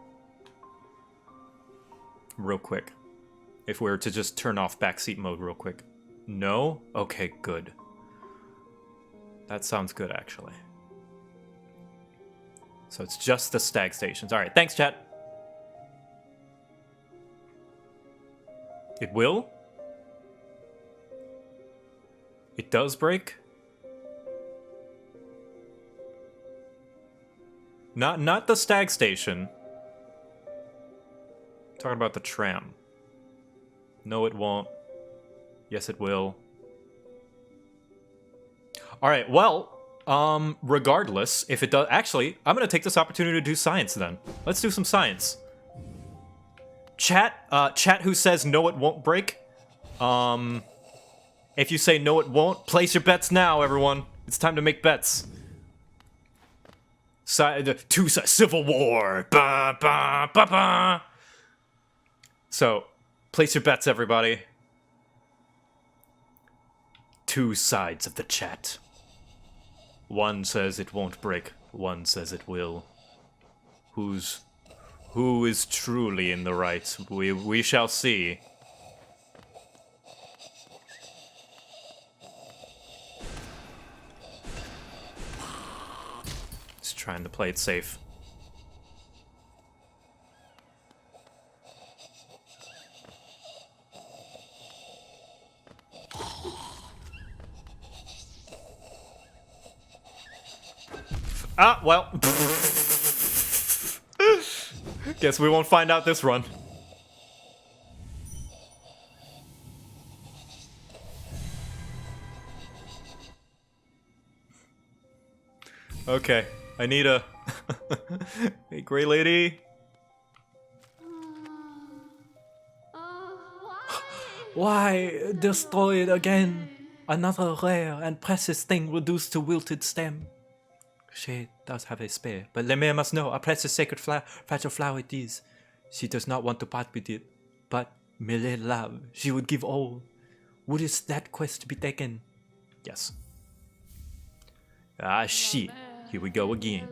Real quick. If we were to just turn off backseat mode real quick. No? Okay, good. That sounds good, actually. So it's just the stag stations. Alright, thanks, chat. It will? It does break? Not the stag station. Talking about the tram. No, it won't. Yes, it will. Alright, well, regardless, if it does... Actually, I'm gonna take this opportunity to do science then. Let's do some science. Chat who says no, it won't break. If you say no, it won't, place your bets now, everyone. It's time to make bets. Civil War. Ba, ba, ba, ba. So, place your bets, everybody. Two sides of the chat. One says it won't break. One says it will. Who is truly in the right? We shall see. Just trying to play it safe. Ah, well. Guess we won't find out this run. Okay, I need a... Hey, Grey Lady. Why destroy it again? Another rare and precious thing reduced to wilted stem. She does have a spear, but Lemire must know a precious sacred fragile flower it is. She does not want to part with it, but mere love, she would give all. Wouldst that quest be taken? Yes. Ah, shit. Here we go again.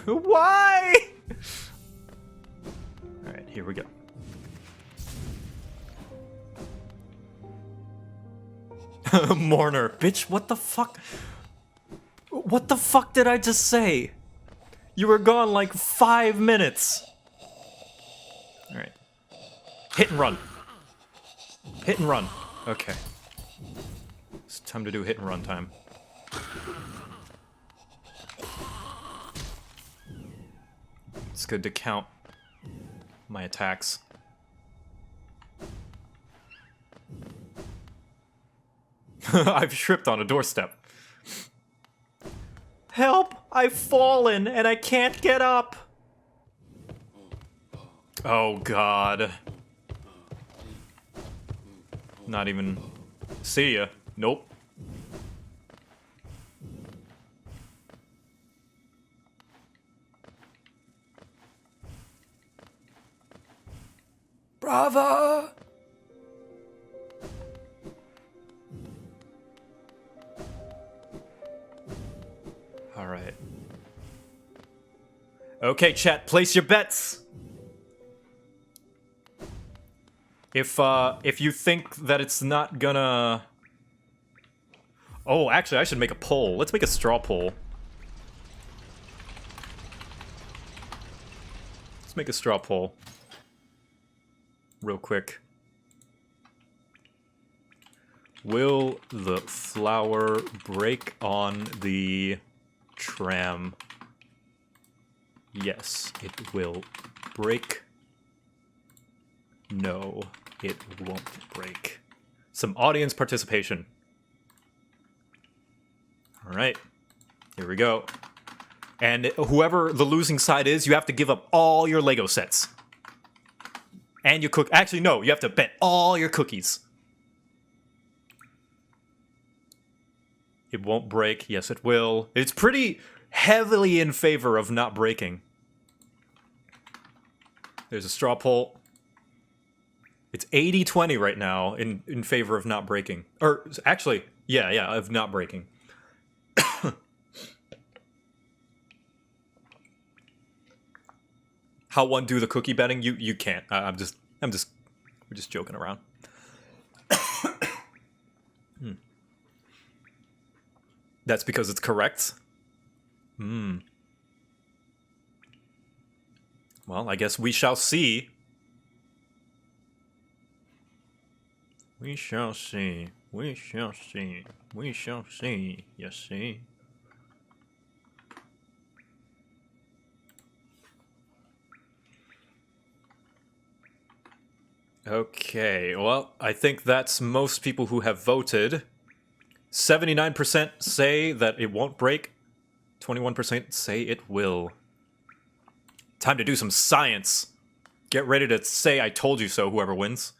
Why? Alright, here we go. Mourner. Bitch, what the fuck? What the fuck did I just say? You were gone like 5 minutes. Alright. Hit and run. Hit and run. Okay. It's time to do hit and run time. It's good to count my attacks. I've tripped on a doorstep. Help! I've fallen and I can't get up! Oh god. Not even... See ya. Nope. Bravo! Alright. Okay, chat, place your bets! If you think that it's not gonna... Oh, actually, I should make a poll. Let's make a straw poll. Let's make a straw poll. Real quick. Will the flower break on the tram? Yes, it will break. No, it won't break. Some audience participation. Alright, here we go. And whoever the losing side is, you have to give up all your Lego sets. And you cook. Actually, no, you have to bet all your cookies. It won't break. Yes, it will. It's pretty heavily in favor of not breaking. There's a straw poll. It's 80-20 right now in favor of not breaking. Or, actually, yeah, of not breaking. How one do the cookie betting? You can't. We're just joking around. That's because it's correct? Well, I guess we shall see. We shall see. We shall see. We shall see. You see? Okay, well, I think that's most people who have voted. 79% say that it won't break. 21% say it will. Time to do some science. Get ready to say I told you so, whoever wins.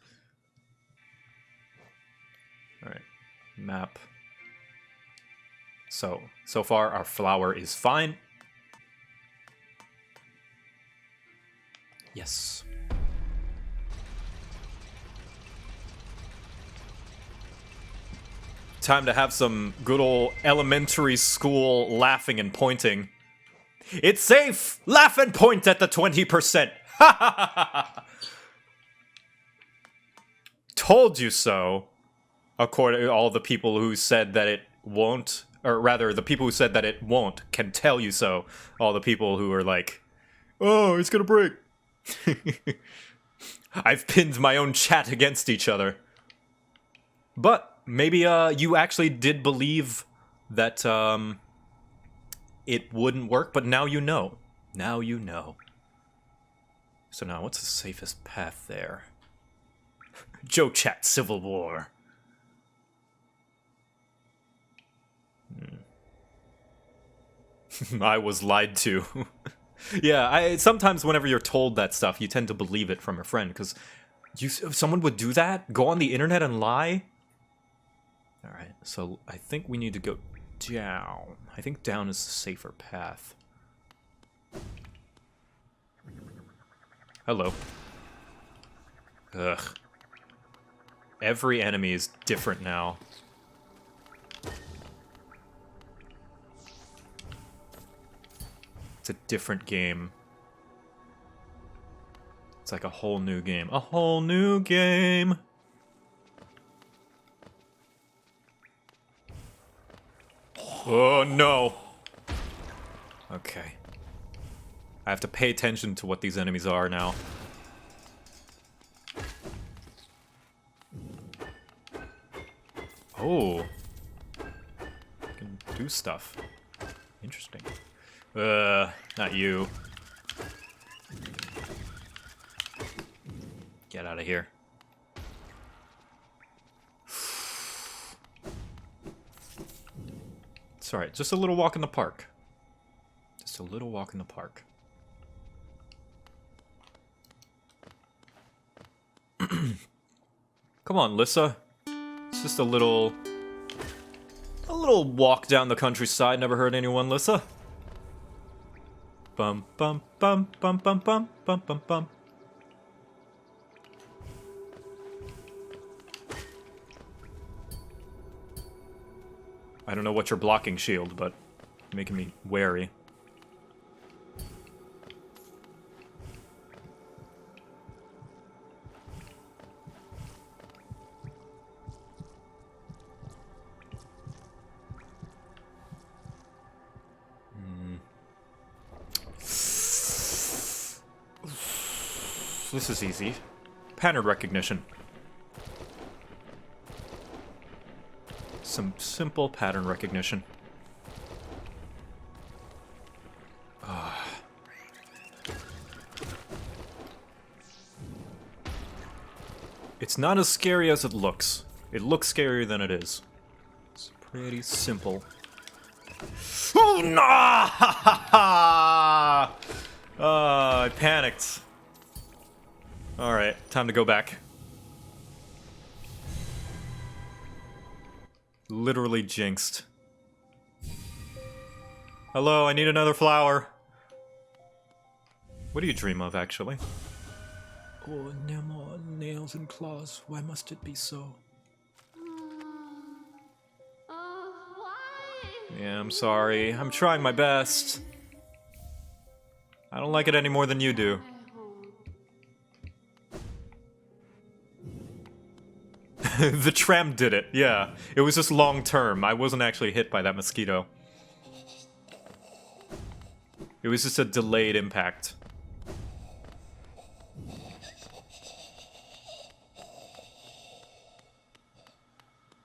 Alright, map. So far our flower is fine. Yes. Time to have some good old elementary school laughing and pointing. It's safe! Laugh and point at the 20%! Ha ha ha ha! Told you so. According to all the people who said that it won't, or rather, the people who said that it won't can tell you so. All the people who are like, oh, it's gonna break. I've pinned my own chat against each other. But maybe you actually did believe that it wouldn't work, but now you know. Now you know. So now, what's the safest path there? JoCat Civil War. I was lied to. Yeah, sometimes whenever you're told that stuff, you tend to believe it from a friend, because someone would do that? Go on the internet and lie? Alright, so I think we need to go down. I think down is the safer path. Hello. Ugh. Every enemy is different now. It's a different game. It's like a whole new game. A whole new game! Oh no! Okay. I have to pay attention to what these enemies are now. Oh. I can do stuff. Interesting. Not you. Get out of here. It's alright, just a little walk in the park. Just a little walk in the park. Come on, Lissa. It's just a little walk down the countryside. Never hurt anyone, Lissa. Bum bum bum bum bum bum bum bum bum. I don't know what you're blocking, shield, but you're making me wary. This is easy. Pattern recognition. Some simple pattern recognition. It's not as scary as it looks. It looks scarier than it is. It's pretty simple. Oh, no! I panicked. Alright, time to go back. Literally jinxed. Hello, I need another flower. What do you dream of, actually? Oh, no more nails and claws. Why must it be so? Yeah, I'm sorry. I'm trying my best. I don't like it any more than you do. The tram did it, yeah. It was just long term. I wasn't actually hit by that mosquito. It was just a delayed impact.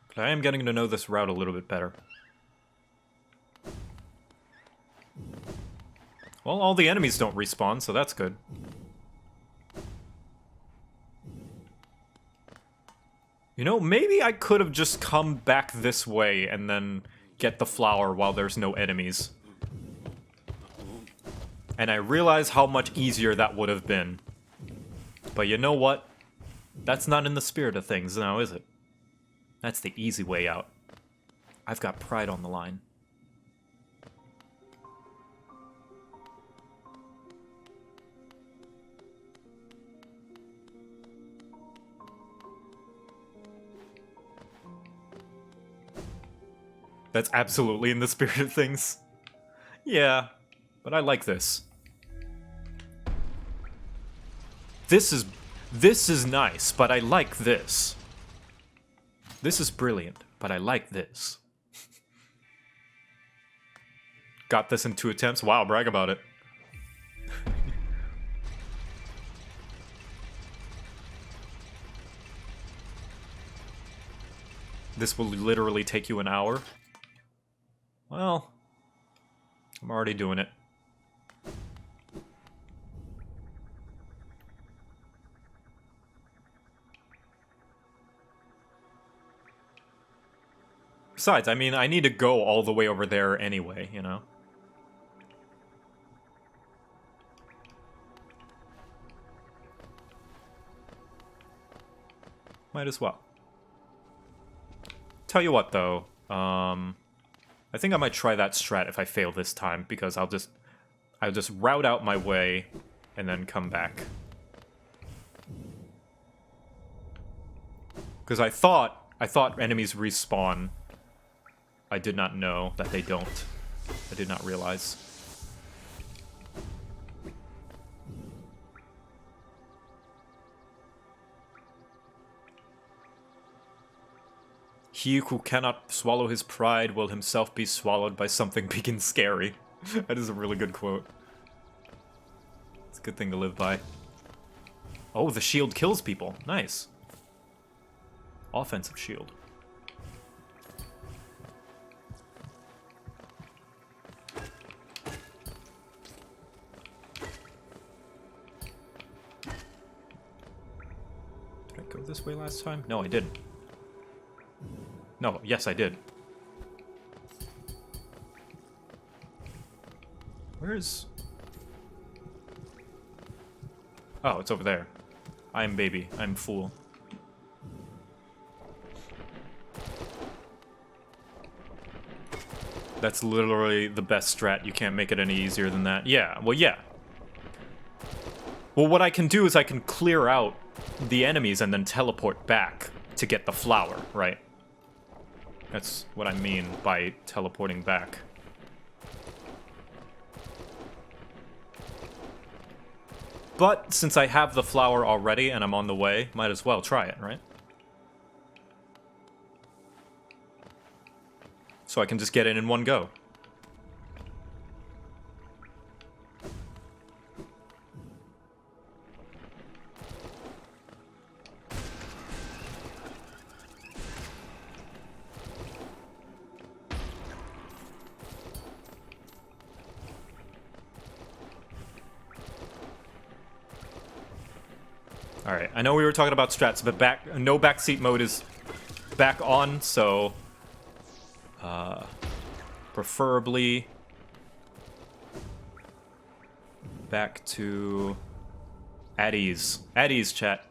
But I am getting to know this route a little bit better. Well, all the enemies don't respawn, so that's good. You know, maybe I could have just come back this way and then get the flower while there's no enemies. And I realize how much easier that would have been. But you know what? That's not in the spirit of things now, is it? That's the easy way out. I've got pride on the line. That's absolutely in the spirit of things. Yeah, but I like this. This is nice, but I like this. This is brilliant, but I like this. Got this in 2 attempts? Wow, brag about it. This will literally take you an hour. Well, I'm already doing it. Besides, I mean, I need to go all the way over there anyway, you know? Might as well. Tell you what, though, I think I might try that strat if I fail this time, because I'll just route out my way and then come back. Because I thought enemies respawn. I did not know that they don't. I did not realize. He who cannot swallow his pride will himself be swallowed by something big and scary. That is a really good quote. It's a good thing to live by. Oh, the shield kills people. Nice. Offensive shield. Did I go this way last time? No, I didn't. No, yes, I did. Where's... Oh, it's over there. I am baby. I'm fool. That's literally the best strat. You can't make it any easier than that. Yeah, well, yeah. Well, what I can do is I can clear out the enemies and then teleport back to get the flower, right? That's what I mean by teleporting back. But since I have the flower already and I'm on the way, might as well try it, right? So I can just get in one go. Alright, I know we were talking about strats, but no backseat mode is back on, so... preferably... back to... at ease. At ease, chat.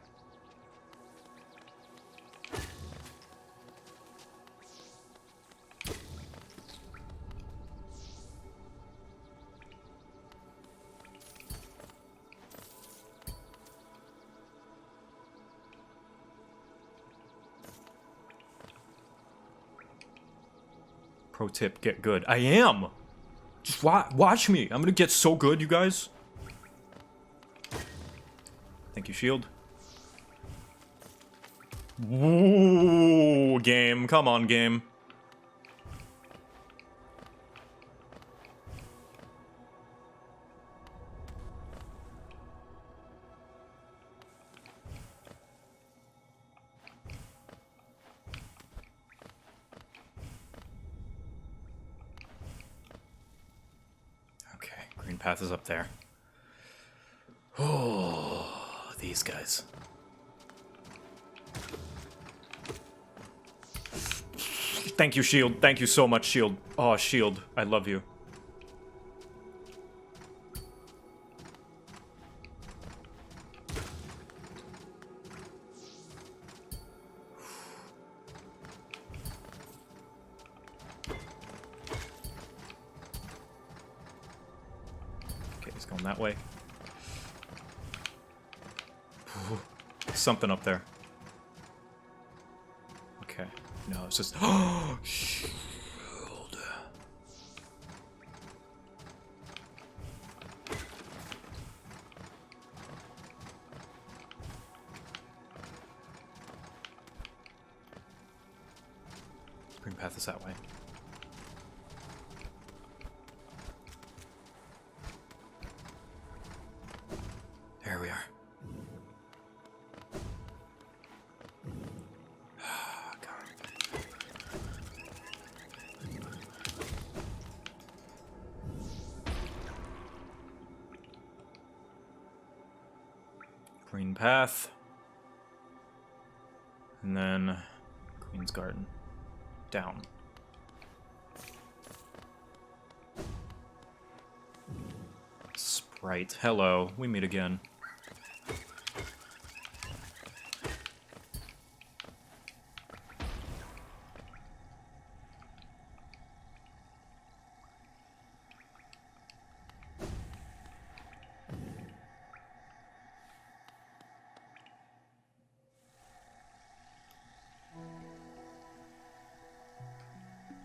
Pro tip, get good. I am! Just watch me. I'm gonna get so good, you guys. Thank you, shield. Ooh, game. Come on, game. Path is up there. Oh, these guys. Thank you, Shield. Thank you so much, Shield. Oh, Shield. I love you. Okay, he's going that way. Something up there. Okay. No, it's just... Oh, Shield. Green path is that way. There we are. Green path. And then Queen's Garden. Down. Sprite. Hello. We meet again.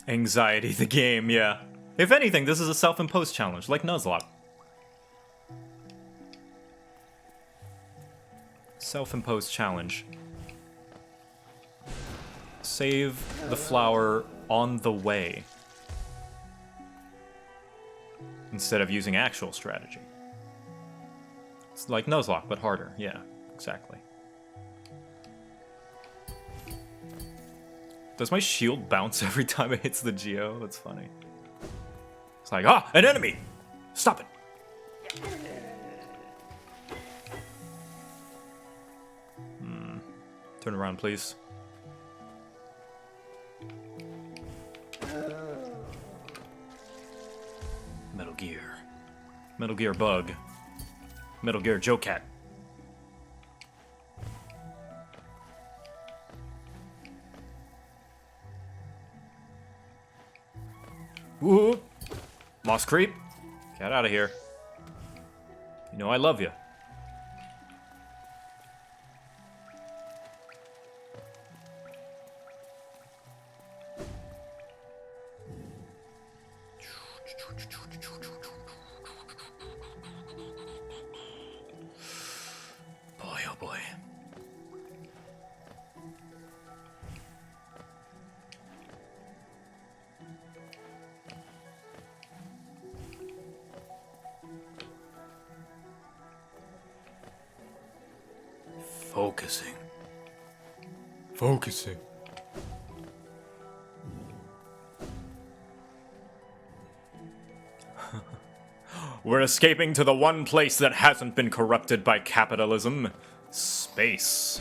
Anxiety, the game, yeah. If anything, this is a self-imposed challenge, like Nuzlocke. Self-imposed challenge. Save the flower on the way. Instead of using actual strategy. It's like Nuzlocke, but harder. Yeah, exactly. Does my shield bounce every time it hits the geo? That's funny. It's like, ah, an enemy! Stop it! Turn around, please. Metal Gear. Metal Gear Bug. Metal Gear JoCat. Woo! Moss creep. Get out of here. You know I love you. Boy, oh boy. Focusing. Focusing. We're escaping to the one place that hasn't been corrupted by capitalism. Space.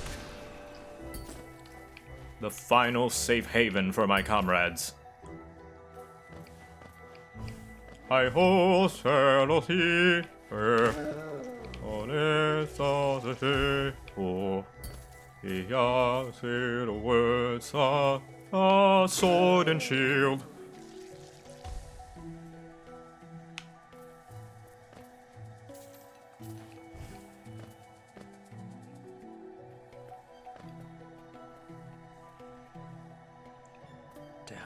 The final safe haven for my comrades. Hi-ho, scarlet, on earth of the day, oh, I say the words are sword and shield. Down.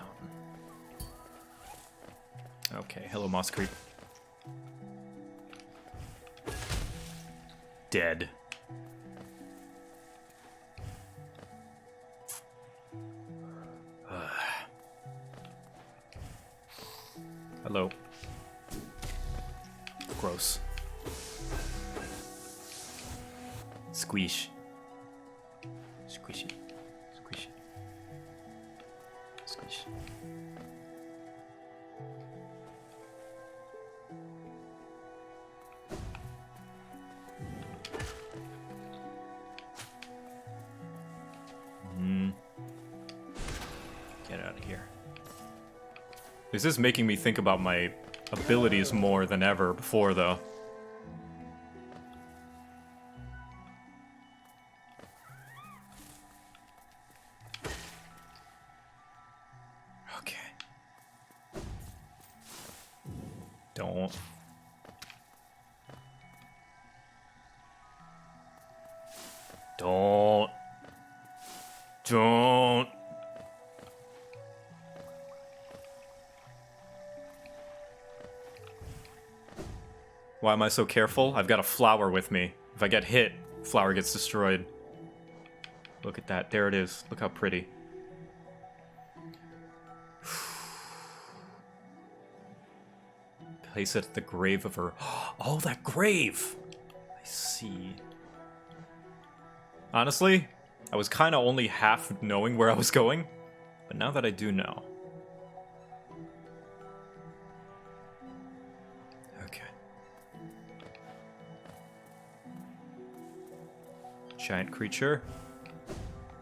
Okay, hello, Moss Creep. Dead. Hello. Gross. Squeeze. Squishy. Squishy. Squish. Get out out of here. This is making me think about my abilities more than ever before, though. Okay. Don't. Don't. Don't. Why am I so careful? I've got a flower with me. If I get hit, flower gets destroyed. Look at that. There it is. Look how pretty. Place it at the grave of her. Oh, that grave! I see. Honestly, I was kind of only half knowing where I was going, but now that I do know. Okay. Giant creature?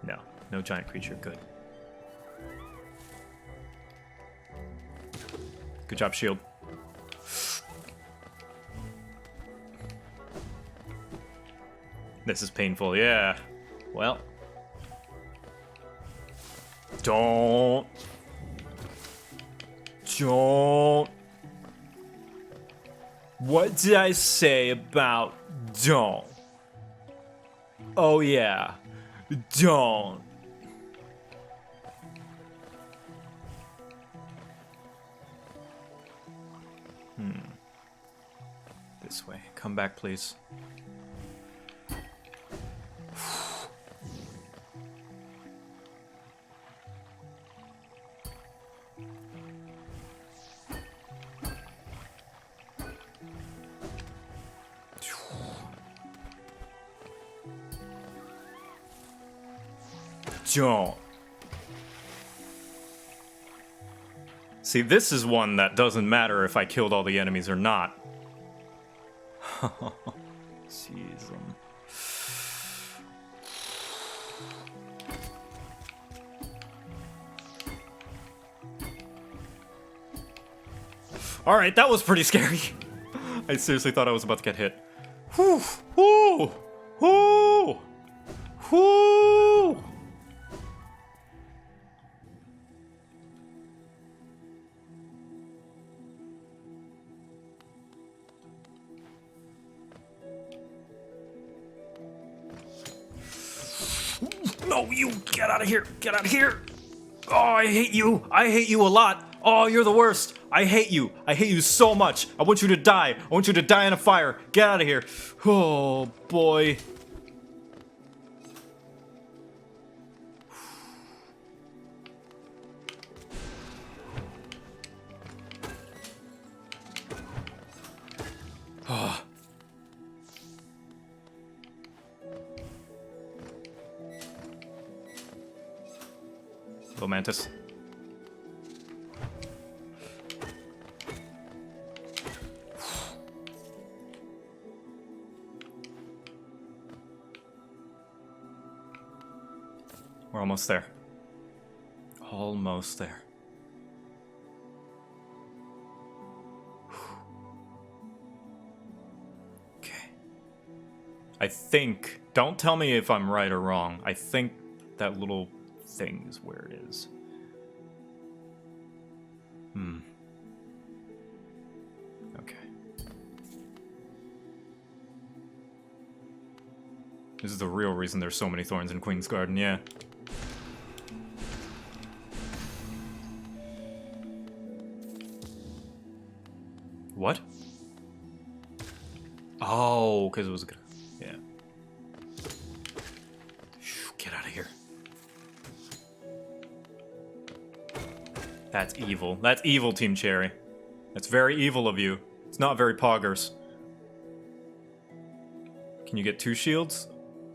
No, no giant creature. Good. Good job, shield. This is painful, yeah. Well. Don't. What did I say about don't? Oh yeah. Don't. This way. Come back, please. Don't. See, this is one that doesn't matter if I killed all the enemies or not. Jeez. Alright, that was pretty scary. I seriously thought I was about to get hit. Whew! Whew! Whew! Whew! No, you get out of here! Get out of here! Oh, I hate you! I hate you a lot! Oh, you're the worst! I hate you! I hate you so much! I want you to die! I want you to die in a fire! Get out of here! Oh, boy. Oh. Little mantis. We're almost there. Almost there. Okay. I think, don't tell me if I'm right or wrong, I think that little thing is where it is. Okay. This is the real reason there's so many thorns in Queen's Garden, yeah. What? Oh, because it was good. Yeah. Get out of here. That's evil. That's evil, Team Cherry. That's very evil of you. It's not very poggers. Can you get 2 shields?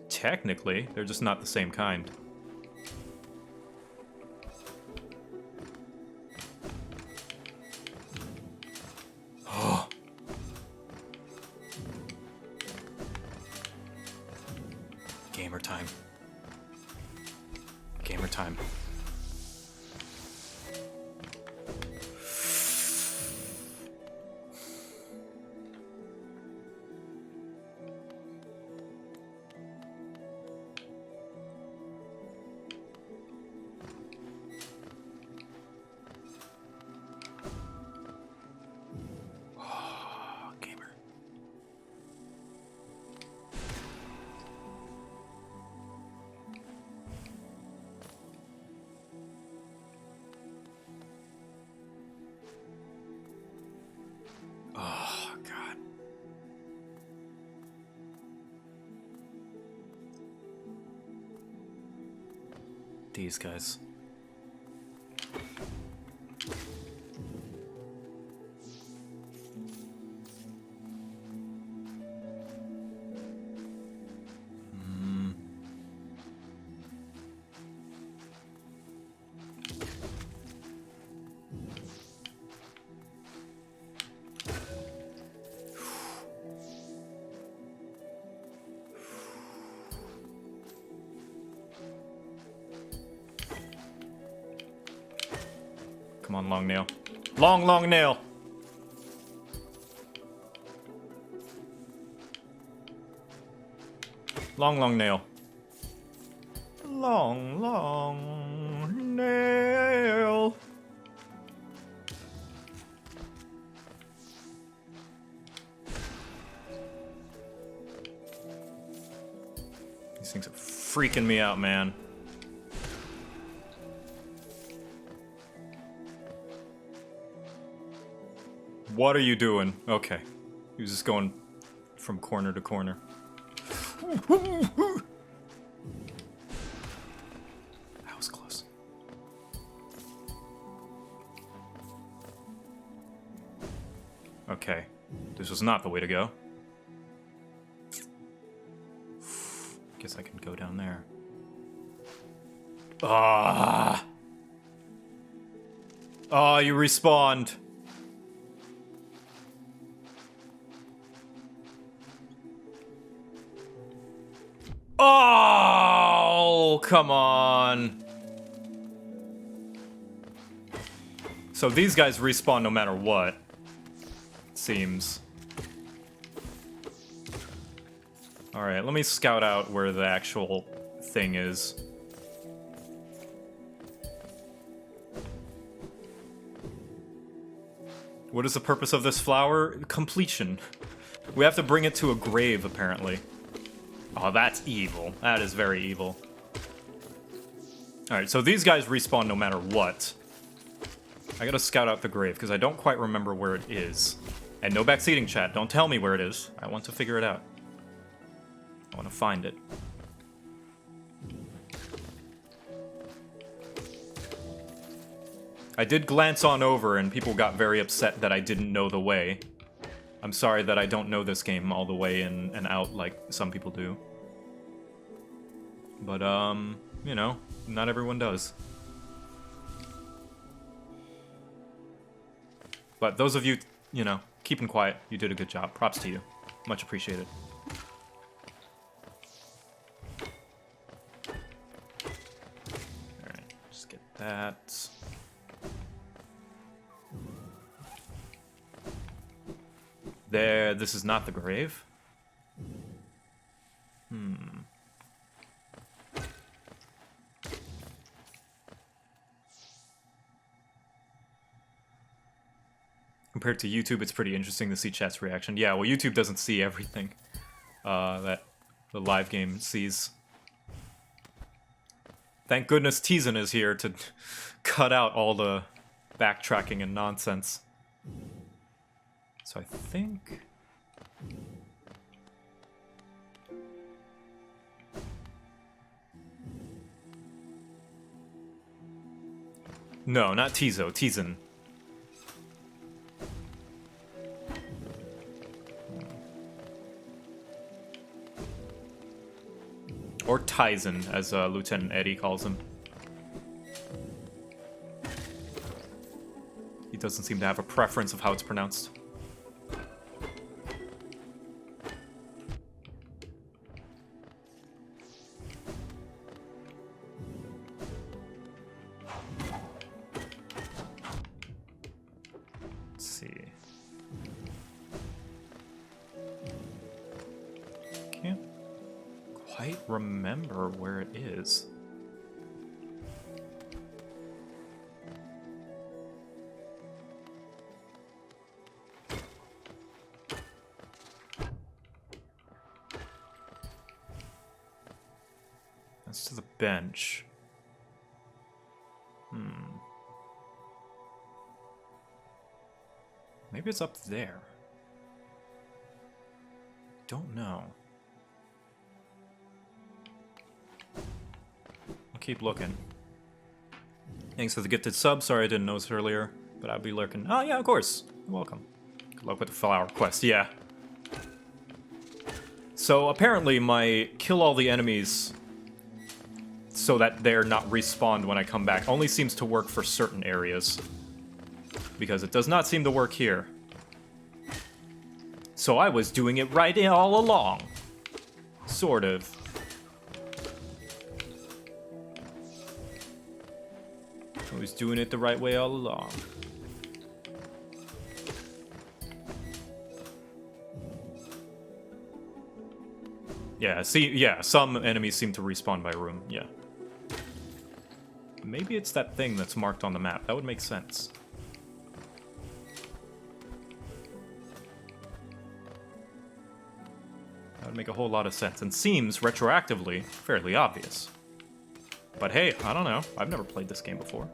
Technically, they're just not the same kind. Gamer time. Gamer time. These guys. Come on, long nail. Long nail! Long nail. Long nail. These things are freaking me out, man. What are you doing? Okay. He was just going from corner to corner. That was close. Okay. This was not the way to go. Guess I can go down there. Ah! Oh, you respawned. Oh, come on. So these guys respawn no matter what, it seems. Alright, let me scout out where the actual thing is. What is the purpose of this flower? Completion. We have to bring it to a grave, apparently. Oh, that's evil. That is very evil. Alright, so these guys respawn no matter what. I gotta scout out the grave, because I don't quite remember where it is. And no backseating, chat. Don't tell me where it is. I want to figure it out. I want to find it. I did glance on over, and people got very upset that I didn't know the way. I'm sorry that I don't know this game all the way in and out like some people do. But, you know, not everyone does. But those of you, you know, keeping quiet, you did a good job. Props to you. Much appreciated. Alright, just get that. There, this is not the grave. Compared to YouTube, it's pretty interesting to see chat's reaction. Yeah, well, YouTube doesn't see everything that the live game sees. Thank goodness Teasen is here to cut out all the backtracking and nonsense. So I think... No, not Tizo, Teasen. Or Tizen, as Lieutenant Eddie calls him. He doesn't seem to have a preference of how it's pronounced. Let's see. Can't quite remember where it is. That's to the bench. Maybe it's up there. Don't know. I'll keep looking. Thanks for the gifted sub. Sorry I didn't notice earlier, but I'll be lurking. Oh yeah, of course. You're welcome. Good luck with the flower quest. Yeah. So apparently my kill all the enemies so that they're not respawned when I come back only seems to work for certain areas. Because it does not seem to work here. So I was doing it right all along. Sort of. I was doing it the right way all along. Yeah, see, yeah, some enemies seem to respawn by room, yeah. Maybe it's that thing that's marked on the map. That would make sense. That would make a whole lot of sense, and seems, retroactively, fairly obvious. But hey, I don't know. I've never played this game before.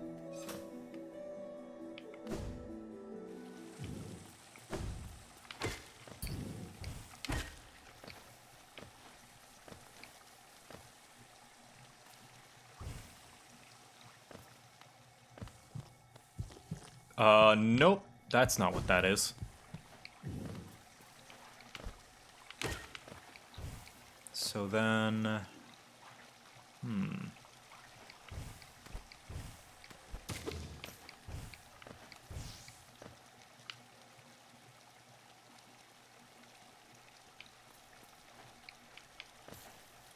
Nope. That's not what that is. So then...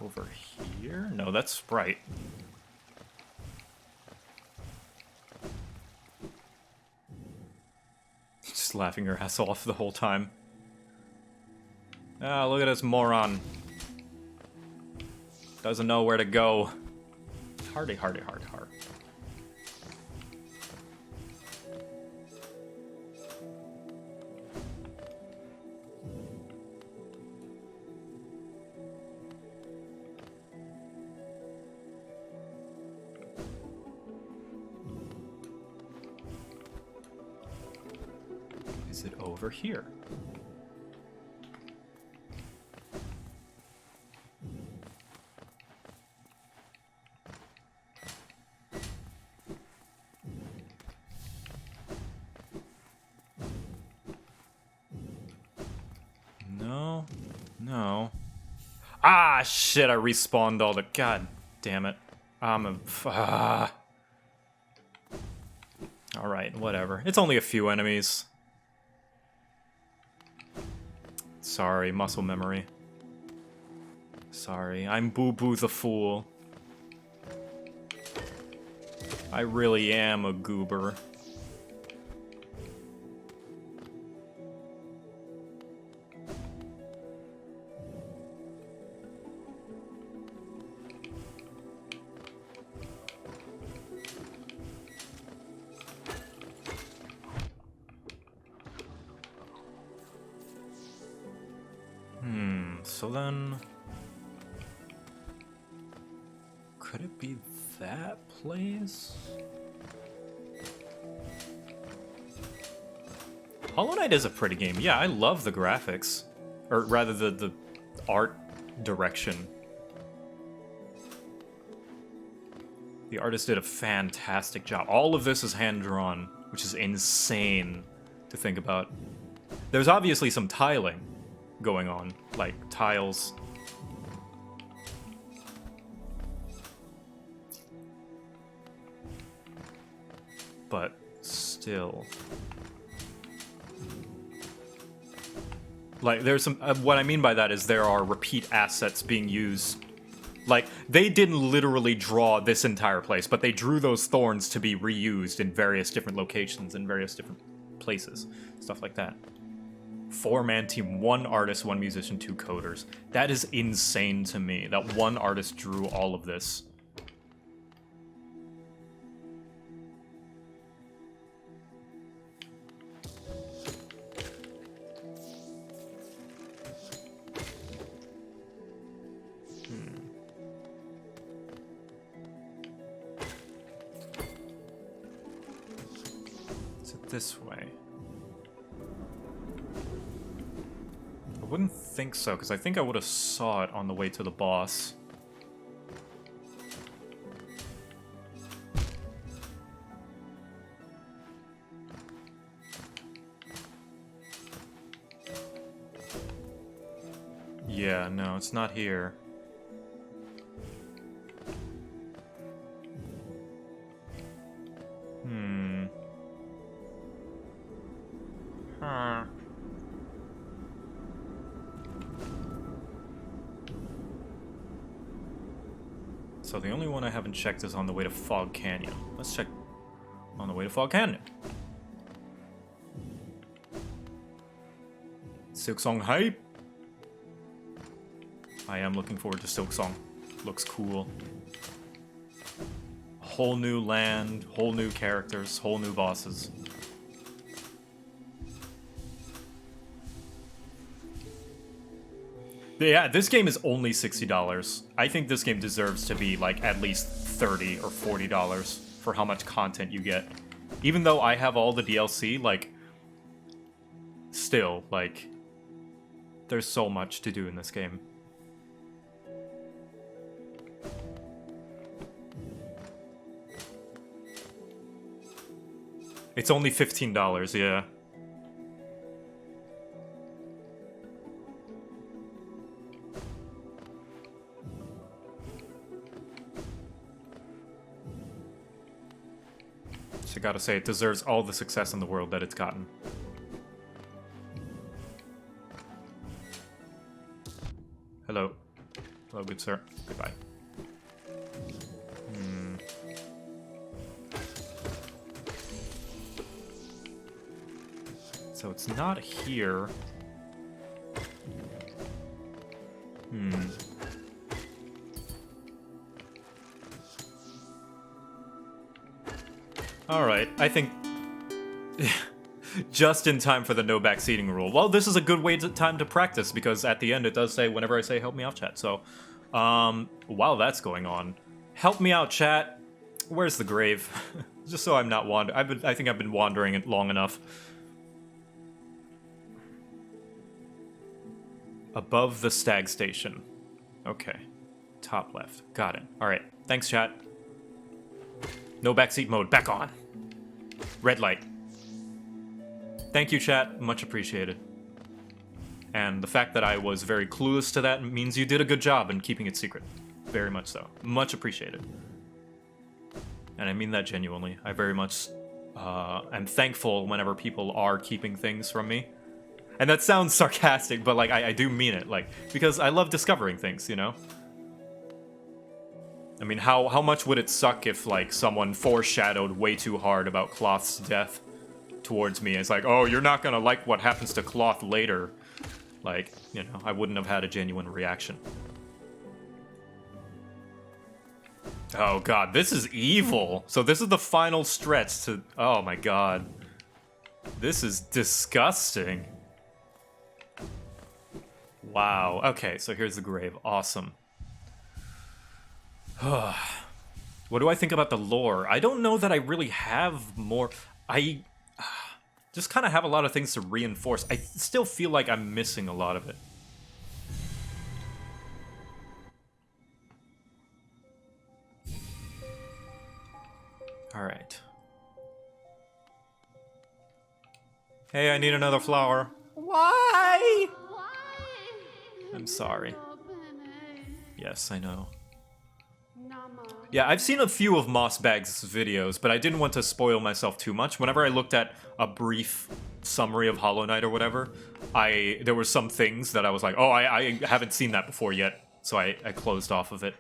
Over here? No, that's Sprite. Just laughing her ass off the whole time. Ah, look at this moron. Doesn't know where to go. Hardy. Is it over here? No. Ah, shit, I respawned all the... God damn it. Alright, whatever. It's only a few enemies. Sorry, muscle memory. Sorry, I'm Boo Boo the Fool. I really am a goober. So then... Could it be that place? Hollow Knight is a pretty game. Yeah, I love the graphics. Or rather, the art direction. The artist did a fantastic job. All of this is hand-drawn, which is insane to think about. There's obviously some tiling going on, like tiles. But still. Like, there's some... what I mean by that is there are repeat assets being used. Like, they didn't literally draw this entire place, but they drew those thorns to be reused in various different locations, in various different places. Stuff like that. 4-man team, 1 artist, 1 musician, 2 coders. That is insane to me, that 1 artist drew all of this. Is it this way? I wouldn't think so, because I think I would have saw it on the way to the boss. Yeah, no, it's not here. Huh. So the only one I haven't checked is on the way to Fog Canyon. Let's check on the way to Fog Canyon. Silksong hype! I am looking forward to Silksong. Looks cool. Whole new land, whole new characters, whole new bosses. Yeah, this game is only $60. I think this game deserves to be like at least $30 or $40 for how much content you get. Even though I have all the DLC, like, still, like, there's so much to do in this game. It's only $15, yeah. So gotta say, it deserves all the success in the world that it's gotten. Hello. Hello, good sir. Goodbye. So it's not here. Alright, I think... just in time for the no backseating rule. Well, this is a good time to practice, because at the end it does say, whenever I say help me out, chat. So, while that's going on, help me out, chat. Where's the grave? Just so I'm not wandering. I think I've been wandering it long enough. Above the stag station. Okay. Top left. Got it. Alright. Thanks, chat. No backseat mode. Back on. Red light. Thank you, chat. Much appreciated. And the fact that I was very clueless to that means you did a good job in keeping it secret. Very much so. Much appreciated. And I mean that genuinely. I very much am thankful whenever people are keeping things from me. And that sounds sarcastic, but like I do mean it, like, because I love discovering things, you know? I mean, how much would it suck if, like, someone foreshadowed way too hard about Cloth's death towards me? It's like, oh, you're not gonna like what happens to Cloth later. Like, you know, I wouldn't have had a genuine reaction. Oh god, this is evil. So this is the final stretch to... Oh my god. This is disgusting. Wow. Okay, so here's the grave. Awesome. What do I think about the lore? I don't know that I really have more... I just kind of have a lot of things to reinforce. I still feel like I'm missing a lot of it. Alright. Hey, I need another flower. Why? I'm sorry. Yes, I know. Yeah, I've seen a few of Mossbag's videos, but I didn't want to spoil myself too much. Whenever I looked at a brief summary of Hollow Knight or whatever, there were some things that I was like, oh, I haven't seen that before yet, so I closed off of it.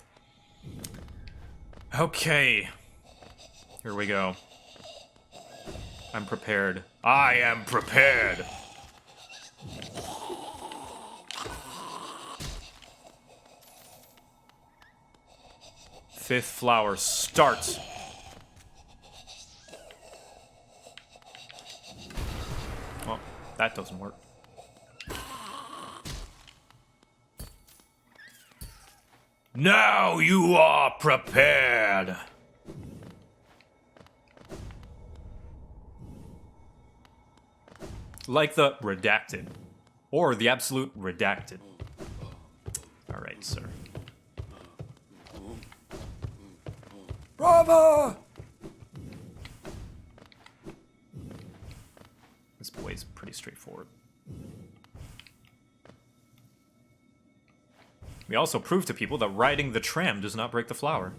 Okay. Here we go. I'm prepared. I am prepared! Fifth flower, start! Well, that doesn't work. Now you are prepared! Like the redacted. Or the absolute redacted. Alright, sir. Brava! This boy's pretty straightforward. We also proved to people that riding the tram does not break the flower.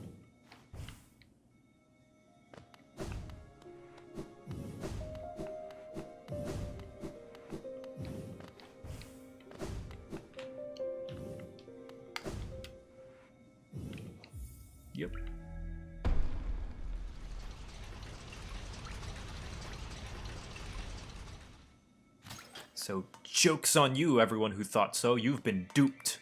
Yep. So, joke's on you, everyone who thought so. You've been duped.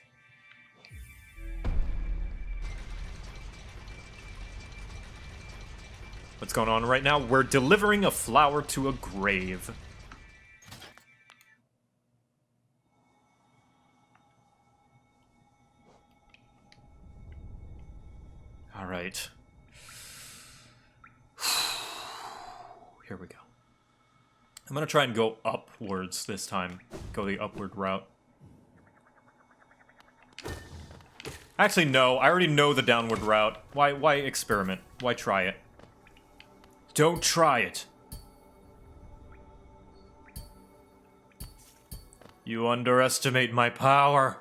What's going on right now? We're delivering a flower to a grave. All right. Here we go. I'm gonna try and go upwards this time. Go the upward route. Actually, no. I already know the downward route. Why experiment? Why try it? Don't try it. You underestimate my power.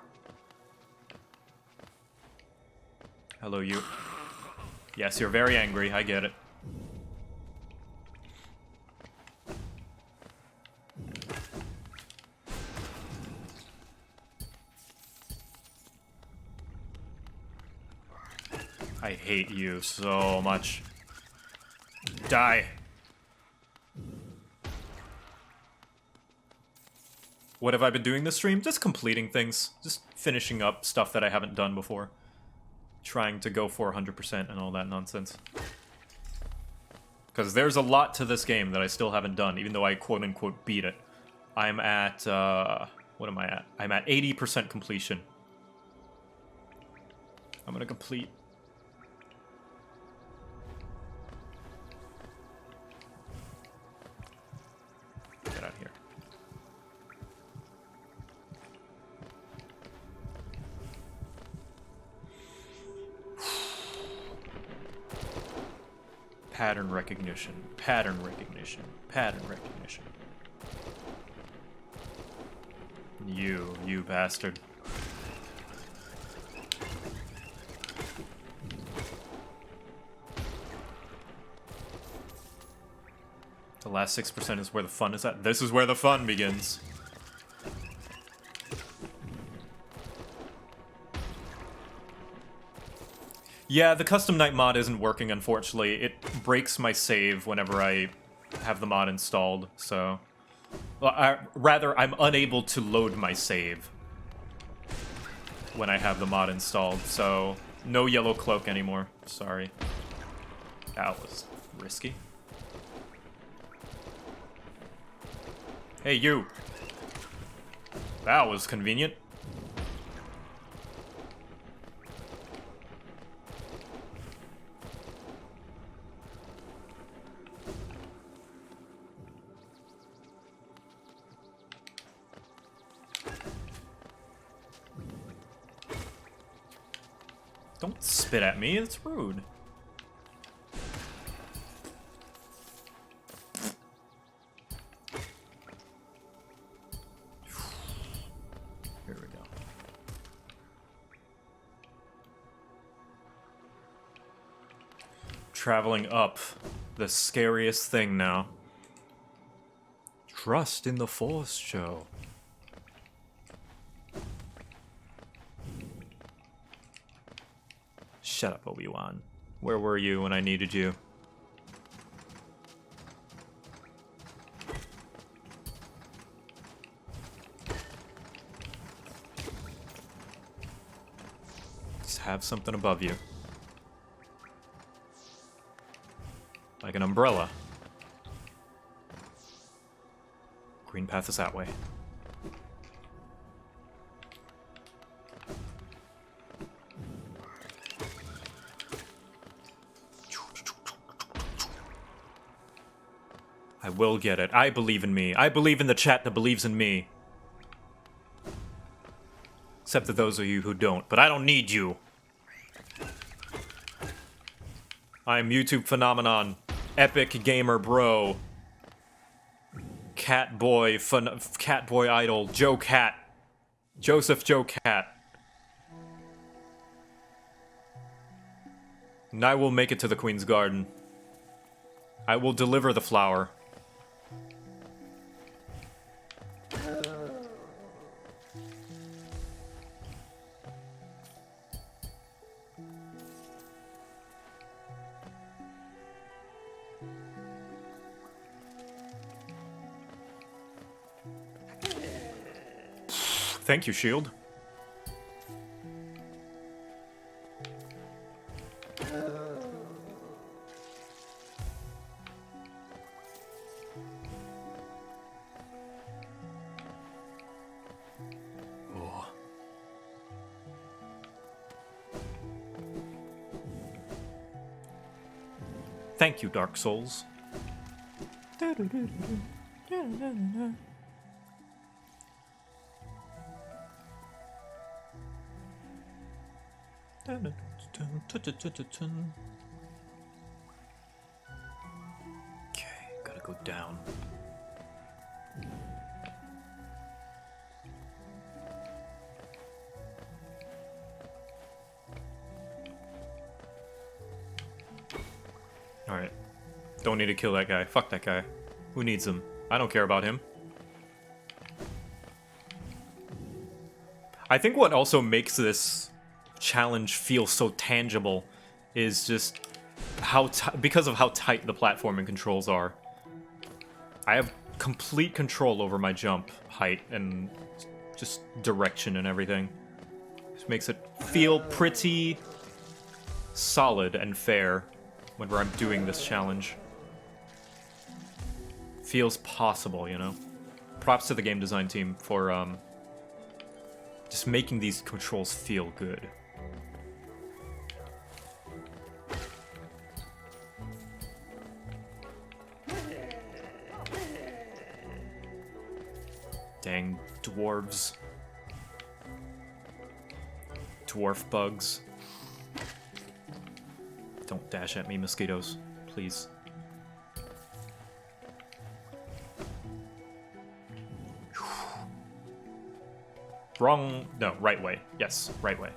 Hello, you. Yes, you're very angry. I get it. I hate you so much. Die. What have I been doing this stream? Just completing things. Just finishing up stuff that I haven't done before. Trying to go for 100% and all that nonsense. Because there's a lot to this game that I still haven't done, even though I quote-unquote beat it. I'm at, what am I at? I'm at 80% completion. I'm gonna complete. Get out of here. Pattern recognition, pattern recognition, pattern recognition. You bastard. The last 6% is where the fun is at. This is where the fun begins. Yeah, the custom night mod isn't working, unfortunately. It breaks my save whenever I have the mod installed, so... Well, rather, I'm unable to load my save when I have the mod installed, so... No yellow cloak anymore. Sorry. That was risky. Hey, you! That was convenient. Don't spit at me, it's rude. Here we go. Traveling up, the scariest thing now. Trust in the Force, Joe. Shut up, Obi-Wan. Where were you when I needed you? Just have something above you. Like an umbrella. Green path is that way. I will get it. I believe in me. I believe in the chat that believes in me. Except to those of you who don't. But I don't need you. I am YouTube phenomenon. Epic gamer bro. Cat boy idol. JoCat. Joseph JoCat. And I will make it to the Queen's Garden. I will deliver the flower. Thank you, Shield. Oh. Thank you, Dark Souls. Okay, gotta go down. Alright. Don't need to kill that guy. Fuck that guy. Who needs him? I don't care about him. I think what also makes this challenge feel so tangible is just how because of how tight the platforming controls are. I have complete control over my jump height and just direction and everything. Just makes it feel pretty solid and fair whenever I'm doing this challenge. Feels possible, you know? Props to the game design team for just making these controls feel good. Dang dwarves. Dwarf bugs. Don't dash at me, mosquitoes. Please. Wrong. No, right way. Yes, right way.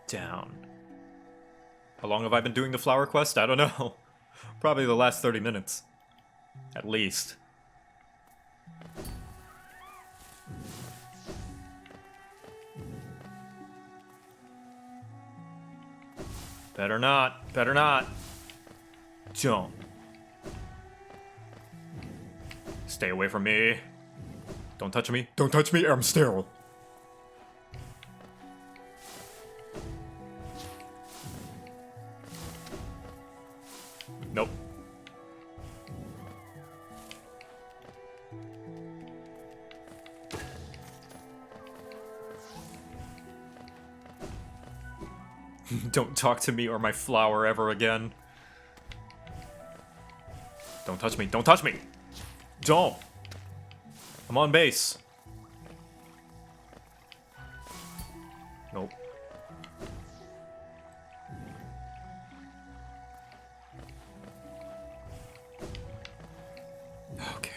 Down. How long have I been doing the flower quest? I don't know. Probably the last 30 minutes. At least. Better not. Better not. Don't. Stay away from me. Don't touch me. Don't touch me. I'm sterile. Nope. Don't talk to me or my flower ever again. Don't touch me. Don't touch me. Don't. I'm on base. Nope. Okay.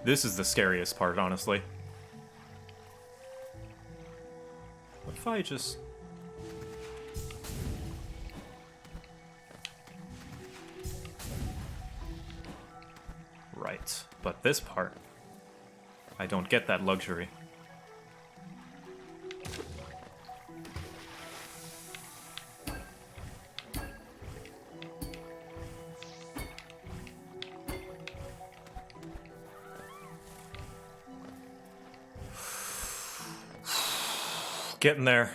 This is the scariest part, honestly. What if I just... Right, but this part, I don't get that luxury. Getting there.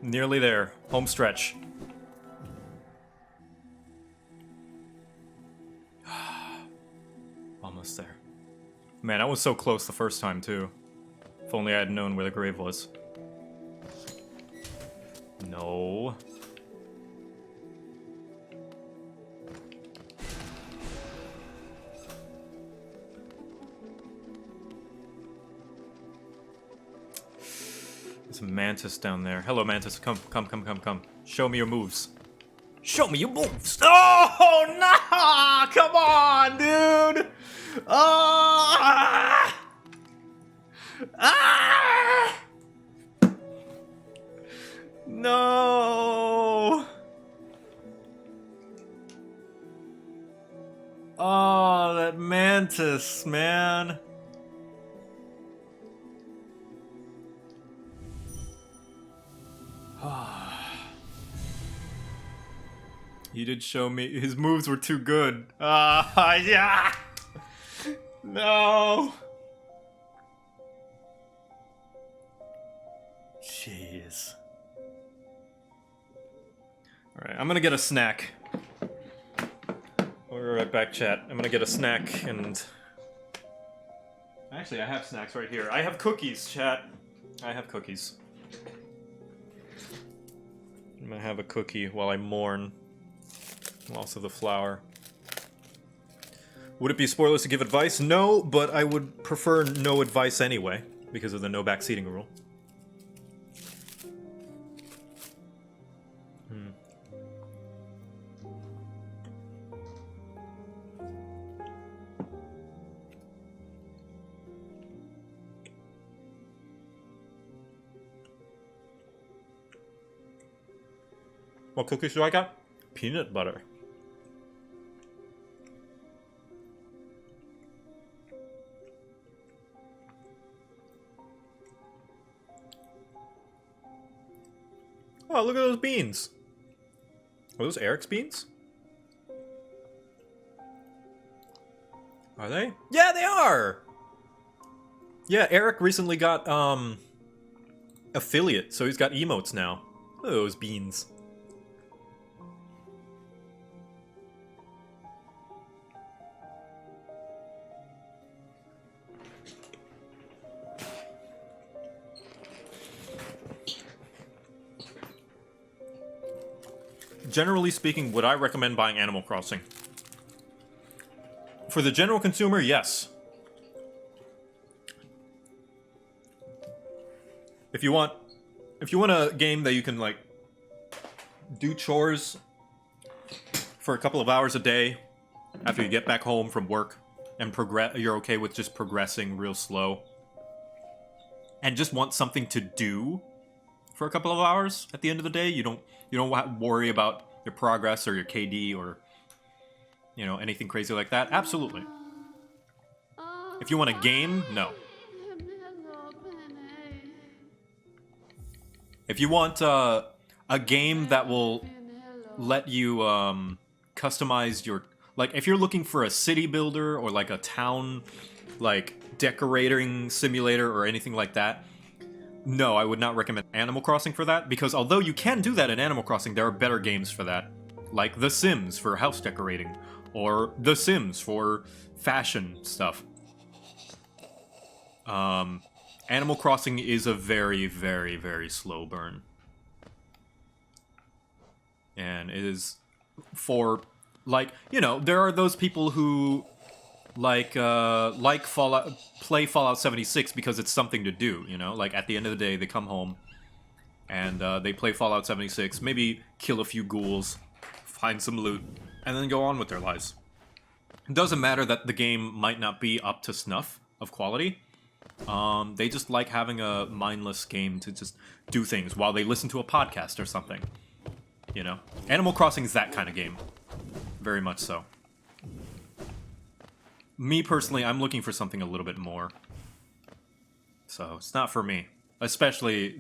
Nearly there. Home stretch. Almost there. Man, I was so close the first time, too. If only I had known where the grave was. No. There's a mantis down there. Hello, mantis. Come, come, come, come, come. Show me your moves. Show me your moves. Oh, no! Come on, dude! Ah! Ah! No! Oh, that mantis, man. He did show me his moves were too good. Yeah. No. Jeez. All right, I'm gonna get a snack. We'll be right back, chat. I'm gonna get a snack and. Actually, I have snacks right here. I have cookies, chat. I have cookies. I'm gonna have a cookie while I mourn loss of the flower. Would it be spoilers to give advice? No, but I would prefer no advice anyway, because of the no backseating rule. What cookies do I got? Peanut butter. Oh, look at those beans. Are those Eric's beans? Are they? Yeah, they are! Yeah, Eric recently got, affiliate, so he's got emotes now. Look at those beans. Generally speaking, would I recommend buying Animal Crossing? For the general consumer, yes. If you want a game that you can like do chores for a couple of hours a day after you get back home from work and you're okay with just progressing real slow and just want something to do for a couple of hours at the end of the day, you don't worry about your progress or your KD or, you know, anything crazy like that. Absolutely. If you want a game, no. If you want a game that will let you customize your... Like, if you're looking for a city builder or like a town, like, decorating simulator or anything like that, no, I would not recommend Animal Crossing for that, because although you can do that in Animal Crossing, there are better games for that. Like The Sims for house decorating, or The Sims for fashion stuff. Animal Crossing is a very, very, very slow burn. And it is for, like, you know, there are those people who Fallout, play Fallout 76 because it's something to do, you know? Like, at the end of the day, they come home and they play Fallout 76, maybe kill a few ghouls, find some loot, and then go on with their lives. It doesn't matter that the game might not be up to snuff of quality. They just like having a mindless game to just do things while they listen to a podcast or something, you know? Animal Crossing is that kind of game. Very much so. Me, personally, I'm looking for something a little bit more. So, it's not for me. Especially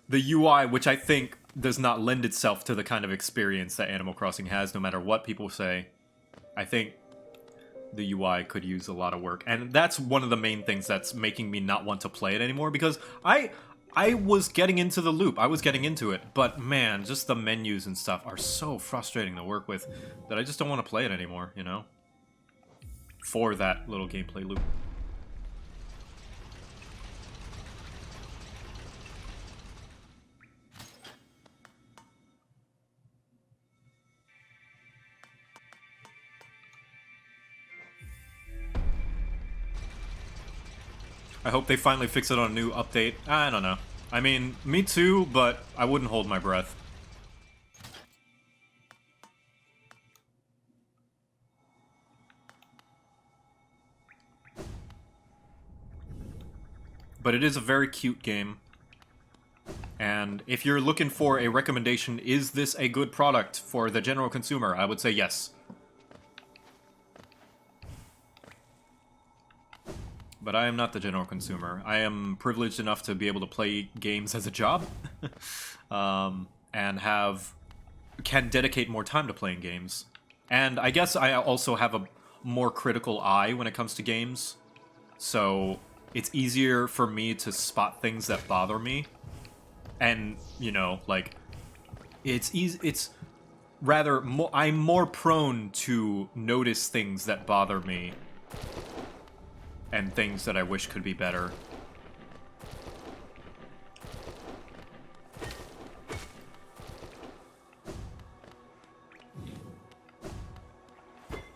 the UI, which I think does not lend itself to the kind of experience that Animal Crossing has, no matter what people say. I think the UI could use a lot of work. And that's one of the main things that's making me not want to play it anymore, because I was getting into the loop. I was getting into it. But, man, just the menus and stuff are so frustrating to work with that I just don't want to play it anymore, you know? For that little gameplay loop. I hope they finally fix it on a new update. I don't know. I mean, me too, but I wouldn't hold my breath. but it is a very cute game. And if you're looking for a recommendation, is this a good product for the general consumer? I would say yes. But I am not the general consumer. I am privileged enough to be able to play games as a job. And can dedicate more time to playing games. And I guess I also have a more critical eye when it comes to games. So it's easier for me to spot things that bother me. And, you know, like, it's rather, I'm more prone to notice things that bother me and things that I wish could be better.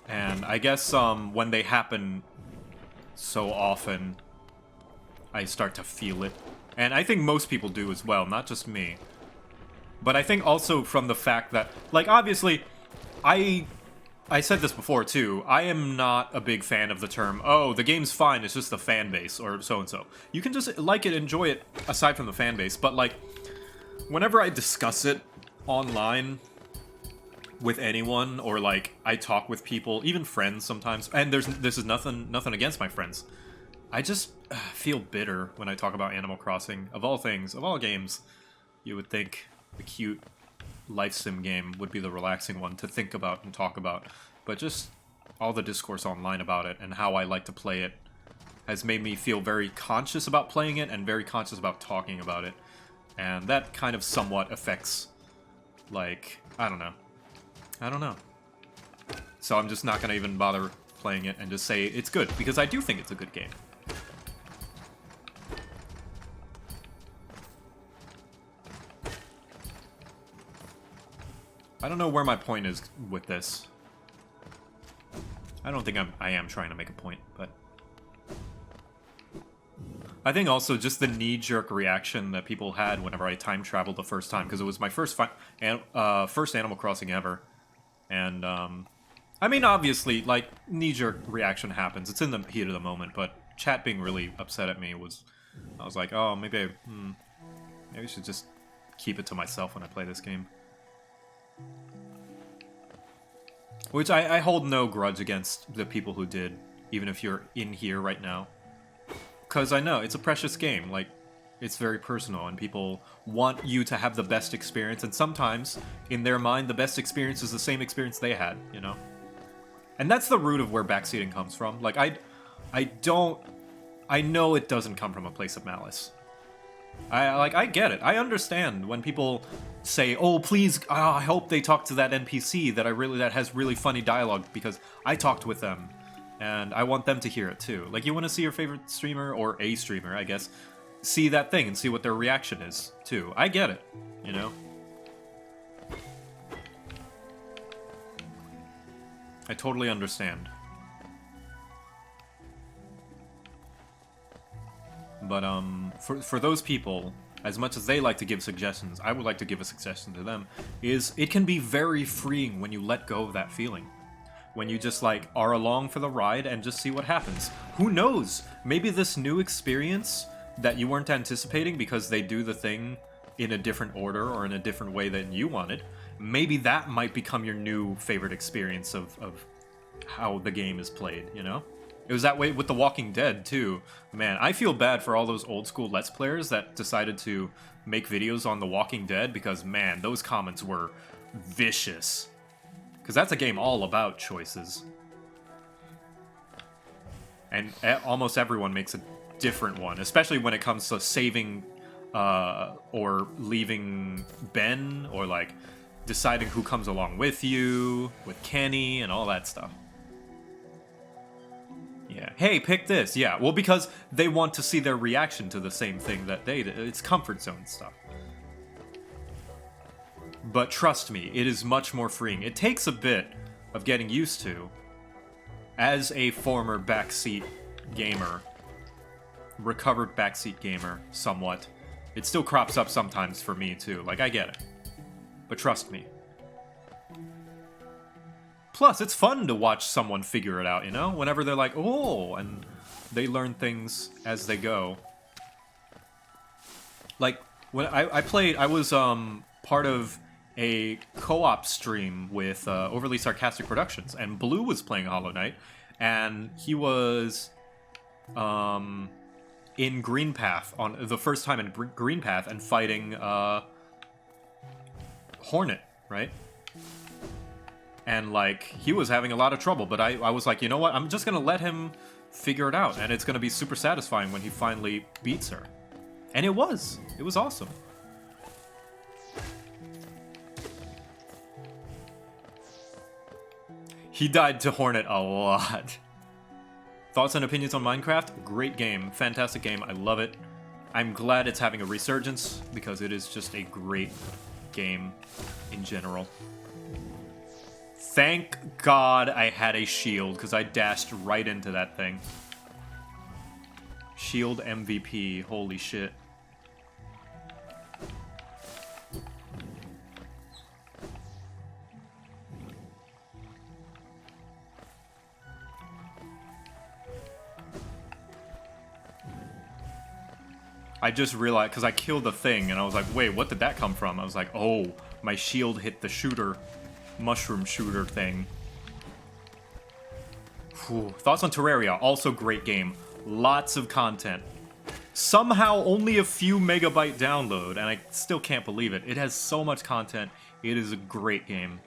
And I guess when they happen so often, I start to feel it. And I think most people do as well, not just me. But I think also from the fact that, like, obviously, I said this before too, I am not a big fan of the term, oh, the game's fine, it's just the fan base, or so-and-so. You can just like it, enjoy it, aside from the fan base, but, like, whenever I discuss it online with anyone, or, like, I talk with people, even friends sometimes, and this is nothing against my friends, I just feel bitter when I talk about Animal Crossing. Of all things, of all games, you would think the cute life sim game would be the relaxing one to think about and talk about. But just all the discourse online about it and how I like to play it has made me feel very conscious about playing it and very conscious about talking about it. And that kind of somewhat affects, like, I don't know. So I'm just not going to even bother playing it and just say it's good, because I do think it's a good game. I don't know where my point is with this. I don't think I am trying to make a point, but I think also just the knee-jerk reaction that people had whenever I time traveled the first time, because it was my first Animal Crossing ever, and I mean, obviously, like, knee-jerk reaction happens. It's in the heat of the moment, but chat being really upset at me was, I was like, oh, maybe I should just keep it to myself when I play this game. Which I hold no grudge against the people who did, even if you're in here right now. Because I know, it's a precious game, like, it's very personal, and people want you to have the best experience, and sometimes, in their mind, the best experience is the same experience they had, you know? And that's the root of where backseating comes from. Like, I know it doesn't come from a place of malice. I get it. I understand when people say, "Oh, please, I hope they talk to that NPC that has really funny dialogue because I talked with them, and I want them to hear it too." Like, you want to see your favorite streamer, or a streamer, I guess, see that thing and see what their reaction is too. I get it, you know. I totally understand. But, for those people, as much as they like to give suggestions, I would like to give a suggestion to them, is it can be very freeing when you let go of that feeling. When you just, like, are along for the ride and just see what happens. Who knows? Maybe this new experience that you weren't anticipating because they do the thing in a different order or in a different way than you wanted, maybe that might become your new favorite experience of how the game is played, you know? It was that way with The Walking Dead, too. Man, I feel bad for all those old school Let's Players that decided to make videos on The Walking Dead because, man, those comments were vicious. Because that's a game all about choices. And almost everyone makes a different one, especially when it comes to saving or leaving Ben, or, like, deciding who comes along with you, with Kenny, and all that stuff. Yeah. Hey, pick this. Yeah. Well, because they want to see their reaction to the same thing that they did. It's comfort zone stuff. But trust me, it is much more freeing. It takes a bit of getting used to. As a former backseat gamer, recovered backseat gamer, somewhat, it still crops up sometimes for me, too. Like, I get it. But trust me. Plus, it's fun to watch someone figure it out, you know? Whenever they're like, oh, and they learn things as they go. like when I was part of a co-op stream with Overly Sarcastic Productions, and Blue was playing Hollow Knight, and he was in Green Path on the first time in Green Path and fighting Hornet, right? And like he was having a lot of trouble, but I was like, you know what? I'm just gonna let him figure it out, and it's gonna be super satisfying when he finally beats her. And it was awesome. He died to Hornet a lot. Thoughts and opinions on Minecraft? Great game. Fantastic game. I love it. I'm glad it's having a resurgence because it is just a great game in general. Thank God I had a shield because I dashed right into that thing. Shield MVP. Holy shit. I just realized, because I killed the thing, and I was like, wait, what did that come from? I was like, oh, my shield hit the shooter, mushroom shooter thing. Whew. Thoughts on Terraria? Also great game. Lots of content. Somehow only a few megabyte download, and I still can't believe it. It has so much content. It is a great game.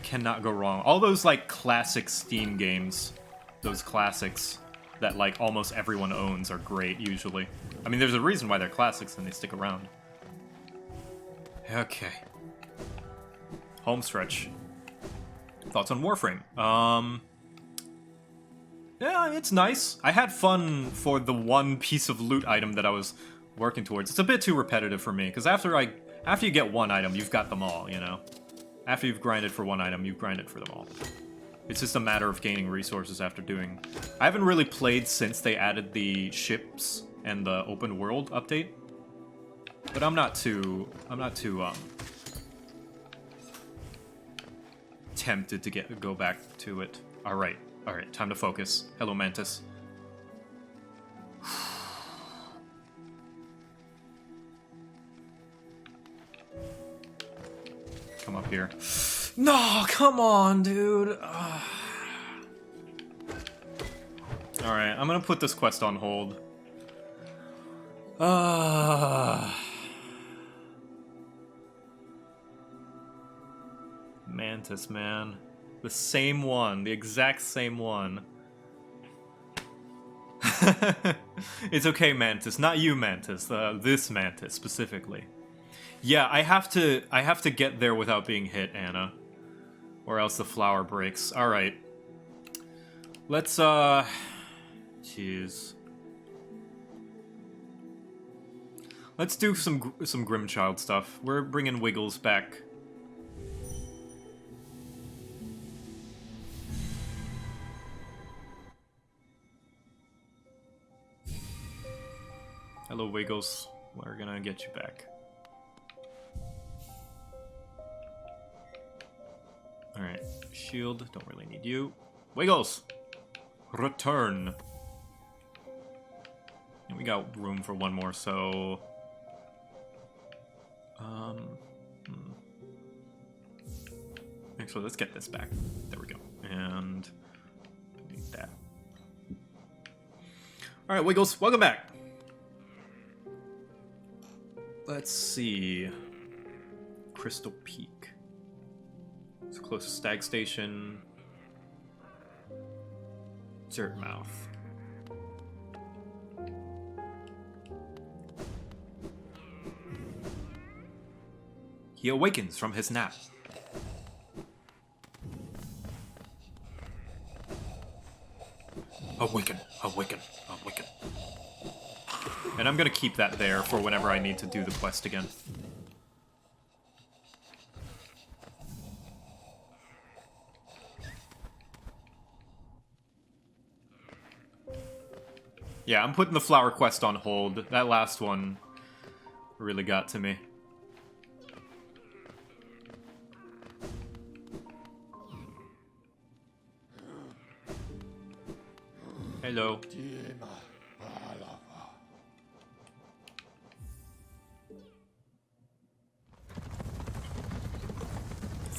Cannot go wrong. All those, like, classic Steam games, those classics that like almost everyone owns are great usually. I mean, there's a reason why they're classics and they stick around. Okay. Home stretch. Thoughts on Warframe? Yeah, it's nice. I had fun for the one piece of loot item that I was working towards. It's a bit too repetitive for me, because after you get one item, you've got them all, you know? After you've grinded for one item, you've grinded for them all. It's just a matter of gaining resources after doing... I haven't really played since they added the ships and the open world update. But I'm not too tempted to go back to it. Alright, time to focus. Hello, Mantis. Come up here. No, come on, dude. Alright, I'm gonna put this quest on hold. Mantis, man. The same one. The exact same one. It's okay, Mantis. Not you, Mantis. This Mantis, specifically. Yeah, I have to get there without being hit, Anna. Or else the flower breaks. Alright. Let's, jeez. Let's do some Grimchild stuff. We're bringing Wiggles back. Hello, Wiggles. We're gonna get you back. Alright, shield, don't really need you. Wiggles! Return! And we got room for one more, so... Actually, let's get this back. There we go. And... I need that. Alright, Wiggles, welcome back! Let's see... Crystal Peak. It's the closest stag station. Dirtmouth. He awakens from his nap. Awaken, awaken, awaken. And I'm gonna keep that there for whenever I need to do the quest again. Yeah, I'm putting the flower quest on hold. That last one really got to me. Hello.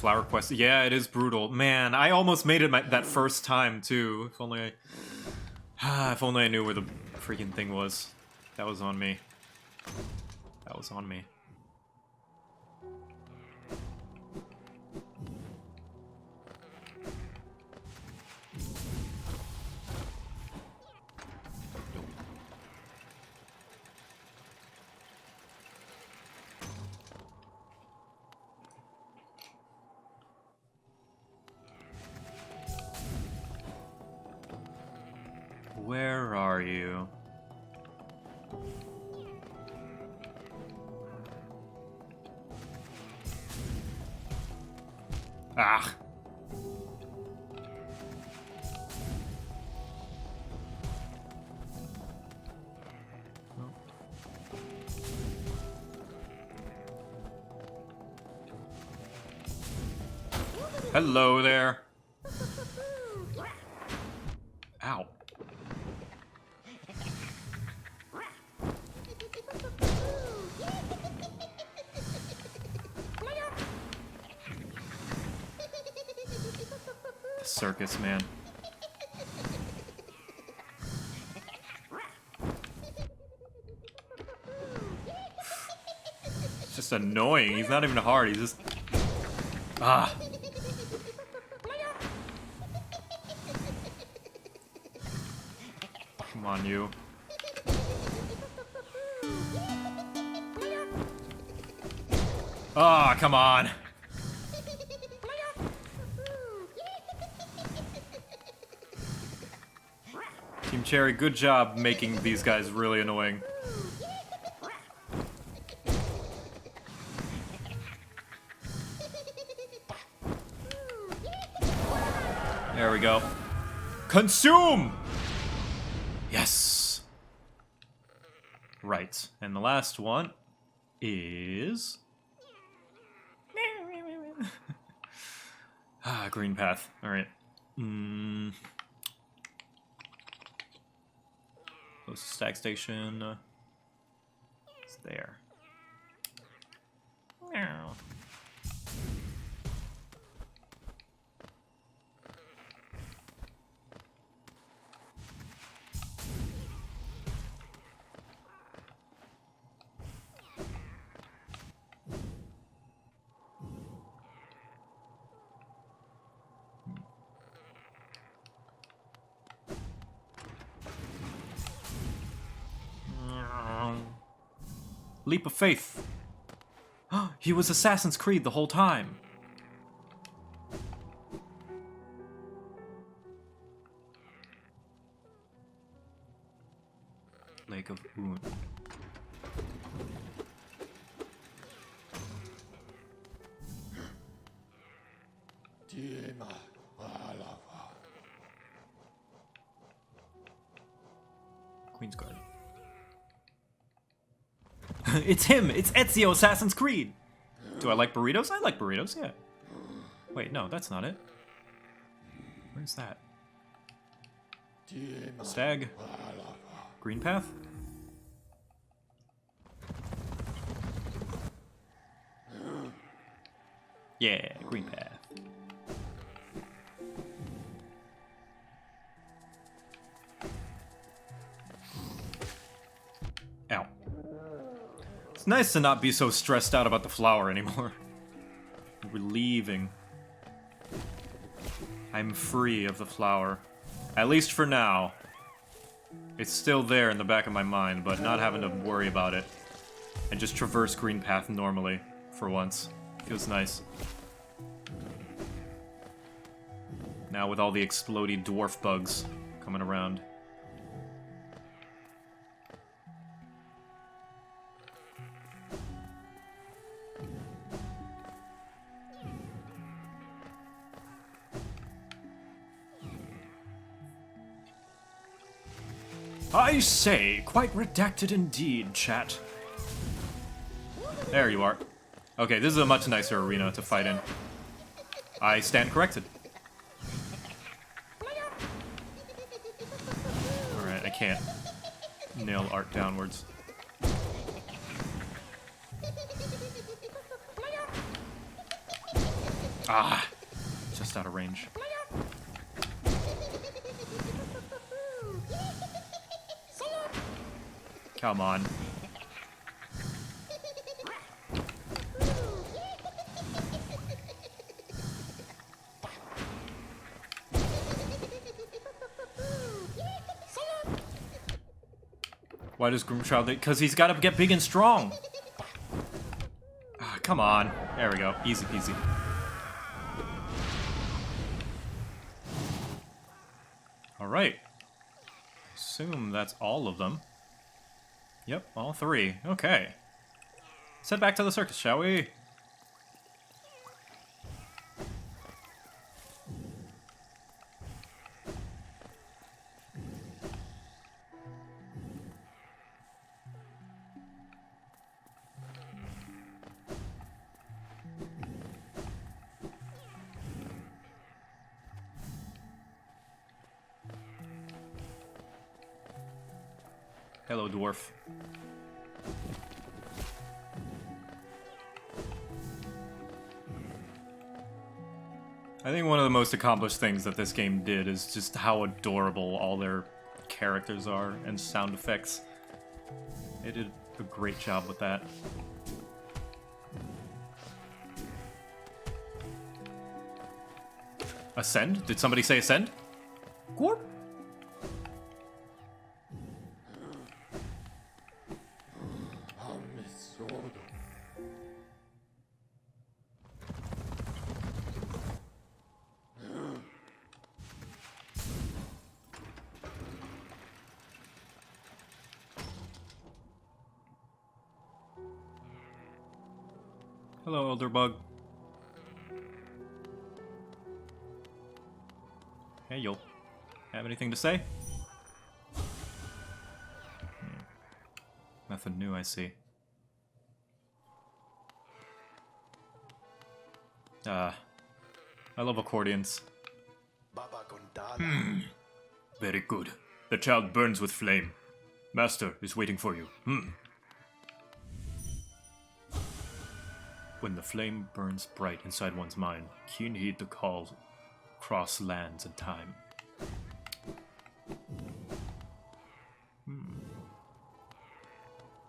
flower quest. Yeah, it is brutal. Man, I almost made it that first time, too. If only if only I knew where the freaking thing was. That was on me. That was on me. Where are you? Ah. Hello there. Ow. The circus, man. It's just annoying. He's not even hard. He's just... Ah. Come on, you. Ah, come on. Team Cherry, good job making these guys really annoying. There we go. Consume! Yes! Right. And the last one is... green path. Alright. Close to stack station. It's there. Meow. Leap of faith. He was Assassin's Creed the whole time. Lake of Boon. Queen's Guard. It's him! It's Ezio, Assassin's Creed! Do I like burritos? I like burritos, yeah. Wait, no, that's not it. Where's that? Stag? Green path? Yeah, green path. Ow. It's nice to not be so stressed out about the flower anymore. Relieving. I'm free of the flower. At least for now. It's still there in the back of my mind, but not having to worry about it. And just traverse green path normally, for once. Feels nice. Now with all the explodey dwarf bugs coming around. I say, quite redacted indeed, chat. There you are. Okay, this is a much nicer arena to fight in. I stand corrected. Alright, I can't nail art downwards. Ah, just out of range. Come on. Why does Grimchild? Because he's got to get big and strong. Ah, come on. There we go. Easy peasy. All right. Assume that's all of them. Yep, all 3. Okay. Let's head back to the circus, shall we? Hello, dwarf. I think one of the most accomplished things that this game did is just how adorable all their characters are and sound effects. They did a great job with that. Ascend? Did somebody say ascend? Gorp? Hello, Elder Bug. Hey, you'll have anything to say? Nothing new, I see. I love accordions. Very good. The child burns with flame. Master is waiting for you. When the flame burns bright inside one's mind, keen heed the call across lands and time.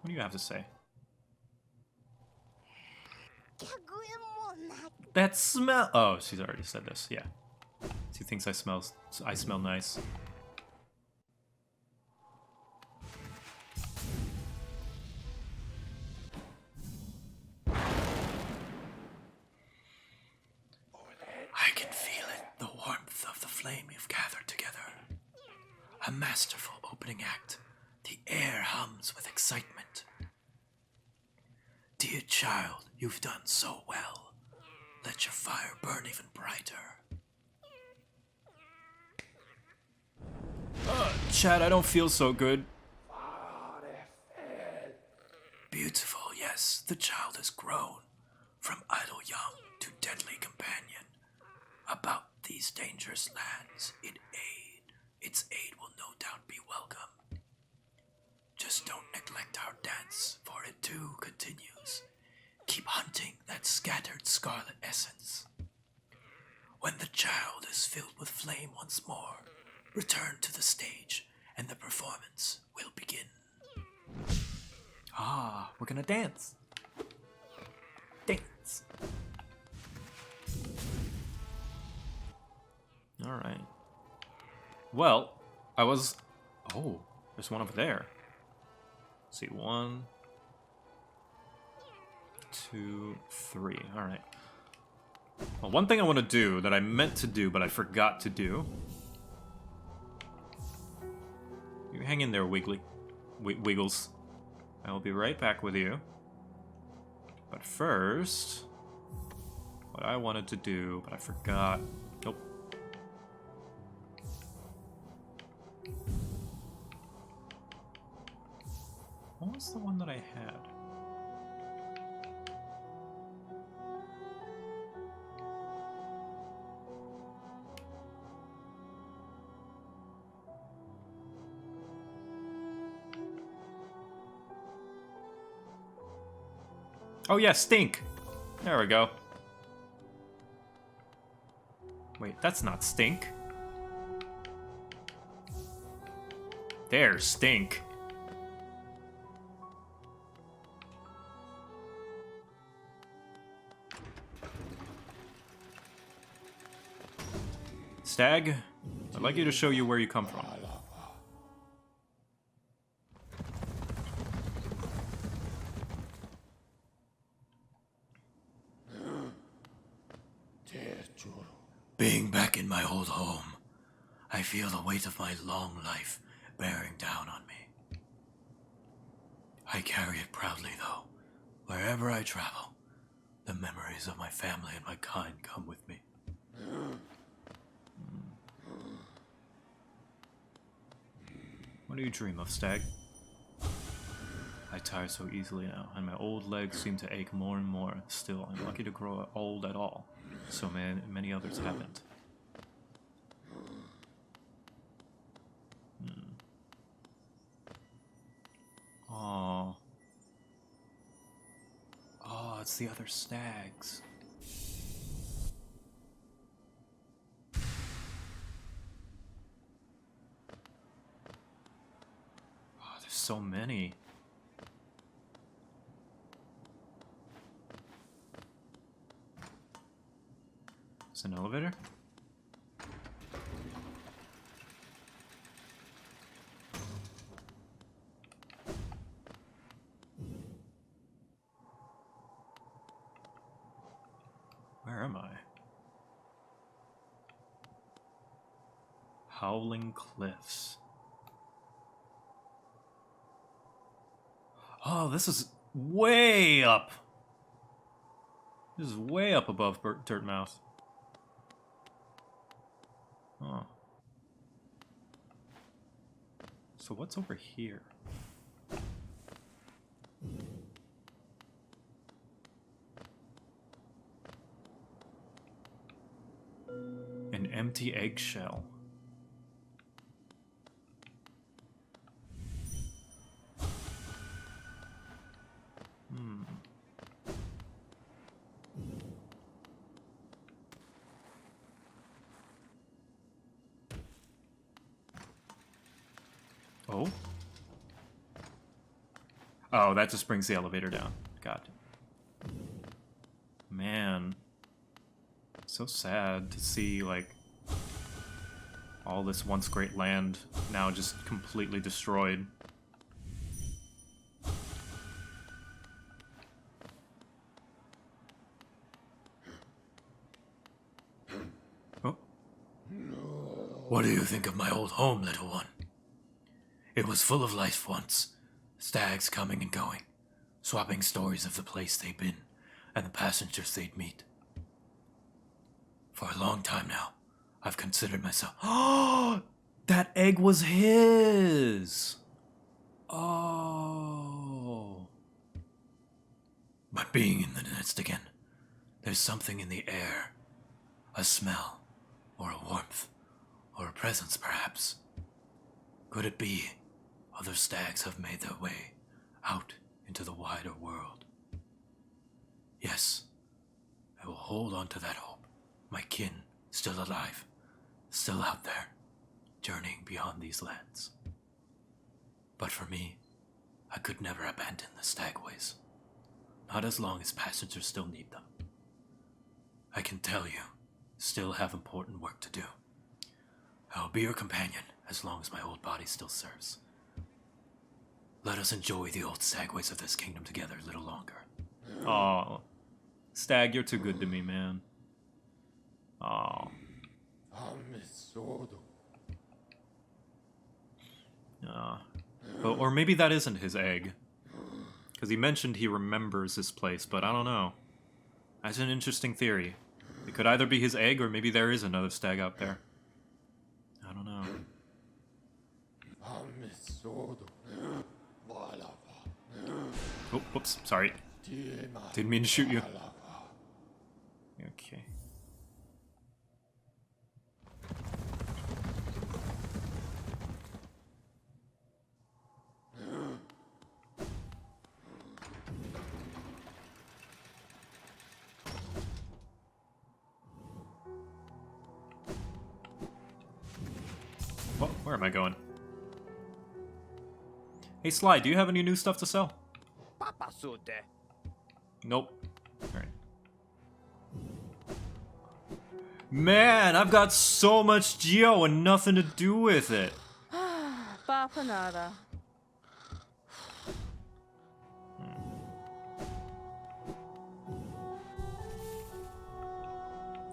What do you have to say? That smell. Oh, she's already said this. Yeah, she thinks I smell nice. I can feel it, the warmth of the flame you've gathered together. A masterful opening act. The air hums with excitement. Dear child, you've done so well. Let your fire burn even brighter. Chad, I don't feel so good. Beautiful, yes, the child has grown from idle young to deadly companion. About these dangerous lands, its aid will no doubt be welcome. Just don't neglect our dance, for it too continues. Keep hunting that scattered scarlet essence. When the child is filled with flame once more, return to the stage, and the performance will begin. Ah, we're gonna dance. Dance. Alright. Well, oh, there's one over there. Let's see, 1, 2, 3. Alright. Well, one thing I want to do that I meant to do, but I forgot to do. You hang in there, Wiggles. I will be right back with you. But first, what I wanted to do, but I forgot. Nope. What was the one that I had? Oh yeah, stink. There we go. Wait, that's not Stink. There's Stink. Stag, I'd like you to show you where you come from. Being back in my old home, I feel the weight of my long life bearing down on me. I carry it proudly, though. Wherever I travel, the memories of my family and my kind come with me. What do you dream of, Stag? I tire so easily now, and my old legs seem to ache more and more. Still, I'm lucky to grow old at all. So many others haven't. Oh. Oh, it's the other stags. Oh, there's so many. It's an elevator? Where am I? Howling Cliffs. Oh, this is way up. This is way up above Dirtmouth. Oh. So what's over here? An empty eggshell. Oh? Oh, that just brings the elevator down. Got it. Man. So sad to see, like, all this once great land now just completely destroyed. Oh. What do you think of my old home, little one? It was full of life once. Stags coming and going, swapping stories of the place they'd been and the passengers they'd meet. For a long time now, I've considered myself... Oh! That egg was his! Oh. But being in the nest again, there's something in the air. A smell, or a warmth, or a presence perhaps. Could it be other stags have made their way out into the wider world? Yes, I will hold on to that hope. My kin, still alive, still out there, journeying beyond these lands. But for me, I could never abandon the stagways. Not as long as passengers still need them. I can tell you, still have important work to do. I will be your companion as long as my old body still serves. Let us enjoy the old stagways of this kingdom together a little longer. Oh. Stag, you're too good to me, man. Oh. But, or maybe that isn't his egg. Because he mentioned he remembers this place, but I don't know. That's an interesting theory. It could either be his egg, or maybe there is another stag out there. I don't know. Oh, whoops, sorry. Didn't mean to shoot you. Okay. Where am I going? Hey Sly, do you have any new stuff to sell? Nope. Alright. Man, I've got so much geo and nothing to do with it. Bapanada.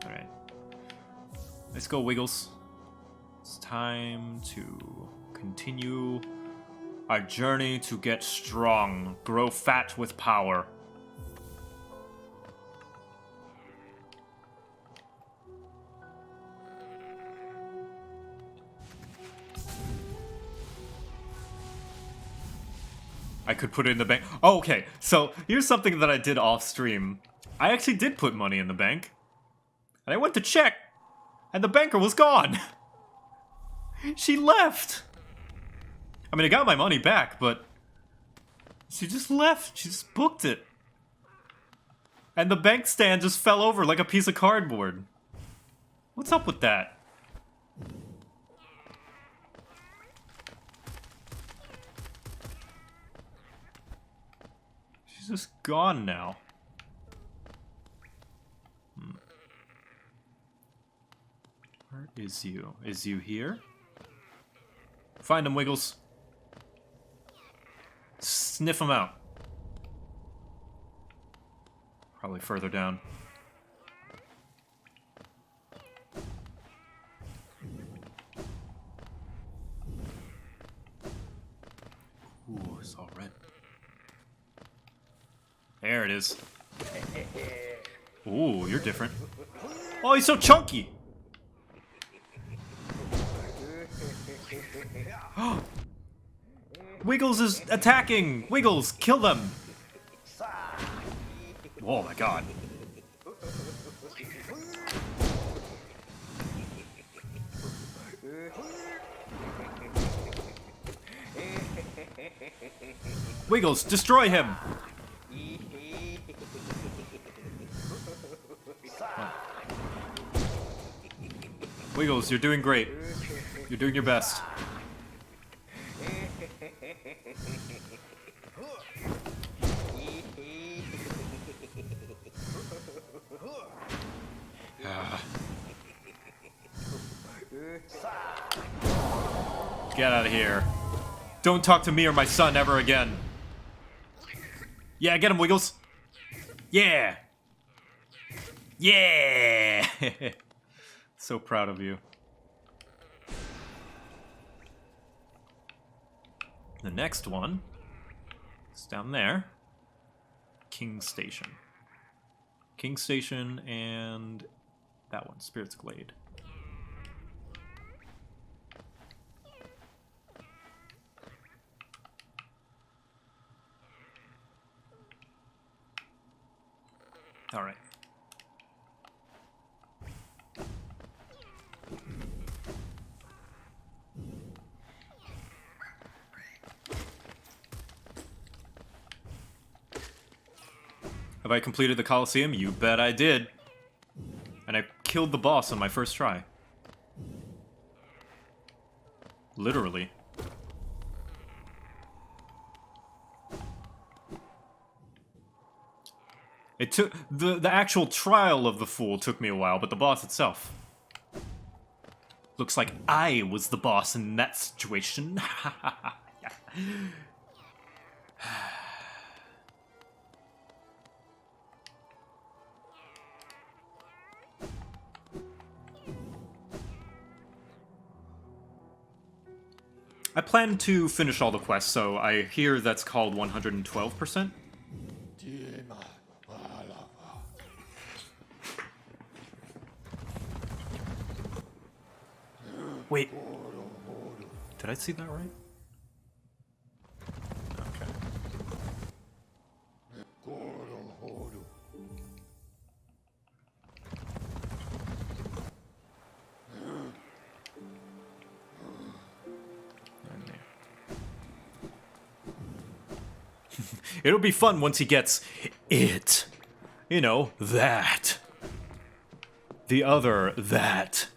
Alright. Let's go, Wiggles. It's time to continue our journey to get strong, grow fat with power. I could put it in the bank. Oh, okay, so here's something that I did off stream. I actually did put money in the bank. And I went to check, and the banker was gone. She left. I mean, I got my money back, but she just left. She just booked it. And the bank stand just fell over like a piece of cardboard. What's up with that? She's just gone now. Where is you? Is you here? Find him, Wiggles. Sniff him out. Probably further down. Ooh, it's all red. There it is. Ooh, you're different. Oh, he's so chunky! Wiggles is attacking! Wiggles, kill them! Oh my god. Wiggles, destroy him! Wiggles, you're doing great. You're doing your best. Get out of here. Don't talk to me or my son ever again. Yeah, get him, Wiggles. Yeah. Yeah. So proud of you. The next one is down there. King Station. King Station and that one, Spirit's Glade. All right. Have I completed the Coliseum? You bet I did. And I killed the boss on my first try. Literally. It took the actual trial of the fool took me a while, but the boss itself. Looks like I was the boss in that situation. I plan to finish all the quests, so I hear that's called 112%. Wait. Did I see that right? Okay. It'll be fun once he gets it. You know, that. The other that.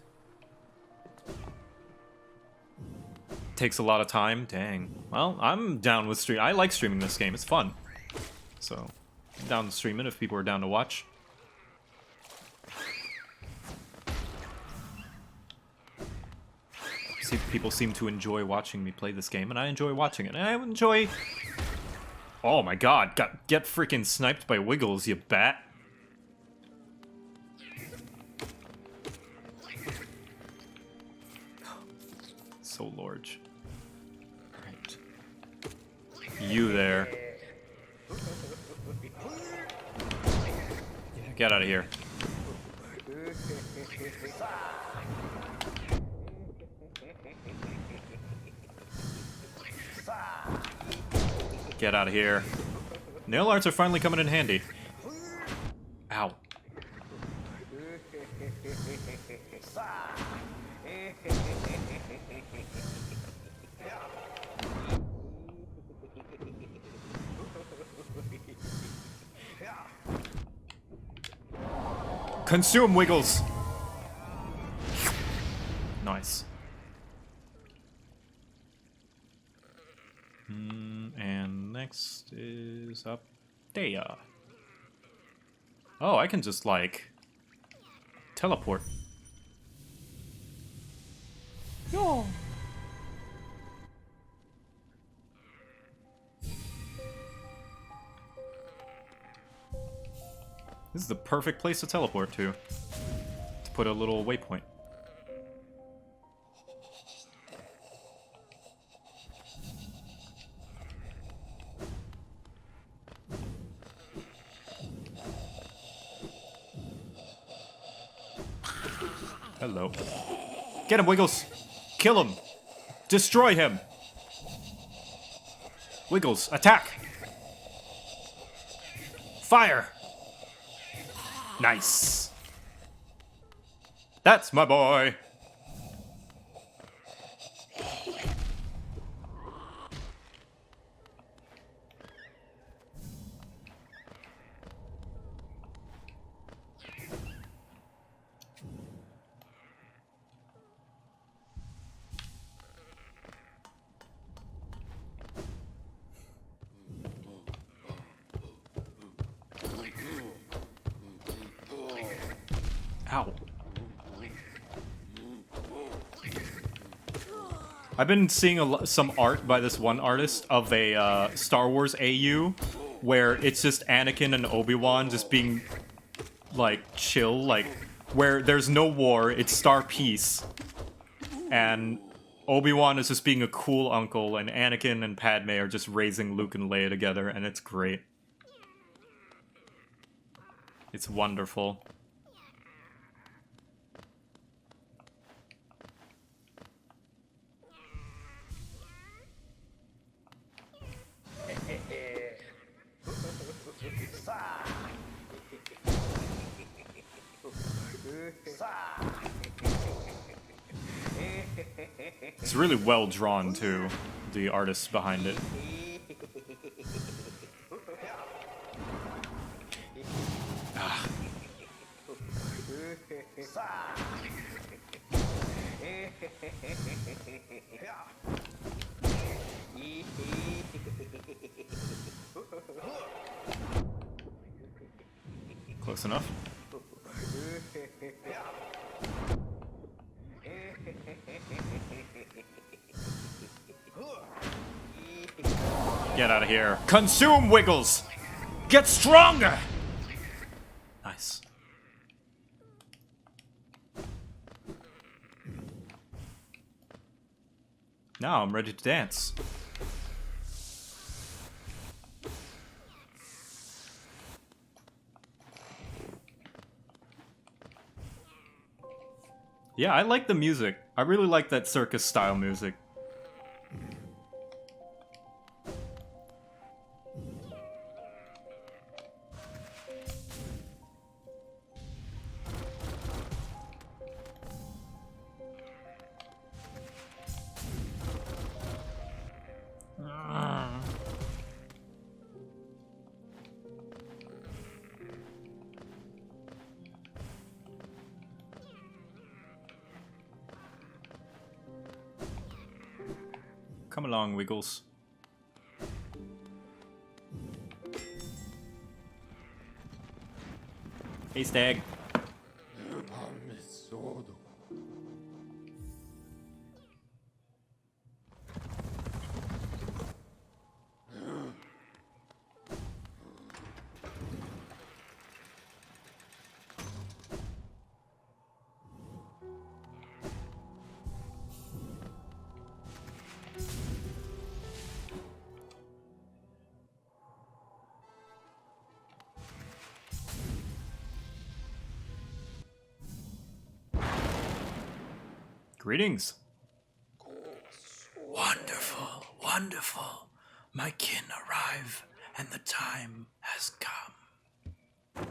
takes a lot of time. Dang. Well, I'm down with stream. I like streaming this game. It's fun. So, I'm down to stream it if people are down to watch. See, people seem to enjoy watching me play this game, and I enjoy watching it. And I enjoy... Oh my god, get freaking sniped by Wiggles, you bat. So large. Right. You there. Get out of here. Get out of here. Nail arts are finally coming in handy. Ow. Consume, Wiggles! Nice. And next is up there. Oh, I can just, like, teleport. Yo! This is the perfect place to teleport to put a little waypoint. Hello. Get him, Wiggles! Kill him! Destroy him! Wiggles, attack! Fire! Nice. That's my boy. Ow. I've been seeing some art by this one artist of a Star Wars AU where it's just Anakin and Obi-Wan just being, like, chill, like, where there's no war, it's Star Peace. And Obi-Wan is just being a cool uncle, and Anakin and Padme are just raising Luke and Leia together, and it's great. It's wonderful. It's really well drawn, too, the artists behind it. Ah. Close enough. Get out of here. Consume, Wiggles! Get stronger! Nice. Now I'm ready to dance. Yeah, I like the music. I really like that circus style music. Come along, Wiggles. Hey, Stag. Greetings. Wonderful, wonderful. My kin arrive, and the time has come.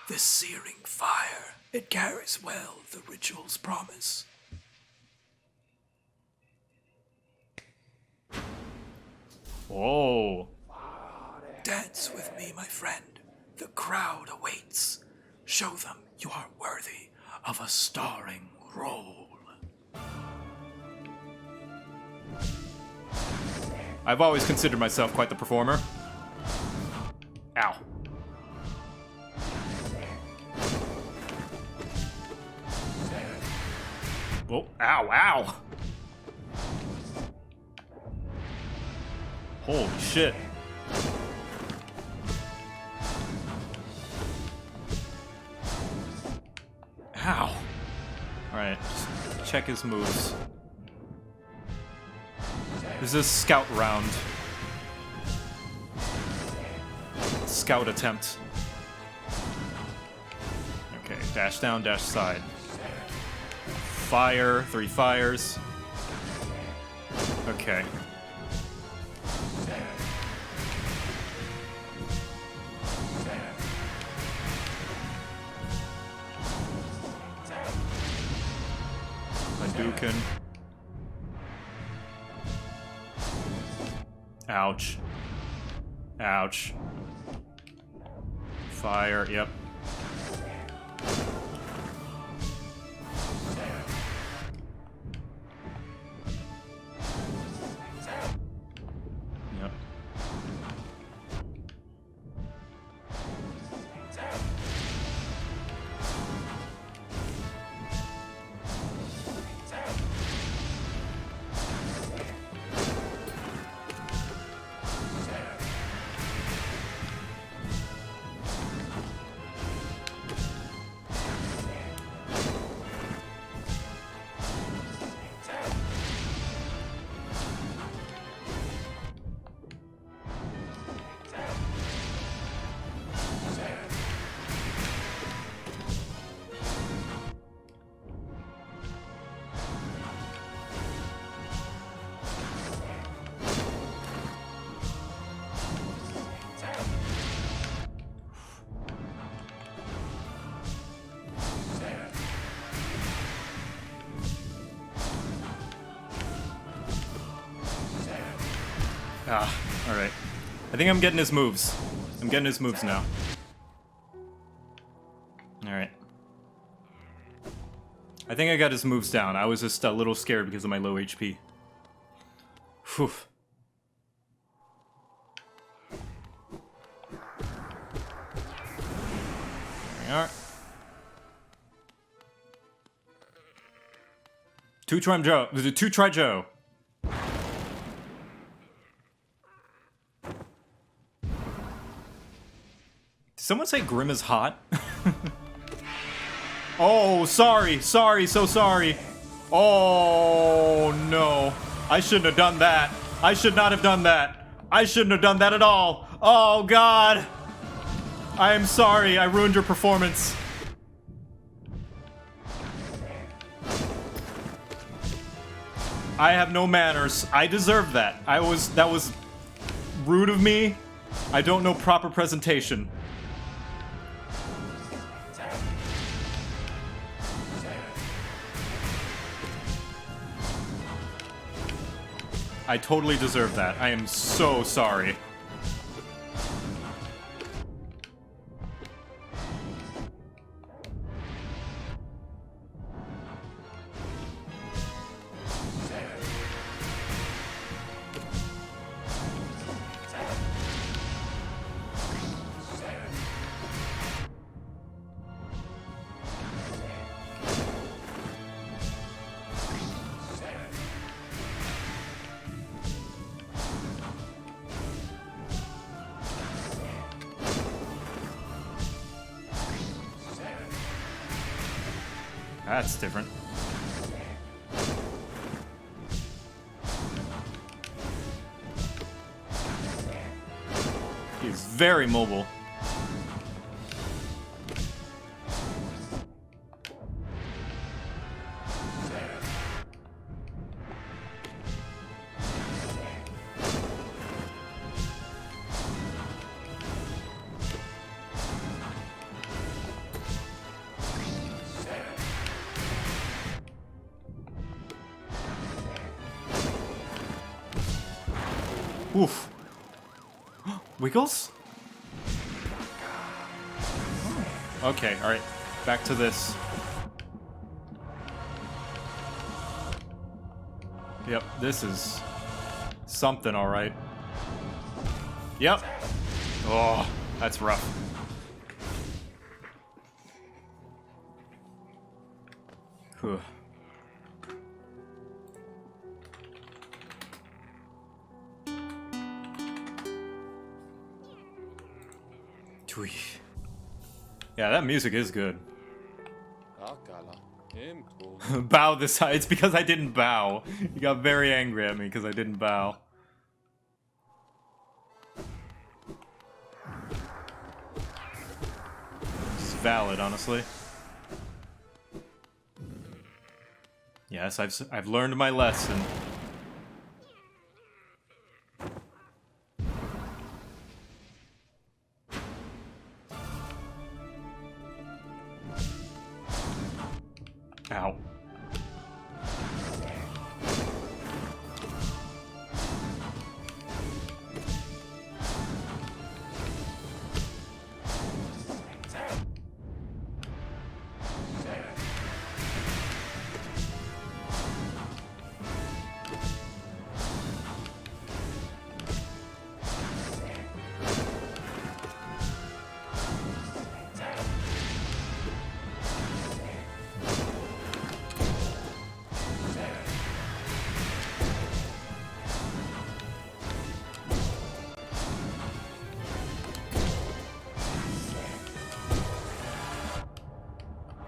This searing fire, it carries well the ritual's promise. Whoa. Dance with me, my friend. The crowd awaits. Show them you are worthy of a starring role. I've always considered myself quite the performer. Ow. Whoa, ow, ow! Holy shit. Ow. Alright, just check his moves. This is a scout round. Scout attempt. Okay, dash down, dash side. Fire, 3 fires. Okay. Hadouken. Ouch. Ouch. Fire, yep. Yep. Ah, alright. I think I'm getting his moves. I'm getting his moves now. Alright. I think I got his moves down. I was just a little scared because of my low HP. Whew. There we are. Two try Joe. Did someone say Grimm is hot? Oh, sorry, so sorry. Oh, no. I shouldn't have done that. I should not have done that. I shouldn't have done that at all. Oh, God. I am sorry. I ruined your performance. I have no manners. I deserve that. That was rude of me. I don't know proper presentation. I totally deserve that. I am so sorry. That's different. He's very mobile. Oof. Wiggles? Okay, alright. Back to this. Yep, this is something, alright. Yep. Oh, that's rough. Whew. Yeah, that music is good. Bow this side. It's because I didn't bow. He got very angry at me because I didn't bow. This is valid, honestly. Yes, I've learned my lesson. Ow.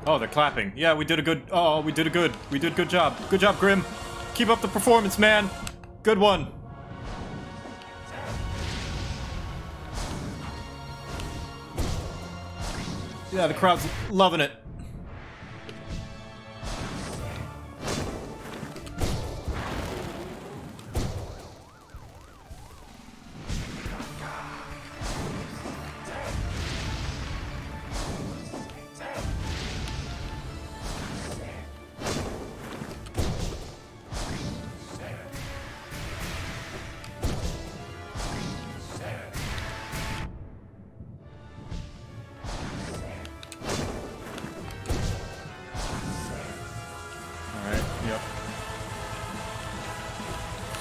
Oh, they're clapping. Yeah, we did a good... Oh, we did a good... We did a good job. Good job, Grimm. Keep up the performance, man. Good one. Yeah, the crowd's loving it.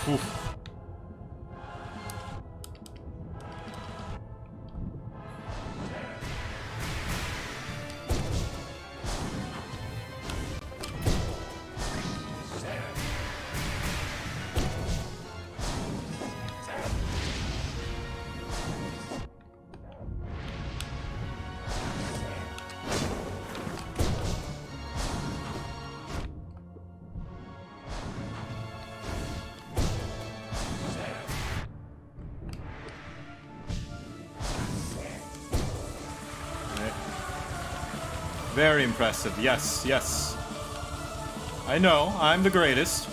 Oof. Very impressive. Yes, yes. I know, I'm the greatest.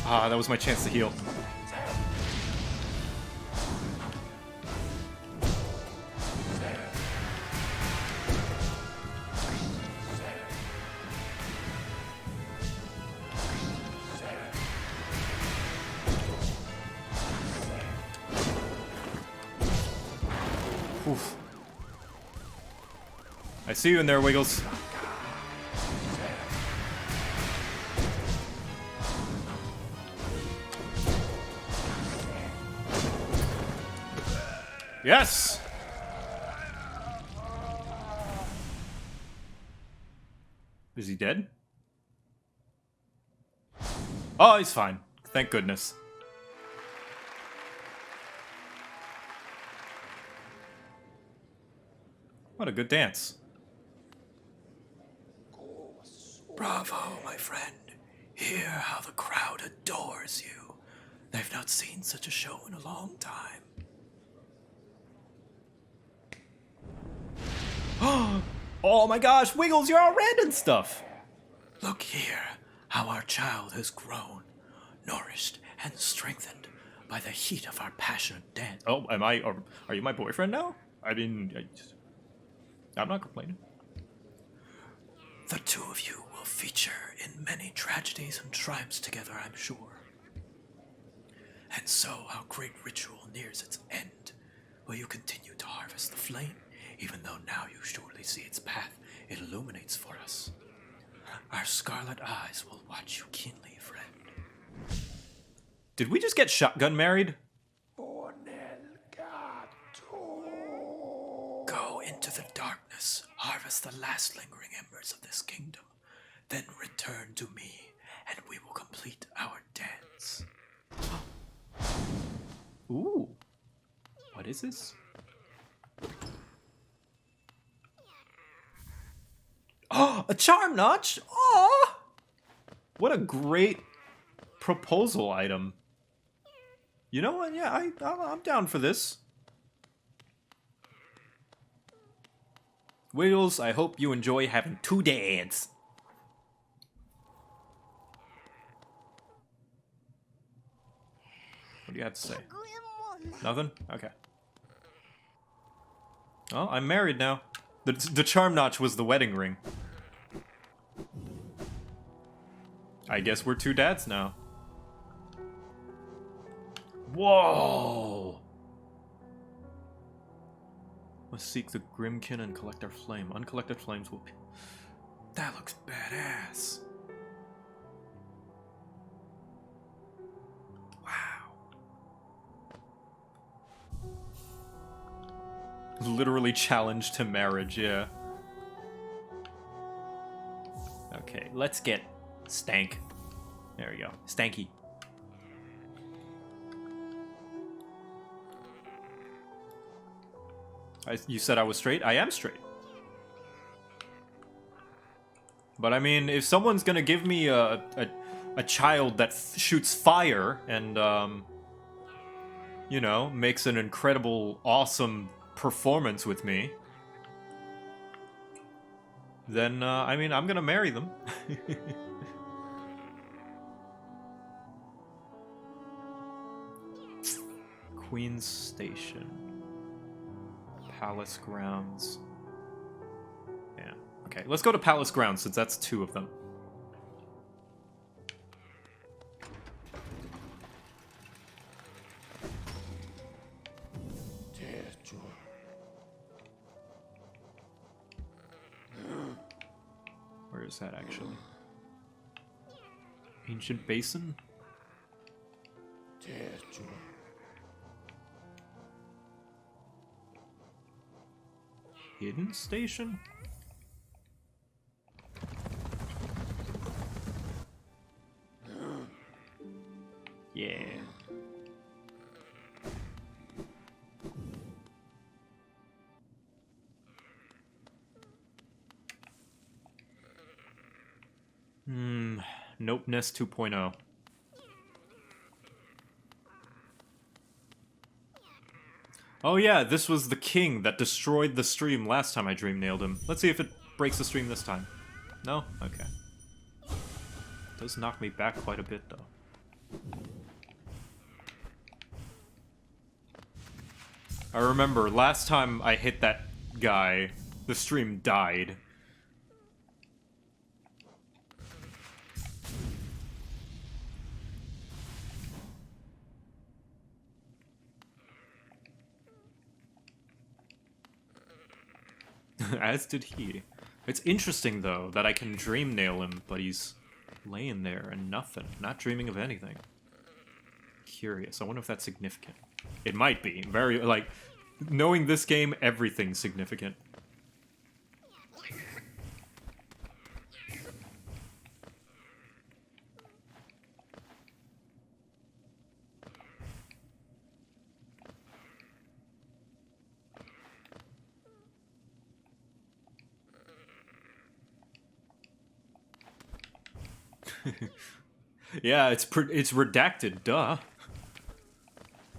Ah, that was my chance to heal. Oof. I see you in there, Wiggles. Yes! Is he dead? Oh, he's fine. Thank goodness. What a good dance. Bravo, my friend. Hear how the crowd adores you. They've not seen such a show in a long time. Oh my gosh, Wiggles, you're all red and stuff. Look here, how our child has grown, nourished and strengthened by the heat of our passionate dance. Oh, are you my boyfriend now? I mean, I'm not complaining. The two of you will feature in many tragedies and triumphs together, I'm sure. And so our great ritual nears its end. Will you continue to harvest the flame, even though now you surely see its path it illuminates for us? Our scarlet eyes will watch you keenly, friend. Did we just get shotgun married? Go into the darkness, harvest the last lingering embers of this kingdom, then return to me, and we will complete our dance. Ooh. What is this? Oh, a charm notch! Aw! What a great proposal item. You know what? Yeah, I'm down for this. Wiggles, I hope you enjoy having two dads. What do you have to say? Nothing? Okay. Well, I'm married now. The charm notch was the wedding ring. I guess we're two dads now. Whoa! Let's seek the Grimmkin and collect our flame. Uncollected flames will... That looks badass. Wow. Literally challenged to marriage, yeah. Okay, let's get Stank. There we go. Stanky. You said I was straight? I am straight. But I mean, if someone's gonna give me a child that shoots fire and, you know, makes an incredible, awesome performance with me, then, I mean, I'm gonna marry them. Queen's Station. Palace Grounds. Yeah. Okay, let's go to Palace Grounds since that's two of them. Where is that actually? Ancient Basin? Hidden Station? Yeah. Nope, Nest 2.0. Oh yeah, this was the king that destroyed the stream last time I dream nailed him. Let's see if it breaks the stream this time. No? Okay. Does knock me back quite a bit though. I remember last time I hit that guy, the stream died. As did he. It's interesting, though, that I can dream nail him, but he's laying there and nothing. Not dreaming of anything. Curious. I wonder if that's significant. It might be. Very, like, knowing this game, everything's significant. Yeah, it's redacted, duh.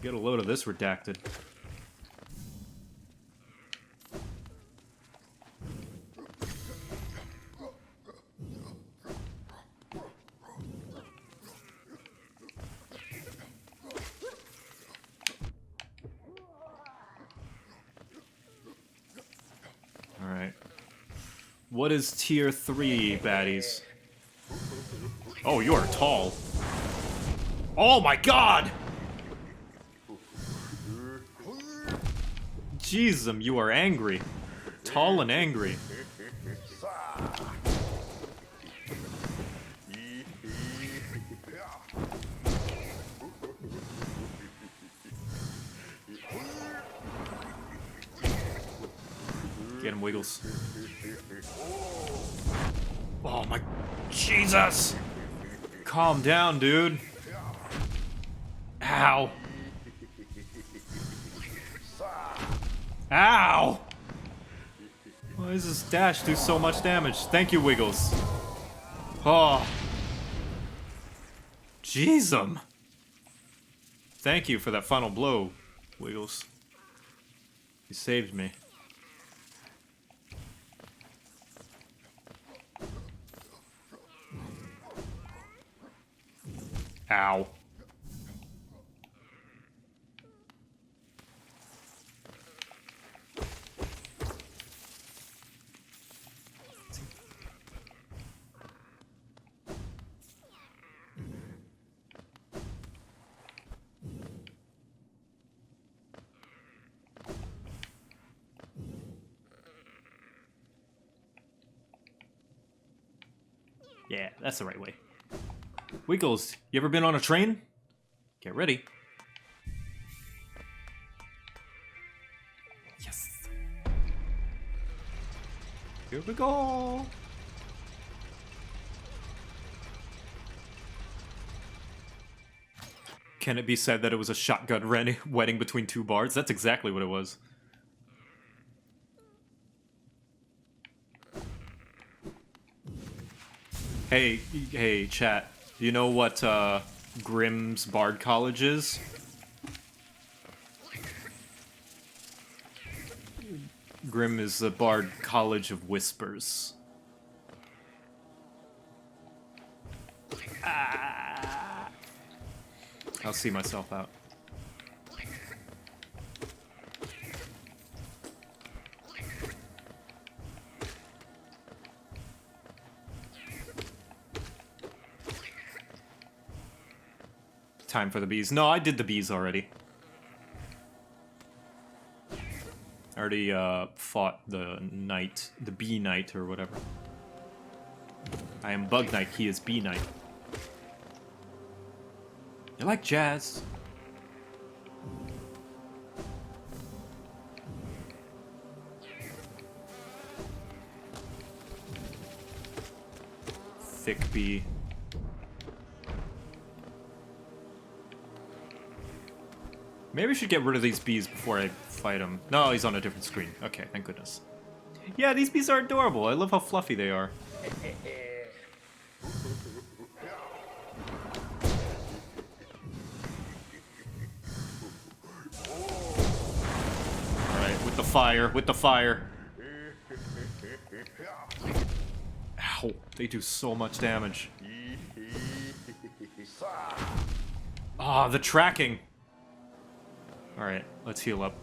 Get a load of this redacted. Alright. What is tier 3, baddies? Oh, you are tall. Oh my god! Jesus, you are angry. Tall and angry. Get him, Wiggles. Oh my... Jesus! Calm down, dude. Ow. Ow! Why does this dash do so much damage? Thank you, Wiggles. Oh. Jeezum. Thank you for that final blow, Wiggles. You saved me. Ow. Yeah, that's the right way. Wiggles, you ever been on a train? Get ready. Yes. Here we go. Can it be said that it was a shotgun wedding between two bards? That's exactly what it was. Hey, chat. Do you know what Grimm's Bard College is? Grimm is the Bard College of Whispers. Ah. I'll see myself out. Time for the bees. No, I did the bees already. I already fought the knight, the bee knight or whatever. I am Bug Knight, he is Bee Knight. You like jazz? Thick bee. Maybe we should get rid of these bees before I fight him. No, he's on a different screen. Okay, thank goodness. Yeah, these bees are adorable. I love how fluffy they are. Alright, with the fire, with the fire. Ow, they do so much damage. Ah, the tracking. Alright, let's heal up.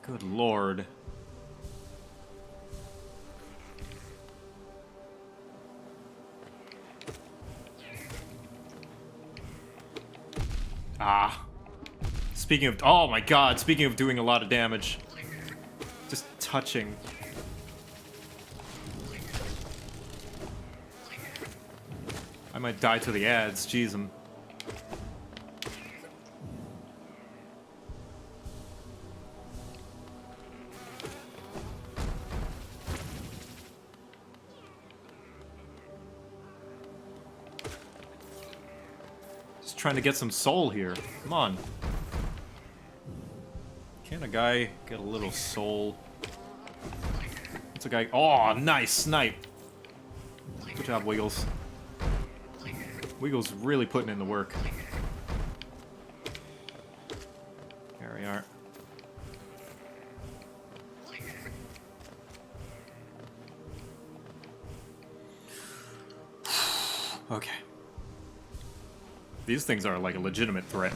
Good lord. Ah. Speaking of... Oh my god, speaking of doing a lot of damage. Just touching. I might die to the ads, jeez. Just trying to get some soul here. Come on. Can a guy get a little soul? What's a guy? Oh, nice snipe! Good job, Wiggles. Wiggles really putting in the work. There we are. Okay. These things are like a legitimate threat.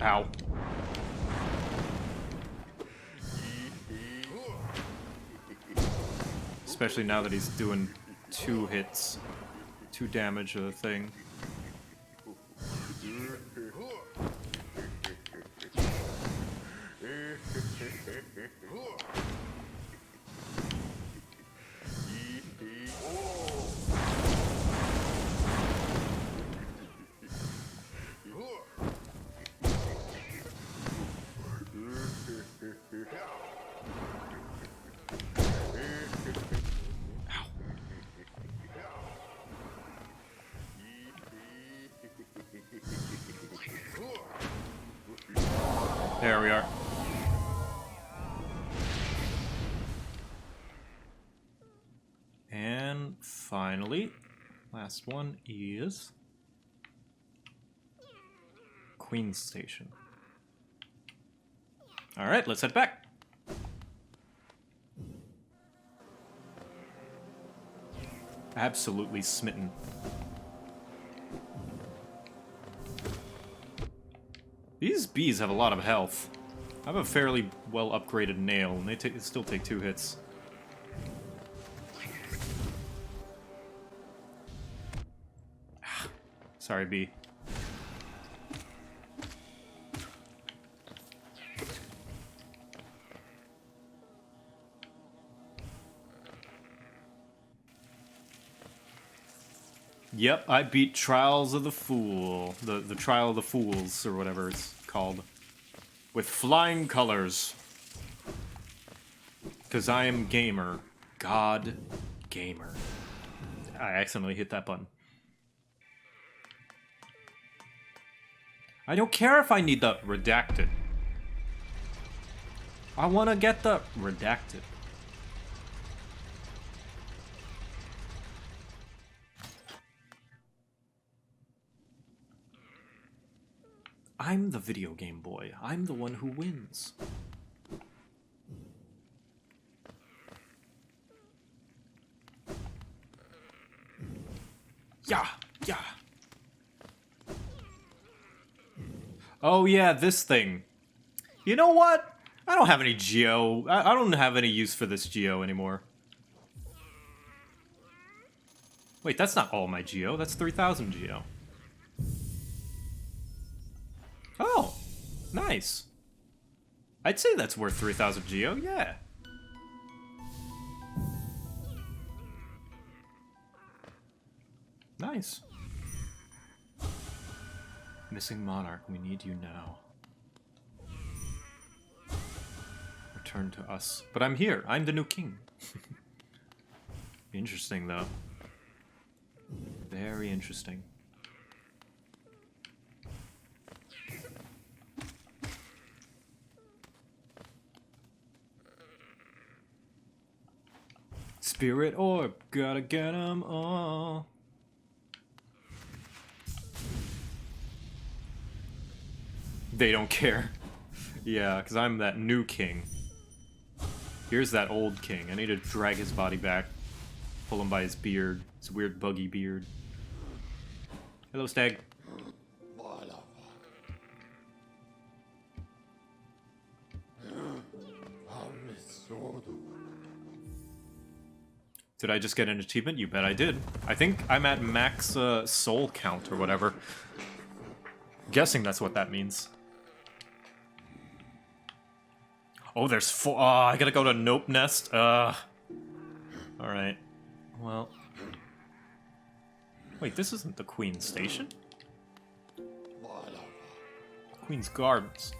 Ow. Especially now that he's doing 2 hits, 2 damage of the thing. There we are. And finally, last one is Queen's Station. All right, let's head back. Absolutely smitten. These bees have a lot of health. I have a fairly well upgraded nail, and they still take 2 hits. Sorry, bee. Yep, I beat Trials of the Fool. The Trial of the Fools, or whatever it's called. With flying colors. Because I am gamer. God gamer. I accidentally hit that button. I don't care if I need the redacted. I want to get the redacted. I'm the video game boy. I'm the one who wins. Yeah, yeah. Oh yeah, this thing. You know what? I don't have any geo. I don't have any use for this geo anymore. Wait, that's not all my geo. That's 3,000 geo. Oh, nice. I'd say that's worth 3,000 geo, yeah. Nice. Missing monarch, we need you now. Return to us. But I'm here, I'm the new king. Interesting, though. Very interesting. Spirit orb, gotta get 'em all. They don't care. Yeah, because I'm that new king. Here's that old king. I need to drag his body back. Pull him by his beard. His weird buggy beard. Hello, Stag. Did I just get an achievement? You bet I did. I think I'm at max soul count or whatever. Guessing that's what that means. Oh, there's 4. Oh, I gotta go to Nope Nest. Alright. Well. Wait, this isn't the Queen's Station? Queen's Gardens.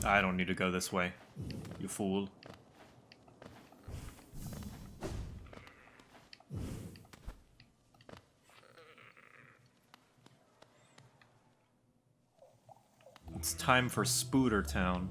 I don't need to go this way, you fool. It's time for Spooter Town.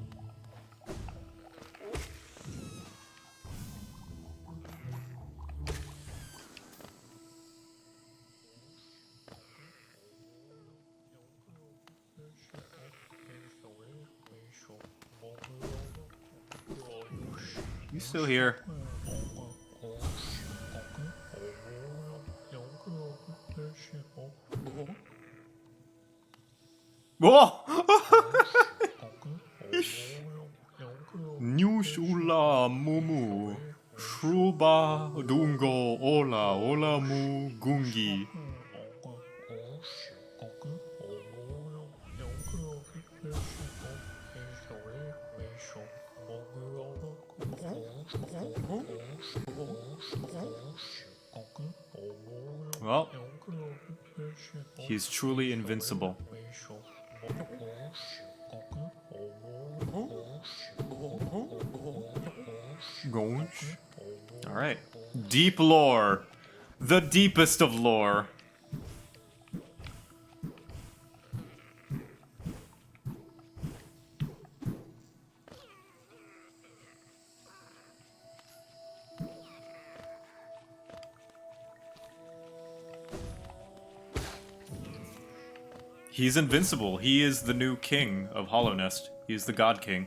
You still here? Whoa! Nyushula mumu shruba dungo ola ola mu gungi. Well, he's truly invincible. Alright. Deep lore. The deepest of lore. He's invincible. He is the new king of Hollow Nest. He is the God King.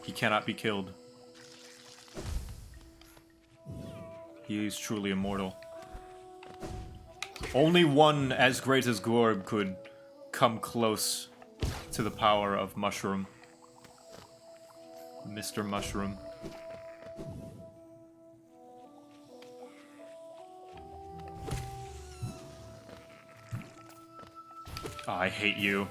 He cannot be killed. He is truly immortal. Only one as great as Gorb could come close to the power of Mushroom. Mr. Mushroom. Oh, I hate you.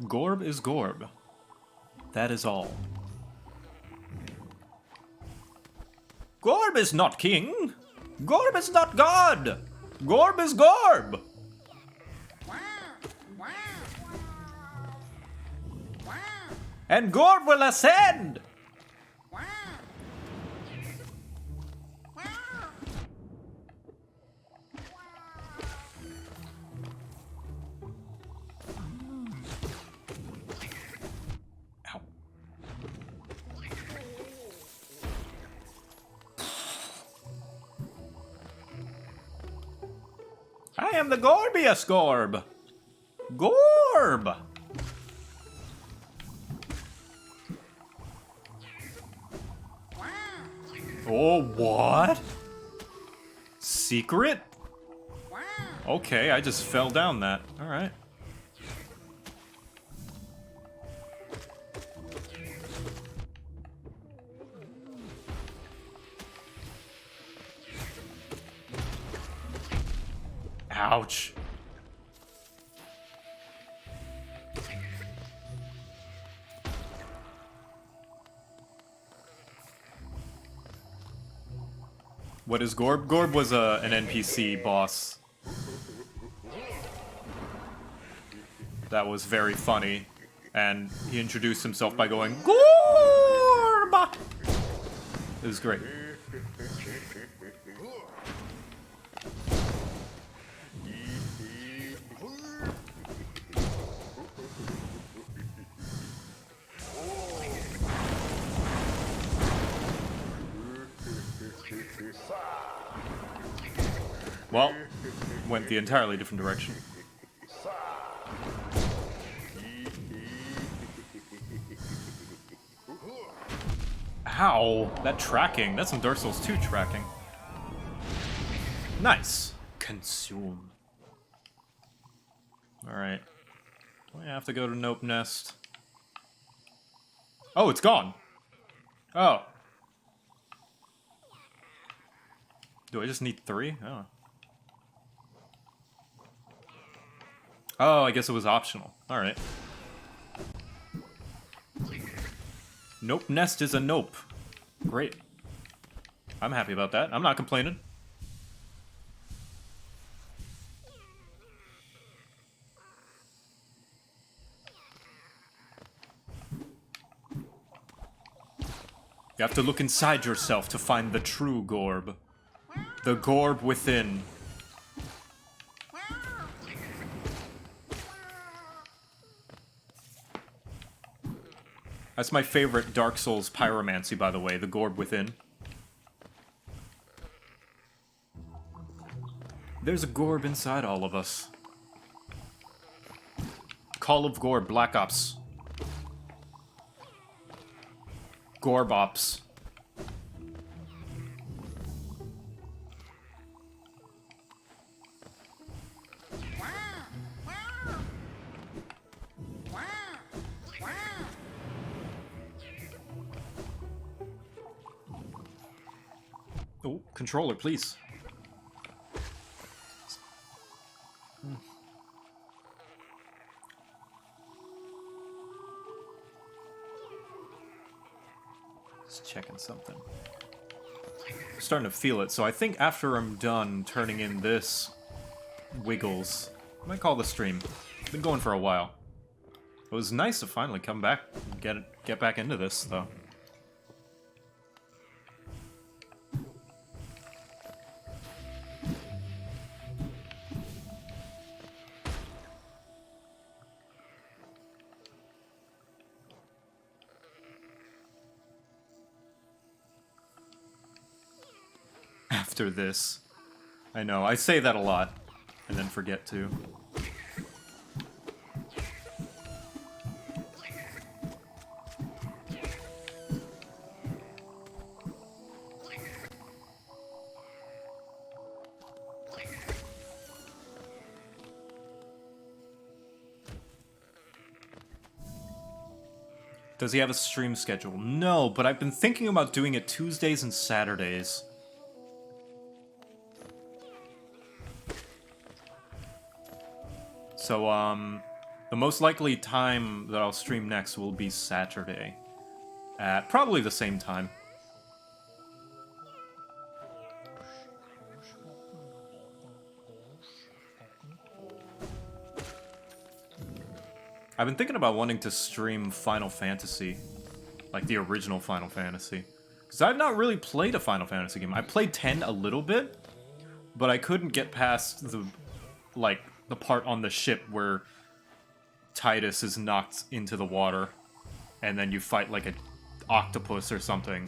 Gorb is Gorb. That is all. Gorb is not king. Gorb is not God. Gorb is Gorb. And Gorb will ascend. I am the Gorbiest Gorb! Gorb! Oh, what? Secret? Okay, I just fell down that. Alright. Ouch. What is Gorb? Gorb was an NPC boss. That was very funny. And he introduced himself by going, Gorb! It was great. Well, went the entirely different direction. Ow! That tracking. That's some Dark Souls 2 tracking. Nice. Consume. Alright. I have to go to Nope Nest. Oh, it's gone! Oh. Do I just need 3? Oh. Oh, I guess it was optional. Alright. Nope Nest is a nope. Great. I'm happy about that. I'm not complaining. You have to look inside yourself to find the true Gorb. The Gorb within. That's my favorite Dark Souls pyromancy, by the way, the Gorb within. There's a Gorb inside all of us. Call of Gorb, Black Ops. Gorb Ops. Oh, controller, please. Just checking something. Starting to feel it, so I think after I'm done turning in this Wiggles, I might call the stream. Been going for a while. It was nice to finally come back and get back into this, though. After this. I know, I say that a lot, and then forget to. Does he have a stream schedule? No, but I've been thinking about doing it Tuesdays and Saturdays. So, the most likely time that I'll stream next will be Saturday. At probably the same time. I've been thinking about wanting to stream Final Fantasy. Like the original Final Fantasy. Because I've not really played a Final Fantasy game. I played 10 a little bit, but I couldn't get past the, like, the part on the ship where Titus is knocked into the water and then you fight like an octopus or something.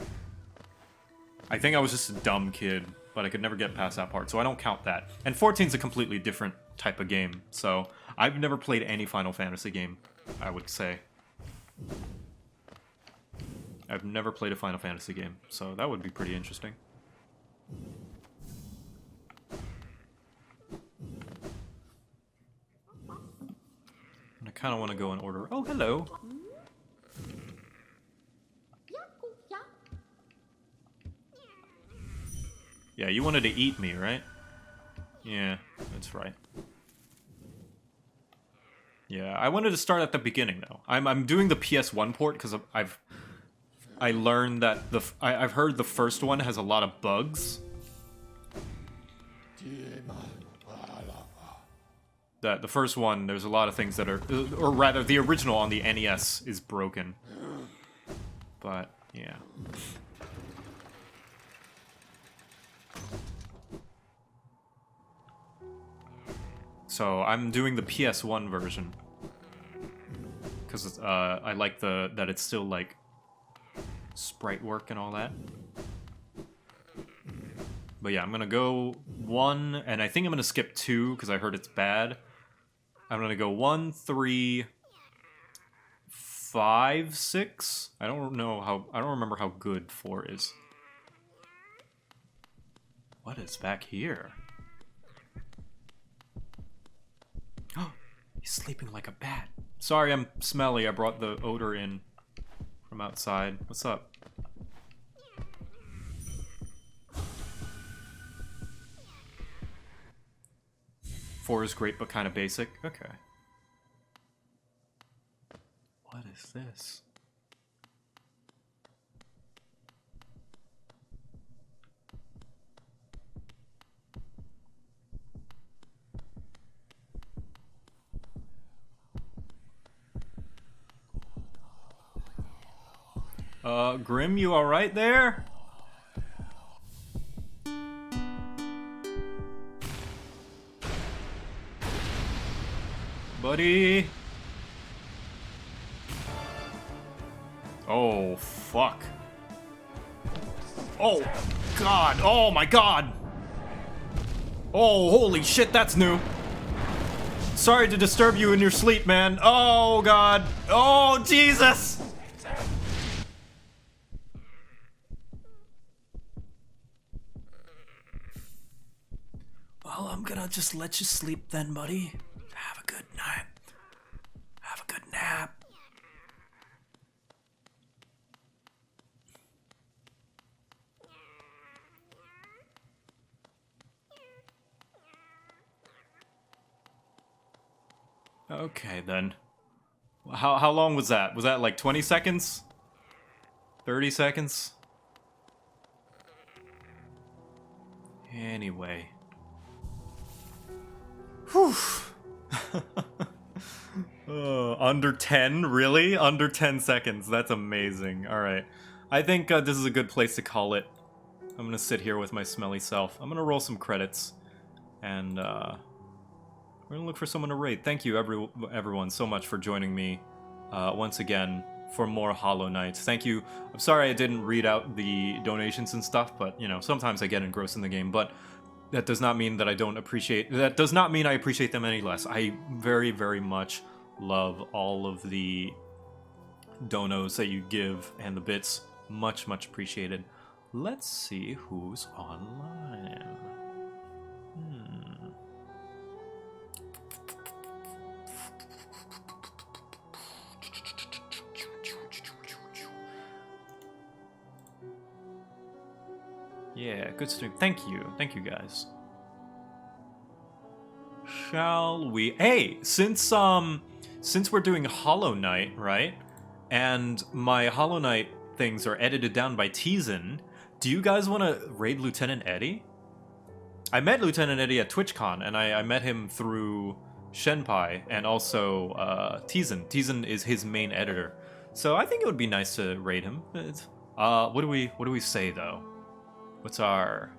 I think I was just a dumb kid, but I could never get past that part, so I don't count that. And 14's a completely different type of game, so I've never played any Final Fantasy game, I would say. I've never played a Final Fantasy game, so that would be pretty interesting. I kind of want to go in order. Oh, hello. Yeah, you wanted to eat me, right? Yeah, that's right. Yeah, I wanted to start at the beginning though. I'm doing the PS1 port because I learned that I've heard the first one has a lot of bugs. That the first one, there's a lot of things that are, or rather, the original on the NES is broken. But, yeah. So, I'm doing the PS1 version. Because I like that it's still, like, sprite work and all that. But yeah, I'm gonna go 1, and I think I'm gonna skip 2, because I heard it's bad. I'm gonna go 1, 3, 5, 6. I don't remember how good 4 is. What is back here? He's sleeping like a bat. Sorry, I'm smelly. I brought the odor in from outside. What's up? Four is great, but kind of basic. Okay. What is this? Grimm, you alright there? Buddy? Oh, fuck. Oh, God. Oh, my God. Oh, holy shit, that's new. Sorry to disturb you in your sleep, man. Oh, God. Oh, Jesus. Well, I'm gonna just let you sleep then, buddy. Have a good night. Have a good nap. Okay, then. How long was that? Was that like 20 seconds? 30 seconds? Anyway. Whew. Under 10? Really? Under 10 seconds. That's amazing. Alright. I think this is a good place to call it. I'm gonna sit here with my smelly self. I'm gonna roll some credits. And, we're gonna look for someone to raid. Thank you, everyone, so much for joining me once again for more Hollow Knights. Thank you. I'm sorry I didn't read out the donations and stuff, but, you know, sometimes I get engrossed in the game, but that does not mean that I don't appreciate... That does not mean I appreciate them any less. I very, very much love all of the donos that you give and the bits. Much, much appreciated. Let's see who's online. Yeah, good stream. Thank you. Thank you, guys. Shall we... Hey, since we're doing Hollow Knight, right? And my Hollow Knight things are edited down by Teasen, do you guys want to raid Lieutenant Eddie? I met Lieutenant Eddie at TwitchCon, and I met him through Shenpai and also Teasen. Teasen is his main editor. So I think it would be nice to raid him. What do we say, though? What's our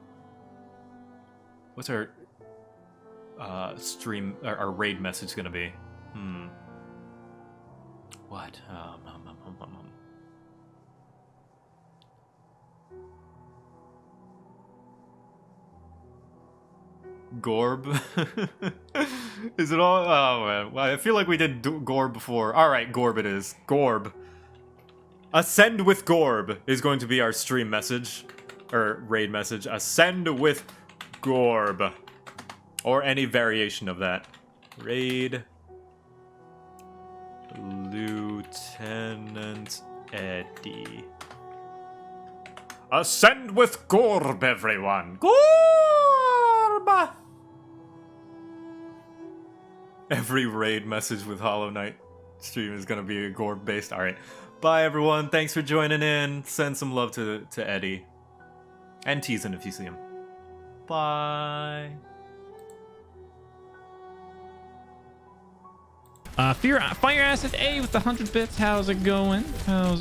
stream, our raid message gonna be? What? Gorb? Is it all? Oh man, well, I feel like we did Gorb before. Alright, Gorb it is. Gorb. Ascend with Gorb is going to be our stream message. Or raid message. Ascend with Gorb. Or any variation of that. Raid Lieutenant Eddie. Ascend with Gorb, everyone! Gorb! Every raid message with Hollow Knight stream is gonna be a Gorb based. Alright. Bye everyone. Thanks for joining in. Send some love to Eddie. And Teasen if you see him. Bye. Fire Acid A with the 100 bits. How's it going?